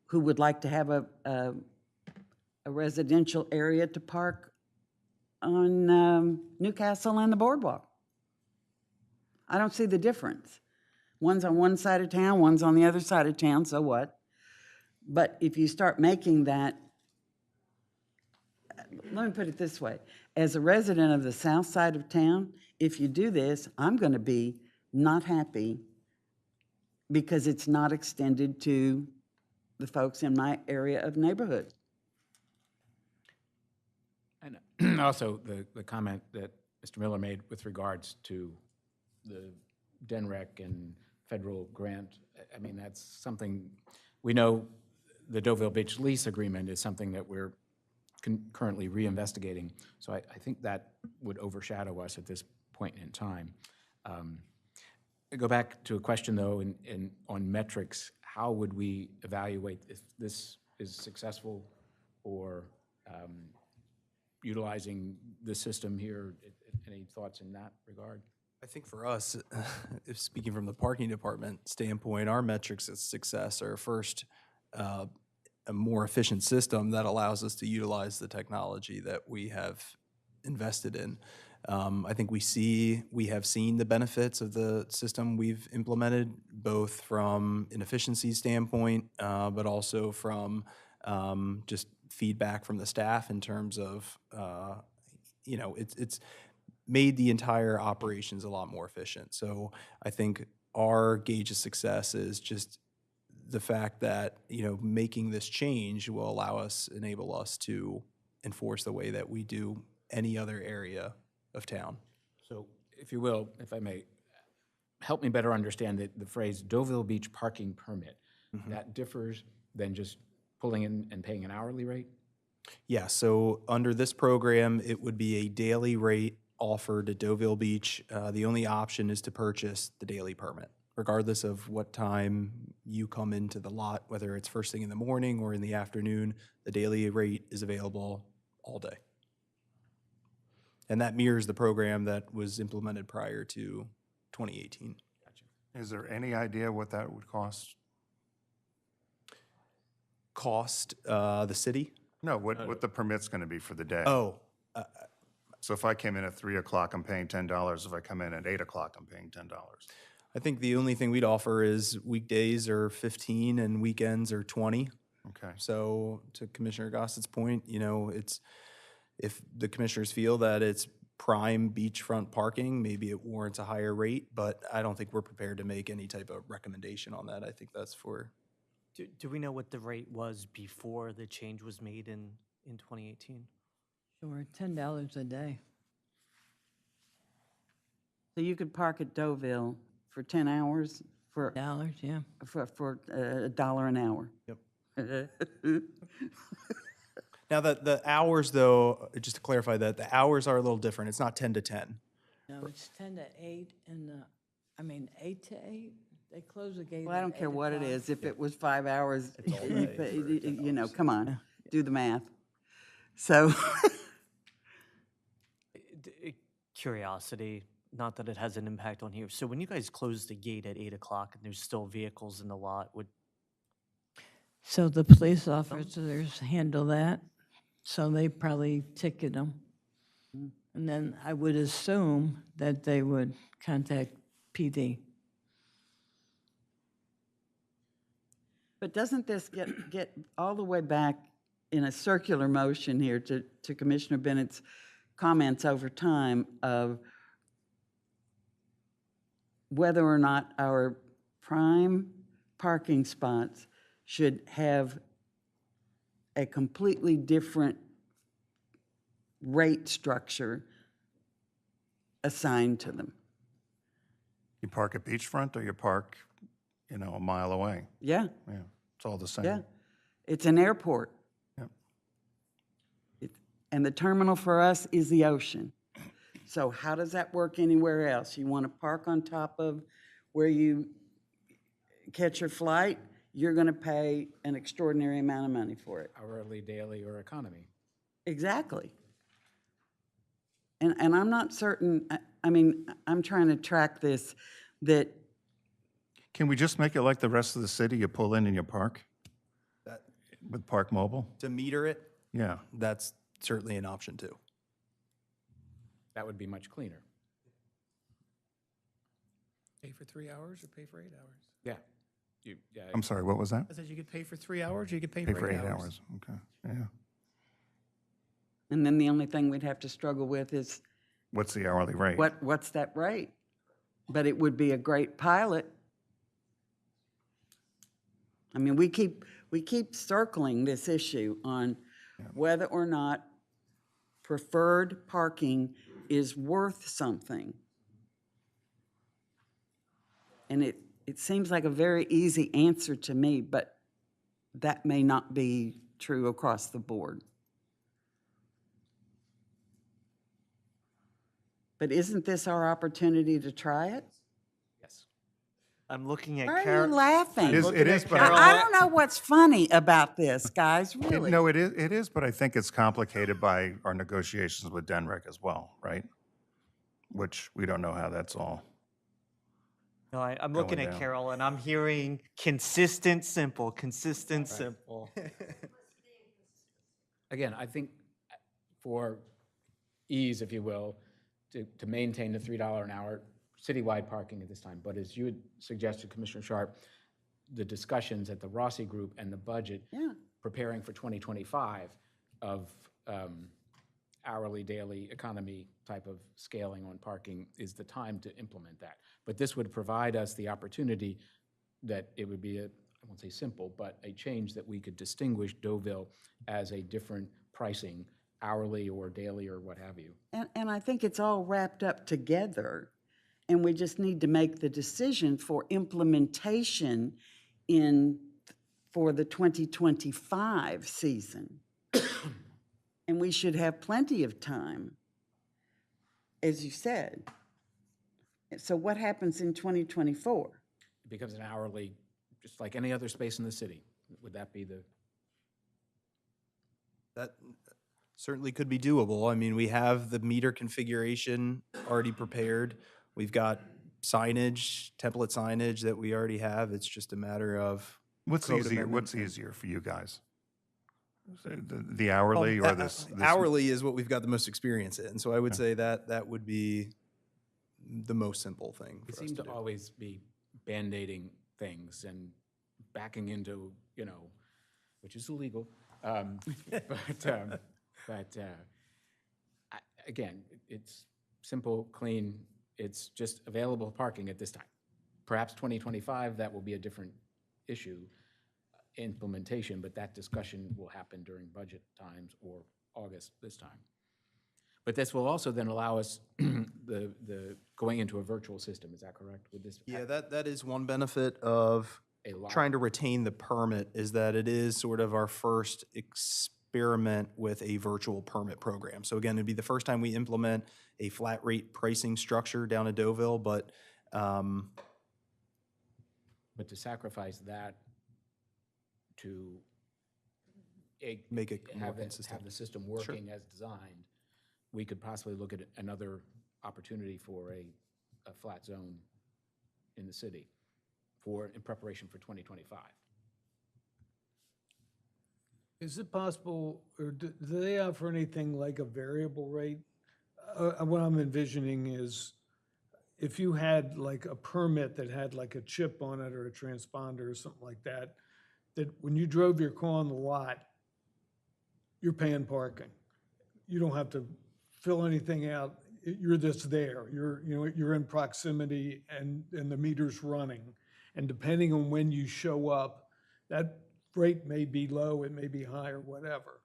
who would like to have a residential area to park on Newcastle and the boardwalk. I don't see the difference. One's on one side of town, one's on the other side of town, so what? But if you start making that, let me put it this way. As a resident of the south side of town, if you do this, I'm going to be not happy because it's not extended to the folks in my area of neighborhood. And also the comment that Mr. Miller made with regards to the DENREC and federal grant, I mean, that's something, we know the Deauville Beach lease agreement is something that we're currently reinvestigating. So I think that would overshadow us at this point in time. I go back to a question though, on metrics, how would we evaluate if this is successful or utilizing the system here? Any thoughts in that regard? I think for us, if speaking from the parking department standpoint, our metrics of success are first a more efficient system that allows us to utilize the technology that we have invested in. I think we have seen the benefits of the system we've implemented, both from an efficiency standpoint, but also from just feedback from the staff in terms of, you know, it's made the entire operations a lot more efficient. So I think our gauge of success is just the fact that, you know, making this change will enable us to enforce the way that we do any other area of town. So if you will, if I may, help me better understand the phrase Deauville Beach parking permit. That differs than just pulling in and paying an hourly rate? Yeah, so under this program, it would be a daily rate offered at Deauville Beach. The only option is to purchase the daily permit, regardless of what time you come into the lot, whether it's first thing in the morning or in the afternoon, the daily rate is available all day. And that mirrors the program that was implemented prior to 2018. Gotcha. Is there any idea what that would cost? Cost, the city? No, what the permit's going to be for the day? Oh, So if I came in at 3 o'clock, I'm paying $10. If I come in at 8 o'clock, I'm paying $10. I think the only thing we'd offer is weekdays are 15 and weekends are 20. Okay. So to Commissioner Gossett's point, it's, if the commissioners feel that it's prime beachfront parking, maybe it warrants a higher rate, but I don't think we're prepared to make any type of recommendation on that. I think that's for, Do we know what the rate was before the change was made in 2018? Sure, $10 a day. So you could park at Deauville for 10 hours for Dollars, yeah. $1 an hour. Yep. Now the hours though, just to clarify that, the hours are a little different. It's not 10 to 10. No, it's 10 to 8 and, 8 to 8? They close the gate Well, I at don't care 8 what it o'clock. is. If it was 5 hours, come on, do the math. So, Curiosity, not that it has an impact on here. So when you guys close the gate at 8 o'clock and there's still vehicles in the lot, So the police officers handle that, so they probably ticket them. And then I would assume that they would contact PD. but doesn't this get all the way back in a circular motion here to Commissioner Bennett's comments over time of whether or not our prime parking spots should have a completely different rate structure assigned to them? You park at beachfront or you park, a mile away? Yeah, Yeah, it's all the same. yeah. It's an airport. Yep. And the terminal for us is the ocean. So how does that work anywhere else? You want to park on top of where you catch your flight, you're going to pay an extraordinary amount of money for it. Hourly, daily, or economy. Exactly. And I'm not certain, I'm trying to track this, that, Can we just make it like the rest of the city? You pull in and you park That, with Park Mobile? to meter it, Yeah. that's certainly an option too. That would be much cleaner. Pay for 3 hours or pay for 8 hours? Yeah. I'm sorry, what was that? I said you could pay for 3 hours or you could pay Pay for for 8 8 hours. hours. Okay, yeah. and then the only thing we'd have to struggle with is What's the hourly rate? what's that rate? But it would be a great pilot. We keep circling this issue on whether or not preferred parking is worth something. And it seems like a very easy answer to me, but that may not be true across the board. But isn't this our opportunity to try it? Yes. I'm looking at Why are you Carol. laughing? It is, but I don't know what's funny about this, guys, really. No, it is, but I think it's complicated by our negotiations with Denrick as well, right? Which we don't know how that's all. No, I'm looking Going at down. Carol and I'm hearing consistent, simple, consistent, simple. Again, I think for ease, if you will, to maintain the $3 an hour citywide parking at this time. But as you had suggested, Commissioner Sharp, the discussions at the Rossi Group and the budget Yeah. preparing for 2025 of hourly, daily economy type of scaling on parking is the time to implement that. But this would provide us the opportunity that it would be I won't say simple, but a change that we could distinguish Deauville as a different pricing, hourly or daily or what have you. And I think it's all wrapped up together, and we just need to make the decision for implementation for the 2025 season. And we should have plenty of time, as you said. So what happens in 2024? It becomes an hourly, just like any other space in the city. Would that be the? That certainly could be doable. We have the meter configuration already prepared. We've got signage, template signage that we already have. It's just a matter of What's code easier, amendments what's and- easier for you guys? The hourly or this? Hourly is what we've got the most experience in, so I would say that that would be the most simple thing We for us seem to to do. always be Band-Aiding things and backing into, which is illegal. Again, it's simple, clean, it's just available parking at this time. Perhaps 2025, that will be a different issue, implementation, but that discussion will happen during budget times or August this time. But this will also then allow us the going into a virtual system, is that correct? With this? Yeah, that is one benefit of A lot. trying to retain the permit, is that it is sort of our first experiment with a virtual permit program. So again, it'd be the first time we implement a flat rate pricing structure down at Deauville, but But to sacrifice that to make it more have consistent. the system working as designed, we could possibly look at another opportunity for a flat zone in the city in preparation for 2025. Is it possible, or do they offer anything like a variable rate? What I'm envisioning is if you had like a permit that had like a chip on it or a transponder or something like that, that when you drove your car on the lot, you're paying parking. You don't have to fill anything out. You're just there. You're in proximity and the meter's running. And depending on when you show up, that rate may be low, it may be high or whatever.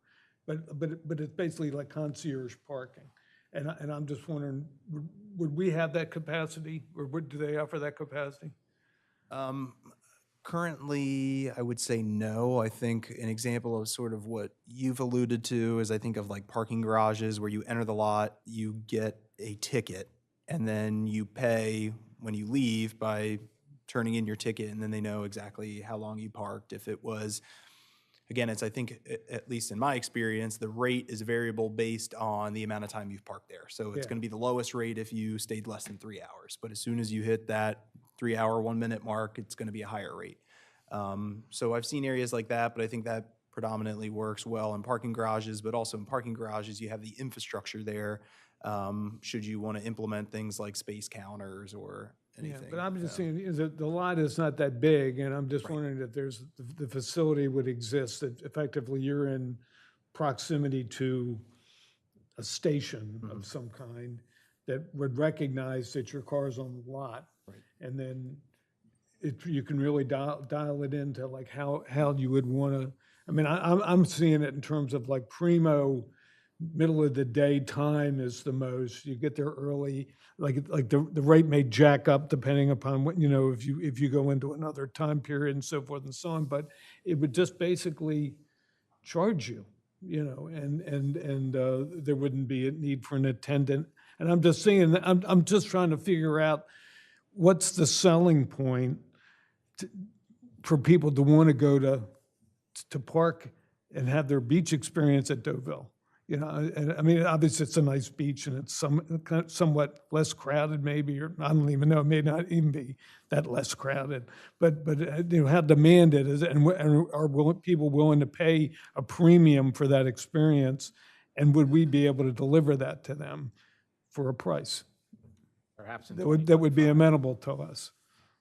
But it's basically like concierge parking. And I'm just wondering, would we have that capacity, or do they offer that capacity? Currently, I would say no. I think an example of sort of what you've alluded to is I think of like parking garages where you enter the lot, you get a ticket, and then you pay when you leave by turning in your ticket, and then they know exactly how long you parked. If it was, again, it's, I think, at least in my experience, the rate is variable based on the amount of time you've parked there. So it's Yeah. going to be the lowest rate if you stayed less than 3 hours. But as soon as you hit that 3 hour, 1 minute mark, it's going to be a higher rate. So I've seen areas like that, but I think that predominantly works well in parking garages, but also in parking garages, you have the infrastructure there. Should you want to implement things like space counters or Yeah, anything. but I'm just saying, is that the lot is not that big, and I'm just wondering if there's, the facility would exist, that effectively you're in proximity to a station of some kind that would recognize that your car's on the lot. And then you can really dial it into like how you would want to, I mean, I'm seeing it in terms of like primo, middle of the day time is the most. You get there early, like the rate may jack up depending upon what, if you go into another time period and so forth and so on, but it would just basically charge you, and there wouldn't be a need for an attendant. And I'm just saying, I'm just trying to figure out what's the selling point for people to want to go to park and have their beach experience at Deauville. And I mean, obviously it's a nice beach and it's somewhat less crowded maybe, or I don't even know, it may not even be that less crowded. But how demanded is it, and are people willing to pay a premium for that experience? And would we be able to deliver that to them for a price Perhaps in that would be amenable to us?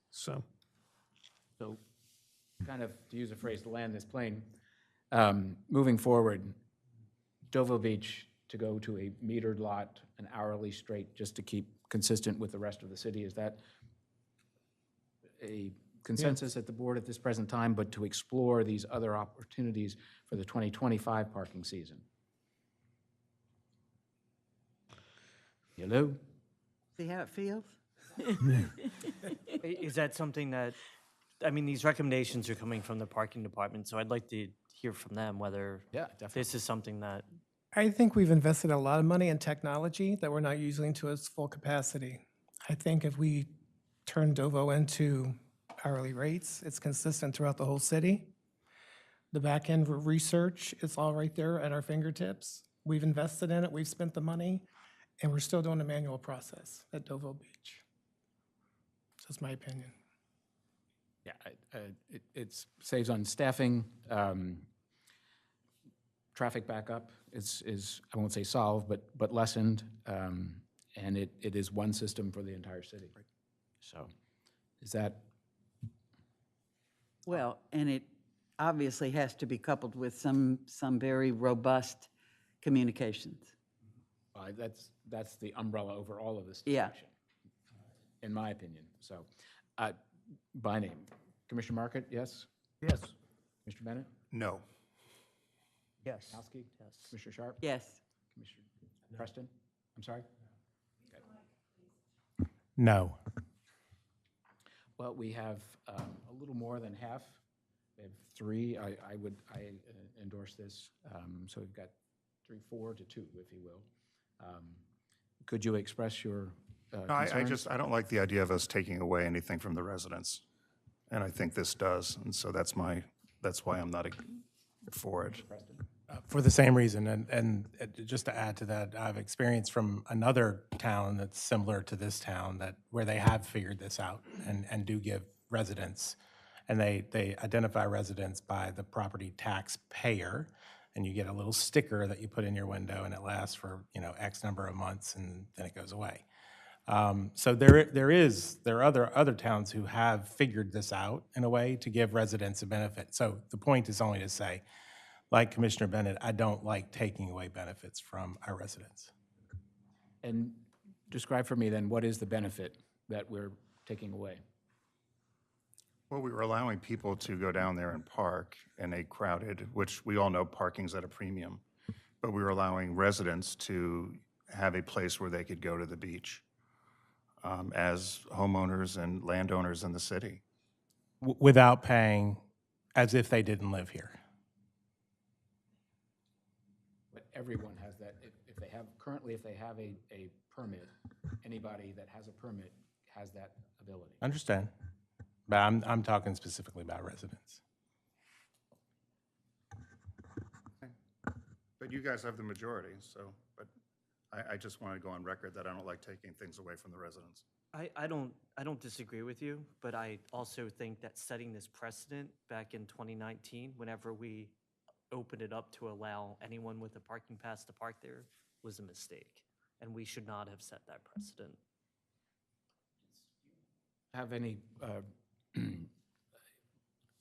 So kind of, to use a phrase, to land this plane, moving forward, Deauville Beach to go to a metered lot, an hourly straight, just to keep consistent with the rest of the city, is that a consensus at the board at this present time, but to explore these other opportunities for the 2025 parking season? Hello? See how it feels? Is that something that, I mean, these recommendations are coming from the parking department, so I'd like to hear from them whether Yeah, definitely. this is something that, I think we've invested a lot of money in technology that we're not using to its full capacity. I think if we turn Deauville into hourly rates, it's consistent throughout the whole city. The back end research is all right there at our fingertips. We've invested in it, we've spent the money, and we're still doing the manual process at Deauville Beach. Just my opinion. Yeah, it saves on staffing. Traffic backup is, I won't say solved, but lessened. And it is one system for the entire city. So is that, Well, and it obviously has to be coupled with some very robust communications. that's the umbrella over all of this Yeah. discussion, in my opinion. So, by name, Commissioner Market, yes? Yes. Mr. Bennett? No. Yes. Kowski? Yes. Commissioner Sharp? Yes. Commissioner Preston? I'm sorry? No. Well, we have a little more than half. We have three. I endorse this. So we've got 3-4 to 2, if you will. Could you express your No, concerns? I don't like the idea of us taking away anything from the residents. And I think this does. And so that's why I'm not for it. For the same reason, and just to add to that, I've experienced from another town that's similar to this town where they have figured this out and do give residents, and they identify residents by the property tax payer, and you get a little sticker that you put in your window, and it lasts for X number of months, and then it goes away. So there are other towns who have figured this out in a way to give residents a benefit. So the point is only to say, like Commissioner Bennett, I don't like taking away benefits from our residents. And describe for me then, what is the benefit that we're taking away? Well, we were allowing people to go down there and park in a crowded, which we all know parking's at a premium, but we were allowing residents to have a place where they could go to the beach as homeowners and landowners in the city. Without paying as if they didn't live here. But everyone has that, if they have a permit, anybody that has a permit has that ability. Understand. But I'm talking specifically about residents. But you guys have the majority, so, but I just want to go on record that I don't like taking things away from the residents. I don't disagree with you, but I also think that setting this precedent back in 2019, whenever we opened it up to allow anyone with a parking pass to park there, was a mistake, and we should not have set that precedent. Have any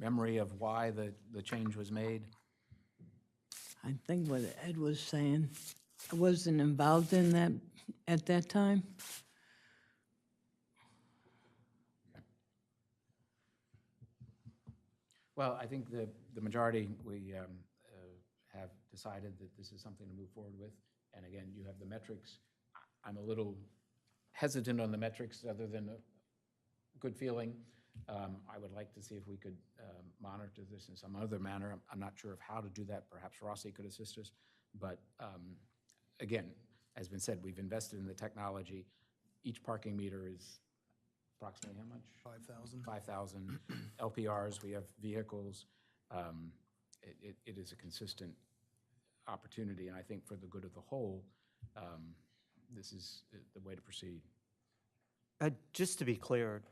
memory of why the change was made? I think what Ed was saying, I wasn't involved in that at that time. Well, I think the majority, we have decided that this is something to move forward with. And again, you have the metrics. I'm a little hesitant on the metrics other than a good feeling. I would like to see if we could monitor this in some other manner. I'm not sure of how to do that. Perhaps Rossi could assist us. But again, as been said, we've invested in the technology. Each parking meter is approximately how much? 5,000. 5,000 LPRs. We have vehicles. It is a consistent opportunity, and I think for the good of the whole, this is the way to proceed. Just to be clear,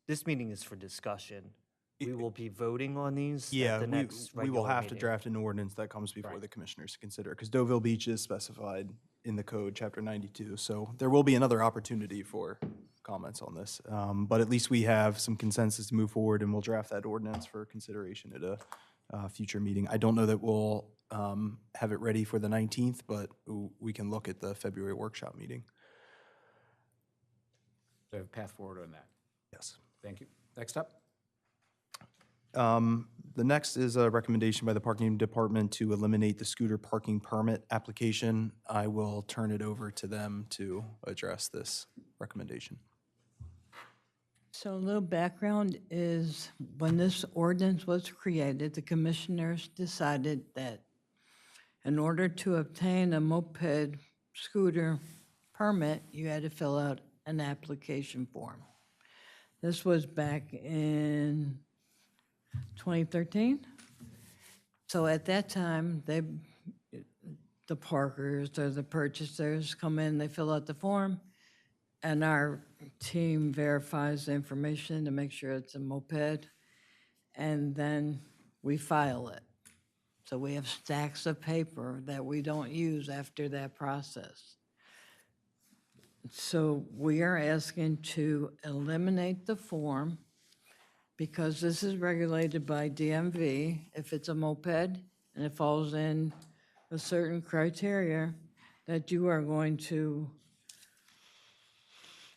this meeting is for discussion. We will be voting on these at the next we will regular have to meeting. draft an ordinance that comes before Right. the commissioners to consider, because Deauville Beach is specified in the code, chapter 92. So there will be another opportunity for comments on this. But at least we have some consensus to move forward, and we'll draft that ordinance for consideration at a future meeting. I don't know that we'll have it ready for the 19th, but we can look at the February workshop meeting. So have a path forward on that. Yes. Thank you. Next up. The next is a recommendation by the Parking Department to eliminate the scooter parking permit application. I will turn it over to them to address this recommendation. So a little background is when this ordinance was created, the commissioners decided that in order to obtain a moped scooter permit, you had to fill out an application form. This was back in 2013. So at that time, the parkers or the purchasers come in, they fill out the form, and our team verifies the information to make sure it's a moped, and then we file it. So we have stacks of paper that we don't use after that process. So we are asking to eliminate the form because this is regulated by DMV. If it's a moped and it falls in a certain criteria, that you are going to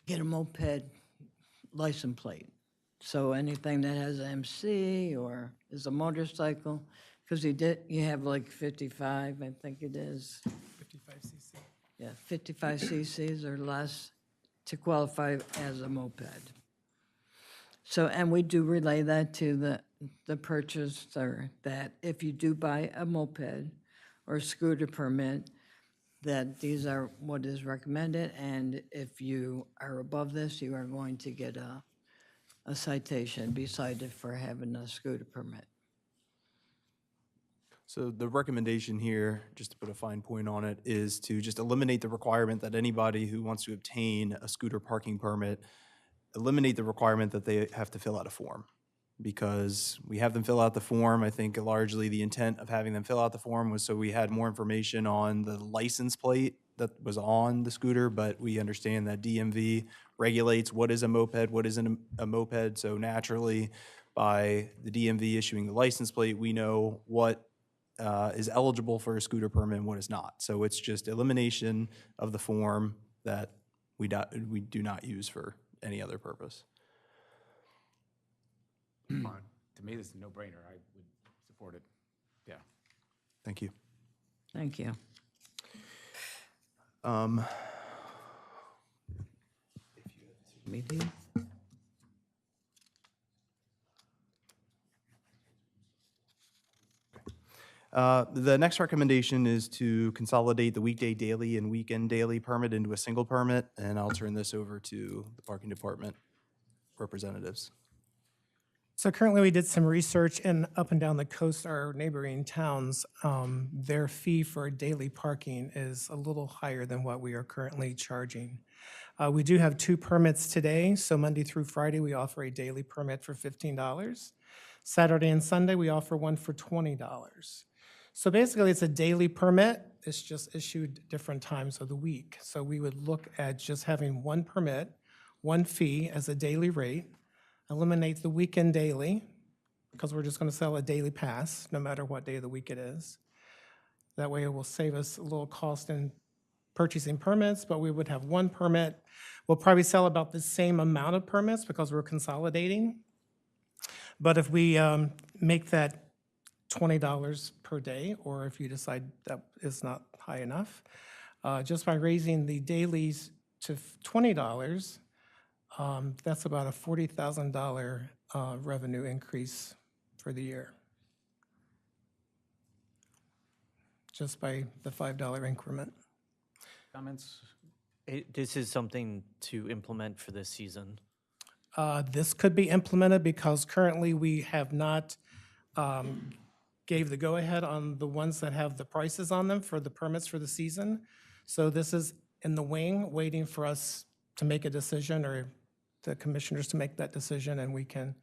get a moped license plate. So anything that has MC or is a motorcycle, because you have like 55, I think it is. 55 cc. Yeah, 55 cc's or less to qualify as a moped. So, and we do relay that to the purchaser, that if you do buy a moped or scooter permit, that these are what is recommended, and if you are above this, you are going to get a citation, be cited for having a scooter permit. So the recommendation here, just to put a fine point on it, is to just eliminate the requirement that anybody who wants to obtain a scooter parking permit, eliminate the requirement that they have to fill out a form. Because we have them fill out the form, I think largely the intent of having them fill out the form was so we had more information on the license plate that was on the scooter, but we understand that DMV regulates what is a moped, what isn't a moped, so naturally, by the DMV issuing the license plate, we know what is eligible for a scooter permit and what is not. So it's just elimination of the form that we do not use for any other purpose. To me, this is a no-brainer. I would support it. Yeah. Thank you. Thank you. Meeting? The next recommendation is to consolidate the weekday daily and weekend daily permit into a single permit, and I'll turn this over to the parking department representatives. So currently, we did some research, and up and down the coast, our neighboring towns, their fee for daily parking is a little higher than what we are currently charging. We do have 2 permits today, so Monday through Friday, we offer a daily permit for $15. Saturday and Sunday, we offer one for $20. So basically, it's a daily permit. It's just issued different times of the week. So we would look at just having one permit, one fee as a daily rate, eliminate the weekend daily, because we're just going to sell a daily pass, no matter what day of the week it is. That way, it will save us a little cost in purchasing permits, but we would have one permit. We'll probably sell about the same amount of permits because we're consolidating. But if we make that $20 per day, or if you decide that is not high enough, just by raising the dailies to $20, that's about a $40,000 revenue increase for the year, just by the $5 increment. Comments? This is something to implement for this season. This could be implemented because currently we have not gave the go-ahead on the ones that have the prices on them for the permits for the season. So this is in the wing, waiting for us to make a decision, or the commissioners to make that decision, and we can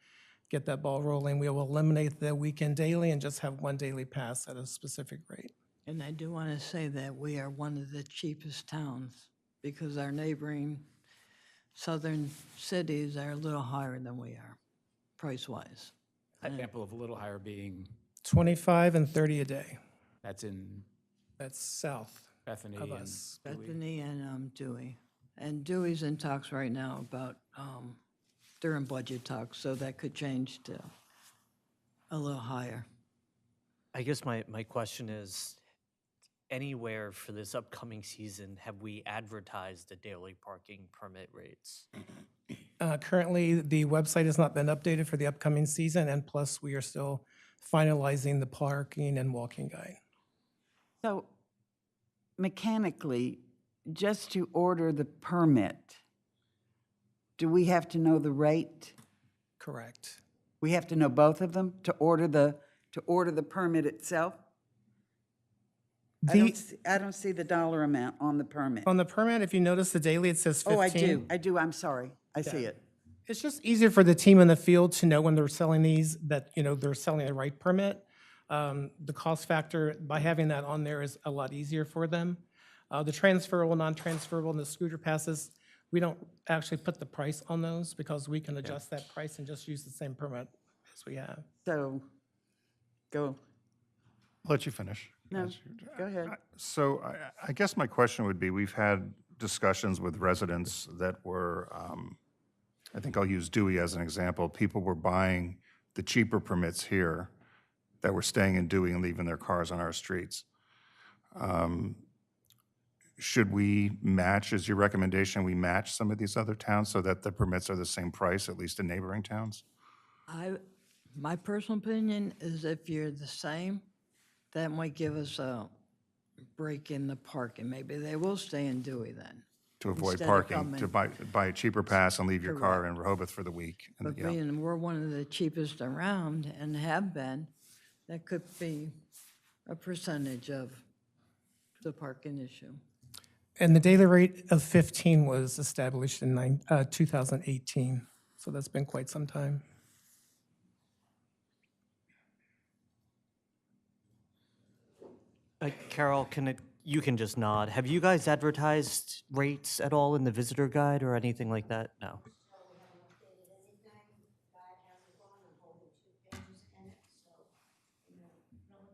get that ball rolling. We will eliminate the weekend daily and just have one daily pass at a specific rate. And I do want to say that we are one of the cheapest towns because our neighboring southern cities are a little higher than we are, price-wise. Example of a little higher being, 25 and 30 a day. that's in That's south Bethany of and us. Bethany and Dewey. And Dewey's in talks right now about, they're in budget talks, so that could change to a little higher. I guess my question is, anywhere for this upcoming season, have we advertised the daily parking permit rates? Currently, the website has not been updated for the upcoming season, and plus, we are still finalizing the parking and walking guide. So mechanically, just to order the permit, do we have to know the rate? Correct. We have to know both of them to order the permit itself? I don't see the dollar amount on the permit. On the permit, if you notice the daily, it says 15. Oh, I do, I'm sorry, I see it. It's just easier for the team in the field to know when they're selling these, that, you know, they're selling the right permit. The cost factor, by having that on there, is a lot easier for them. The transferable, non-transferable, and the scooter passes, we don't actually put the price on those because we can adjust that price and just use the same permit as we have. So, go, Let you finish. no, go ahead. So I guess my question would be, we've had discussions with residents that were, I think I'll use Dewey as an example. People were buying the cheaper permits here that were staying in Dewey and leaving their cars on our streets. Should we match, is your recommendation, we match some of these other towns so that the permits are the same price, at least in neighboring towns? My personal opinion is if you're the same, that might give us a break in the parking. Maybe they will stay in Dewey then. To avoid Instead of parking, to coming- buy a cheaper pass and leave your car in Rehoboth for the week. And, But yeah. being we're one of the cheapest around and have been, that could be a percentage of the parking issue. And the daily rate of 15 was established in 2018, so that's been quite some time. Carol, you can just nod. Have you guys advertised rates at all in the visitor guide or anything like that? No.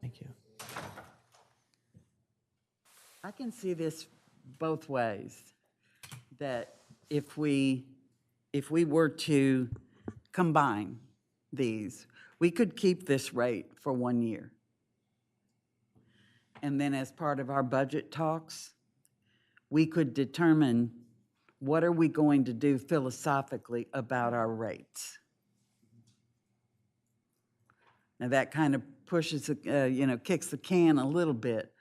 Thank you. I can see this both ways, that if we were to combine these, we could keep this rate for 1 year. And then as part of our budget talks, we could determine what are we going to do philosophically about our rates. Now, that kind of pushes, kicks the can a little bit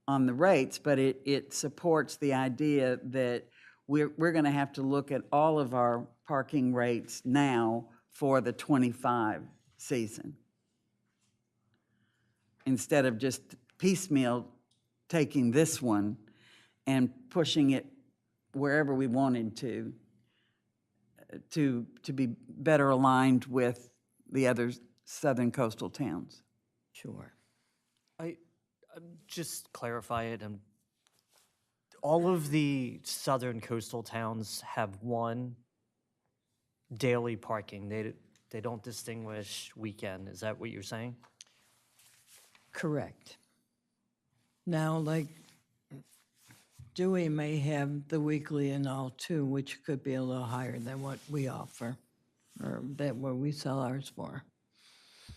on the rates, but it supports the idea that we're going to have to look at all of our parking rates now for the '25 season, instead of just piecemeal taking this one and pushing it wherever we wanted to be better aligned with the other southern coastal towns. Sure. Just clarify it. All of the southern coastal towns have one daily parking. They don't distinguish weekend. Is that what you're saying? Correct. Now, like, Dewey may have the weekly and all too, which could be a little higher than what we offer, or that what we sell ours for.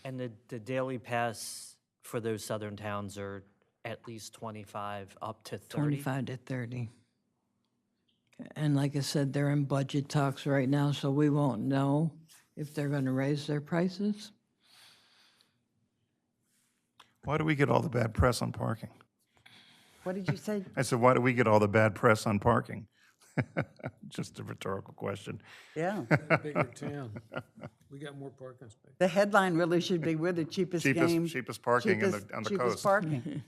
And the daily pass for those southern towns are at least 25 up to 30? 25 to 30. And like I said, they're in budget talks right now, so we won't know if they're going to raise their prices. Why do we get all the bad press on parking? What did you say? I said, why do we get all the bad press on parking? Just a rhetorical question. Yeah. Bigger town. We got more parking space. The headline really should be, we're the cheapest game. Cheapest parking on the cheapest coast. parking.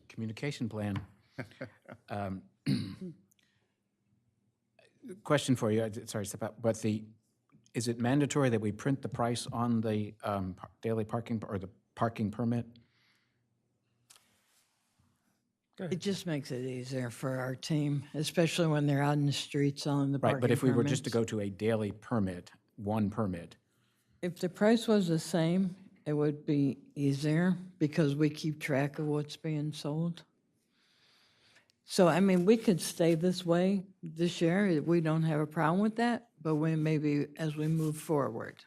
Communication plan. Question for you, sorry, step out, but is it mandatory that we print the price on the daily parking, or the parking permit? It just makes it easier for our team, especially when they're out in the streets selling the parking Right, but if we were just to permits. go to a daily permit, one permit, If the price was the same, it would be easier because we keep track of what's being sold. So, I mean, we could stay this way this year. We don't have a problem with that, but we maybe, as we move forward,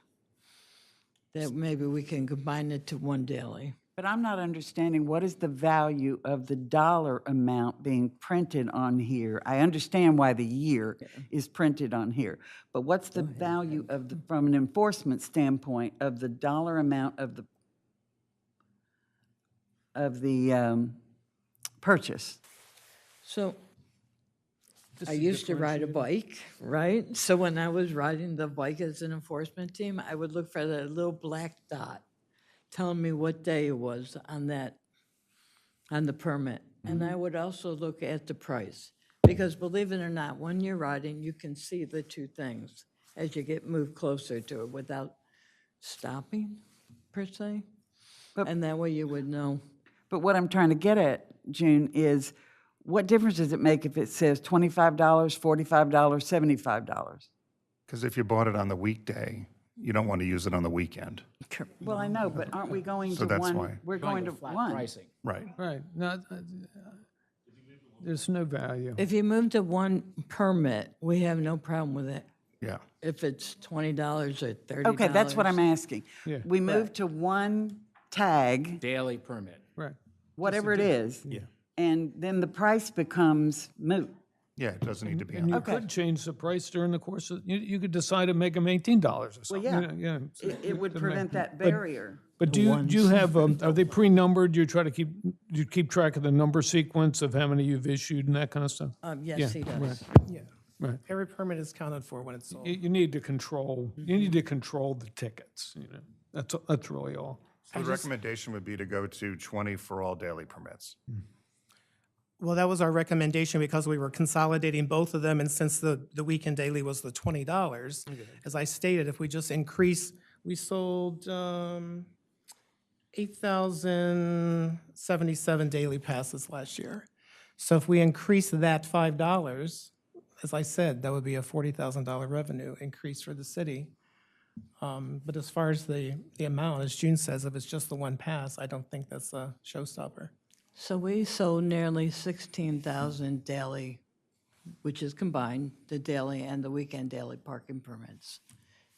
that maybe we can combine it to one daily. But I'm not understanding, what is the value of the dollar amount being printed on here? I understand why the year is printed on here, but what's the value of the, from an enforcement standpoint, of the dollar amount of the purchase? So I used to ride a bike, right? So when I was riding the bike as an enforcement team, I would look for that little black dot telling me what day it was on that on the permit. And I would also look at the price, because believe it or not, when you're riding, you can see the two things as you get moved closer to it without stopping, per se. And that way you would know. But what I'm trying to get at, June, is what difference does it make if it says $25, $45, $75? Because if you bought it on the weekday, you don't want to use it on the weekend. Well, I know, but aren't we going So to that's one? why. We're going to Flat one. pricing. Right. Right, no, there's no value. If you move to one permit, we have no problem with it. Yeah. If it's $20 or $30. Okay, that's what I'm asking. Yeah. We move to one tag, Daily permit. Right. whatever it is. Yeah. And then the price becomes moot. Yeah, it doesn't need to be And you on. could change the price during the course of, you could decide to make them $18 or something. yeah. It would prevent that barrier. But do you have, are they pre-numbered? You try to keep track of the number sequence of how many you've issued and that kind of stuff? Yes, he right. does. Yeah. Right. Every permit is counted for when it's sold. You need to control, the tickets, That's really all. So the recommendation would be to go to 20 for all daily permits. Well, that was our recommendation because we were consolidating both of them, and since the weekend daily was the $20, as I stated, if we just increase, we sold 8,077 daily passes last year. So if we increase that $5, as I said, that would be a $40,000 revenue increase for the city. But as far as the amount, as June says, if it's just the one pass, I don't think that's a showstopper. So we sold nearly 16,000 daily, which is combined, the daily and the weekend daily parking permits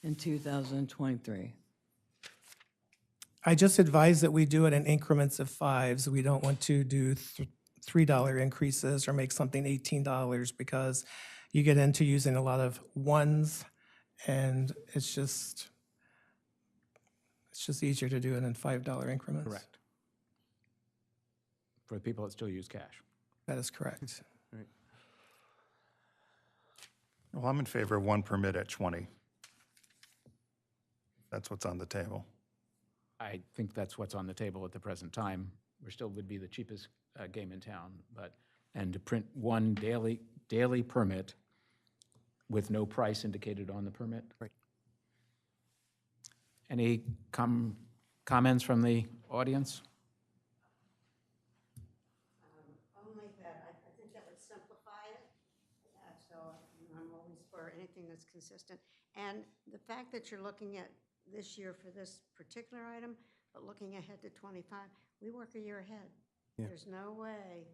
in 2023. I just advise that we do it in increments of fives. We don't want to do $3 increases or make something $18 because you get into using a lot of ones, and it's just easier to do it in $5 increments. Correct. For the people that still use cash. That is correct. Well, I'm in favor of one permit at 20. That's what's on the table. I think that's what's on the table at the present time. We still would be the cheapest game in town, and to print one daily permit with no price indicated on the permit. Right. Any comments from the audience? Only that, I think that would simplify it, so I'm always for anything that's consistent. And the fact that you're looking at this year for this particular item, but looking ahead to 25, we work a year ahead. There's no way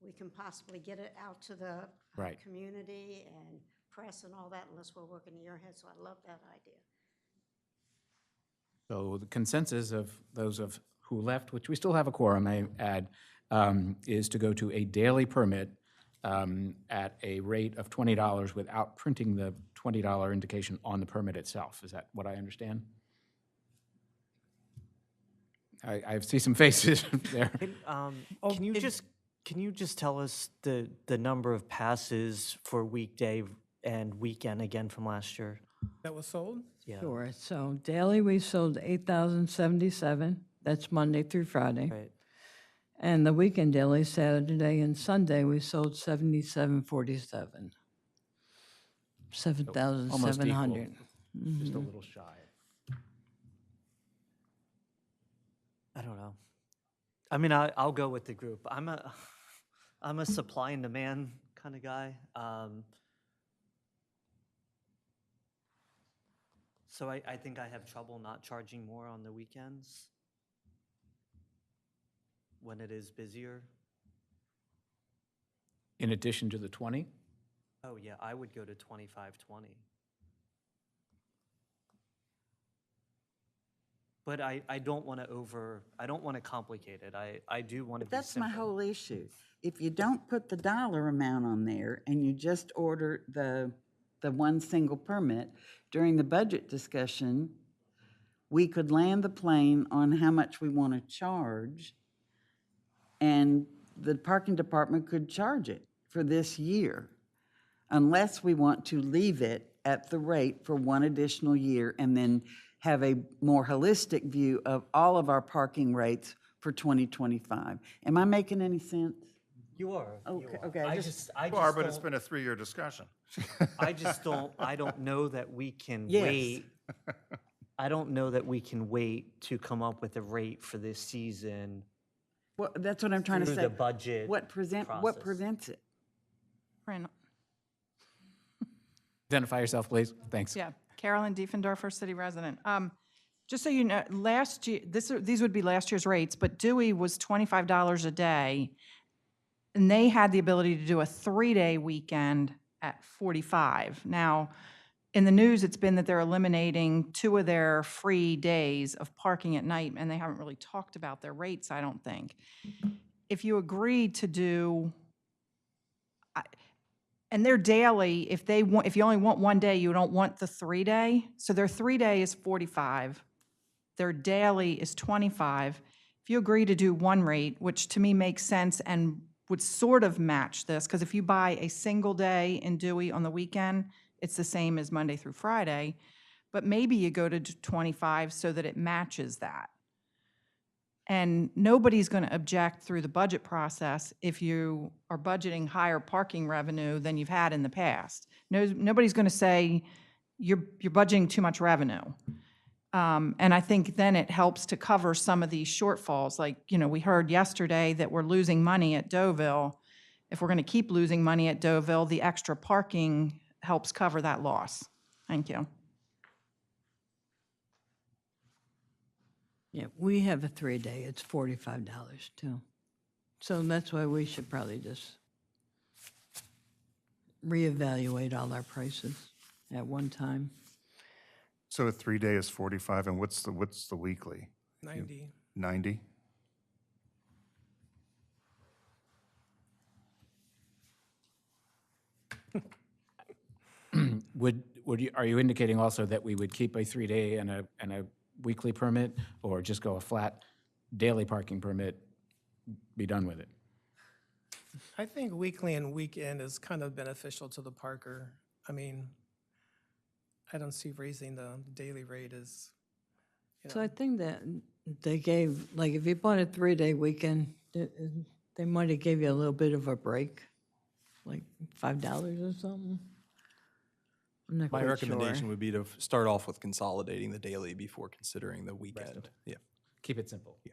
we can possibly get it out to the Right. community and press and all that unless we're working a year ahead, so I love that idea. So the consensus of those of who left, which we still have a quorum, I add, is to go to a daily permit at a rate of $20 without printing the $20 indication on the permit itself. Is that what I understand? I see some faces there. Can you just tell us the number of passes for weekday and weekend again from last year? That was sold? Yeah. Sure, so daily we sold 8,077, that's Monday through Friday. Right. And the weekend daily, Saturday and Sunday, we sold 7,747. Almost equal, 7,700. just a little shy. I don't know. I mean, I'll go with the group. I'm a supply and demand kind of guy. So I think I have trouble not charging more on the weekends when it is busier. In addition to the 20? Oh, yeah, I would go to 25-20. But I don't want to I don't want to complicate it. I do want to But be that's my simple. whole issue. If you don't put the dollar amount on there and you just order the one single permit, during the budget discussion, we could land the plane on how much we want to charge, and the parking department could charge it for this year, unless we want to leave it at the rate for one additional year and then have a more holistic view of all of our parking rates for 2025. Am I making any sense? You are. Okay, okay, I just- I You are, just but it's don't, been a 3-year discussion. I don't know that we can Yes. wait. I don't know that we can wait to come up with a rate for this season. Well, that's what I'm trying to Through say. the budget What process. prevents it? Fran- Identify yourself, please. Thanks. Yeah, Carolyn Diefendorfer, city resident. Just so you know, last year, these would be last year's rates, but Dewey was $25 a day, and they had the ability to do a 3-day weekend at 45. Now, in the news, it's been that they're eliminating 2 of their free days of parking at night, and they haven't really talked about their rates, I don't think. If you agreed to do, and they're daily, if you only want 1 day, you don't want the 3-day. So their 3-day is 45. Their daily is 25. If you agree to do one rate, which to me makes sense and would sort of match this, because if you buy a single day in Dewey on the weekend, it's the same as Monday through Friday, but maybe you go to 25 so that it matches that. And nobody's going to object through the budget process if you are budgeting higher parking revenue than you've had in the past. Nobody's going to say you're budgeting too much revenue. And I think then it helps to cover some of these shortfalls. Like, we heard yesterday that we're losing money at Deauville. If we're going to keep losing money at Deauville, the extra parking helps cover that loss. Thank you. Yeah, we have a 3-day, it's $45 too. So that's why we should probably just reevaluate all our prices at one time. So a 3-day is 45, and what's the weekly? 90. 90? Are you indicating also that we would keep a 3-day and a weekly permit, or just go a flat daily parking permit, be done with it? I think weekly and weekend is kind of beneficial to the parker. I mean, I don't see raising the daily rate as, So I think that they gave, like, if you bought a 3-day weekend, they might have gave you a little bit of a break, like $5 or something. I'm not My quite recommendation sure. would be to start off with consolidating the daily before considering the weekend. Yeah. Keep it simple. Yeah.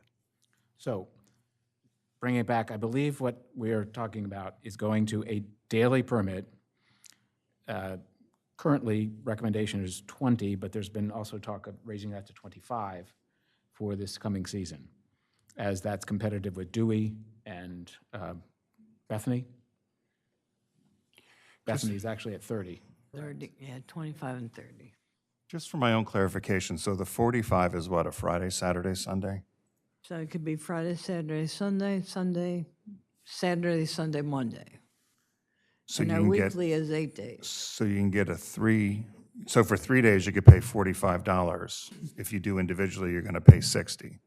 So, bringing it back, I believe what we are talking about is going to a daily permit. Currently, recommendation is 20, but there's been also talk of raising that to 25 for this coming season, as that's competitive with Dewey and Bethany. Bethany is actually at 30. 30, yeah, 25 and 30. Just for my own clarification, so the 45 is what, a Friday, Saturday, Sunday? So it could be Friday, Saturday, Sunday, Saturday, Sunday, Monday. So And you our can get, weekly is 8 days. so you can get so for 3 days, you could pay $45. If you do individually, you're going to pay 60.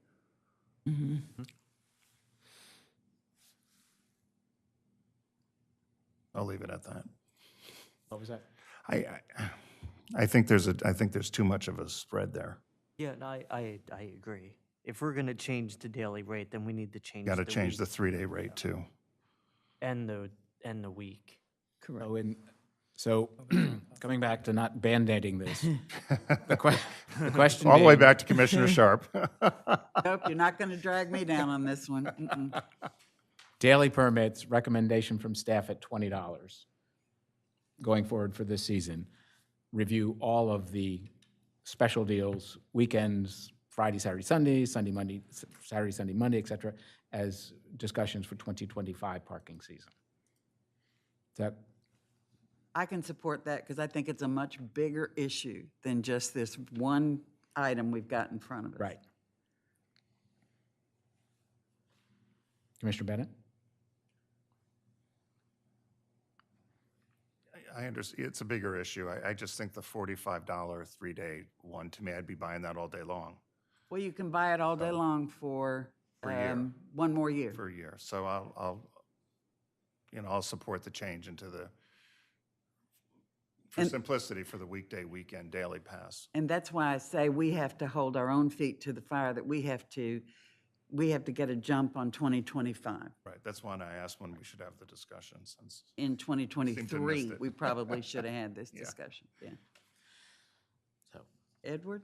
I'll leave it at that. What was that? I think there's too much of a spread there. Yeah, and I agree. If we're gonna change the daily rate, then we need to change. Got to the change the week 3-day rate too. and the week. Correct. So, coming back to not band-aiding this, the question All the way being- back to Commissioner Sharp. Nope, you're not going to drag me down on this one. Mm-mm. Daily permits, recommendation from staff at $20 going forward for this season. Review all of the special deals, weekends, Friday, Saturday, Sunday, Sunday, Monday, Saturday, Sunday, Monday, et cetera, as discussions for 2025 parking season. Is that, I can support that because I think it's a much bigger issue than just this one item we've got in front of us. right? Commissioner Bennett? I understand, it's a bigger issue. I just think the $45 3-day one, to me, I'd be buying that all day long Well, you can buy it all day long for For a year. one more year. for a year. So I'll support the change into for And- simplicity, for the weekday, weekend, daily pass. And that's why I say we have to hold our own feet to the fire, that we have to we have to get a jump on 2025. Right, that's why I asked when we should have the discussion, since, In missed 2023, it. we probably should have had this Yeah. discussion, yeah. So, Edward,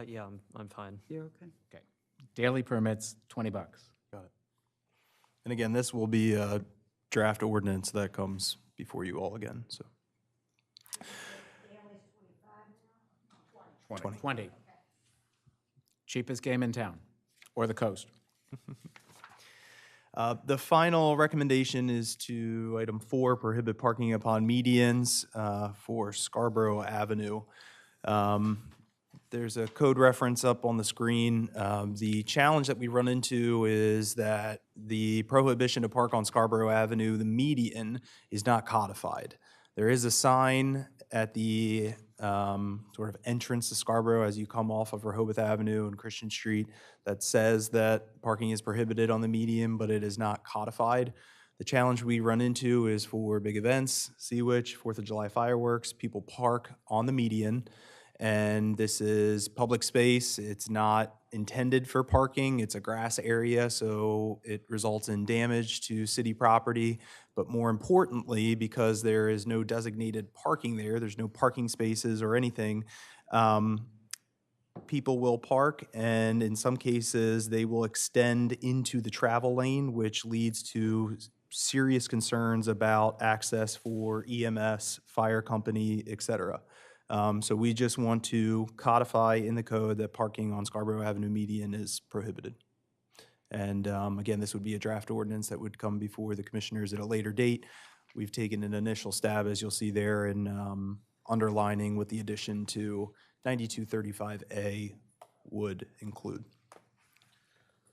Yeah, I'm fine. you okay? okay. Daily permits, $20. Got it. And again, this will be a draft ordinance that comes before you all again, so. 20. Cheapest game in town, or the coast. The final recommendation is to item 4, prohibit parking upon medians for Scarborough Avenue. There's a code reference up on the screen. The challenge that we run into is that the prohibition to park on Scarborough Avenue, the median, is not codified. There is a sign at the sort of entrance to Scarborough as you come off of Rehoboth Avenue and Christian Street that says that parking is prohibited on the median, but it is not codified. The challenge we run into is for big events, Sea Witch, 4th of July fireworks, people park on the median, and this is public space. It's not intended for parking. It's a grass area, so it results in damage to city property. But more importantly, because there is no designated parking there, there's no parking spaces or anything, people will park, and in some cases, they will extend into the travel lane, which leads to serious concerns about access for EMS, fire company, et cetera. So we just want to codify in the code that parking on Scarborough Avenue median is prohibited. And again, this would be a draft ordinance that would come before the commissioners at a later date. We've taken an initial stab, as you'll see there, in underlining what the addition to 9235A would include.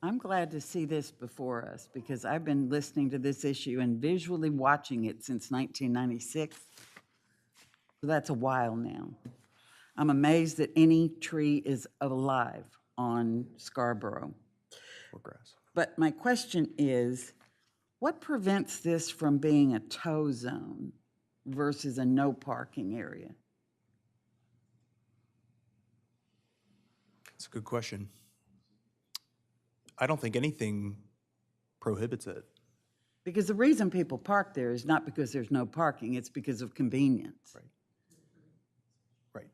I'm glad to see this before us because I've been listening to this issue and visually watching it since 1996. So that's a while now. I'm amazed that any tree is alive on Scarborough. Or grass. But my question is, what prevents this from being a tow zone versus a no parking area? That's a good question. I don't think anything prohibits it. Because the reason people park there is not because there's no parking, it's because of convenience. Right. Right.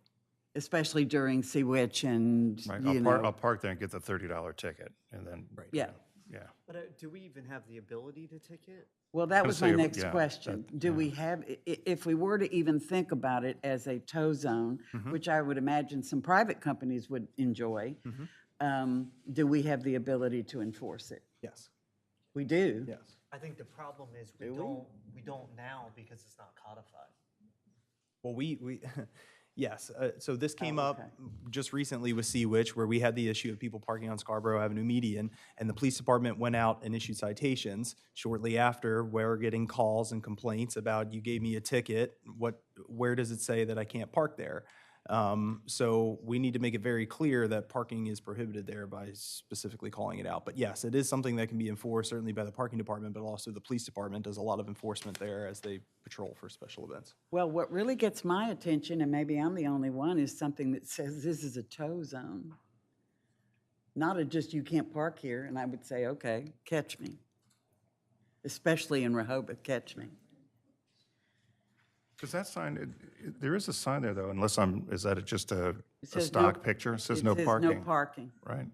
Especially during Sea Witch and, right, you I'll know. park there and get the $30 ticket, and then. Right. Yeah. Yeah. But do we even have the ability to ticket? Well, that gonna was my say, next yeah, question. Do we have, if we were to even think about it as a tow zone, which I would imagine some private companies would enjoy, do we have the ability to enforce it? Yes. We do? Yes. I think the problem is Do we? we don't now because it's not codified. Well, we yes. So this came Oh, up okay. just recently with Sea Witch, where we had the issue of people parking on Scarborough Avenue median, and the police department went out and issued citations shortly after. We're getting calls and complaints about, you gave me a ticket. Where does it say that I can't park there? So we need to make it very clear that parking is prohibited there by specifically calling it out. But yes, it is something that can be enforced certainly by the parking department, but also the police department does a lot of enforcement there as they patrol for special events. Well, what really gets my attention, and maybe I'm the only one, is something that says this is a tow zone. Not a just you can't park here, and I would say, okay, catch me. Especially in Rehoboth, catch me. Because that sign, there is a sign there, though, unless is that just a says stock no- picture? It says It no says parking. no parking. Right.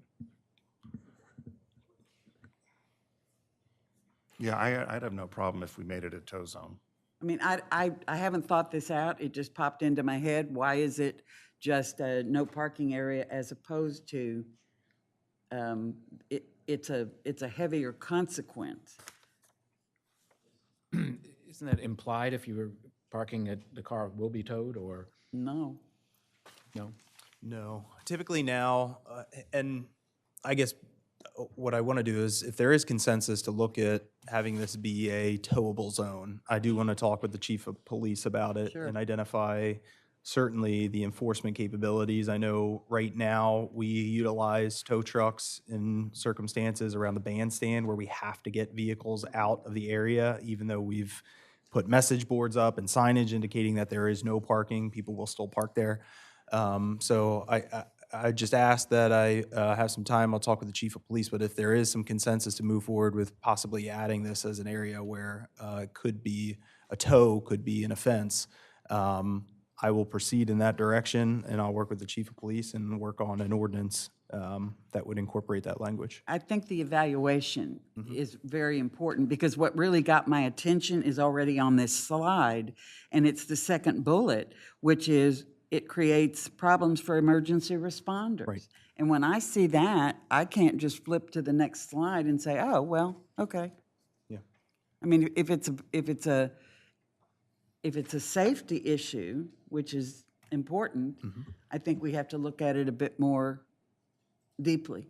Yeah, I'd have no problem if we made it a tow zone. I mean, I haven't thought this out. It just popped into my head. Why is it just a no parking area as opposed to it's a heavier consequence? Isn't that implied if you were parking at, the car will be towed, or No. no? No, typically now, and I guess what I want to do is, if there is consensus to look at having this be a towable zone, I do want to talk with the chief of police about it Sure. and identify certainly the enforcement capabilities. I know right now we utilize tow trucks in circumstances around the bandstand where we have to get vehicles out of the area, even though we've put message boards up and signage indicating that there is no parking, people will still park there. So I just asked that I have some time. I'll talk with the chief of police, but if there is some consensus to move forward with possibly adding this as an area where it could be a tow, could be an offense, I will proceed in that direction, and I'll work with the chief of police and work on an ordinance that would incorporate that language. I think the evaluation is very important, because what really got my attention is already on this slide, and it's the second bullet, which is it creates problems for emergency responders. Right. And when I see that, I can't just flip to the next slide and say, oh, well, okay. Yeah. I mean, if it's a safety issue, which is important, I think we have to look at it a bit more deeply.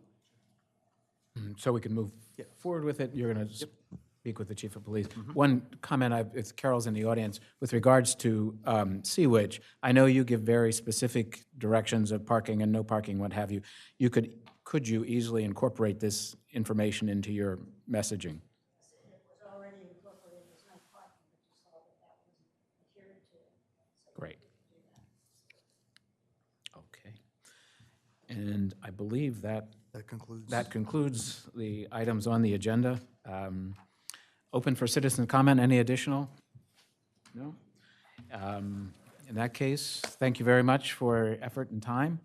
So we can move forward with it. You're going to speak with the chief of police. One comment, it's Carol's in the audience, with regards to Sea-Witch. I know you give very specific directions of parking and no parking, what have you. Could you easily incorporate this information into your messaging? Great. Okay. And I believe that concludes the items on the agenda. Open for citizen comment. Any additional? No? In that case, thank you very much for your effort and time.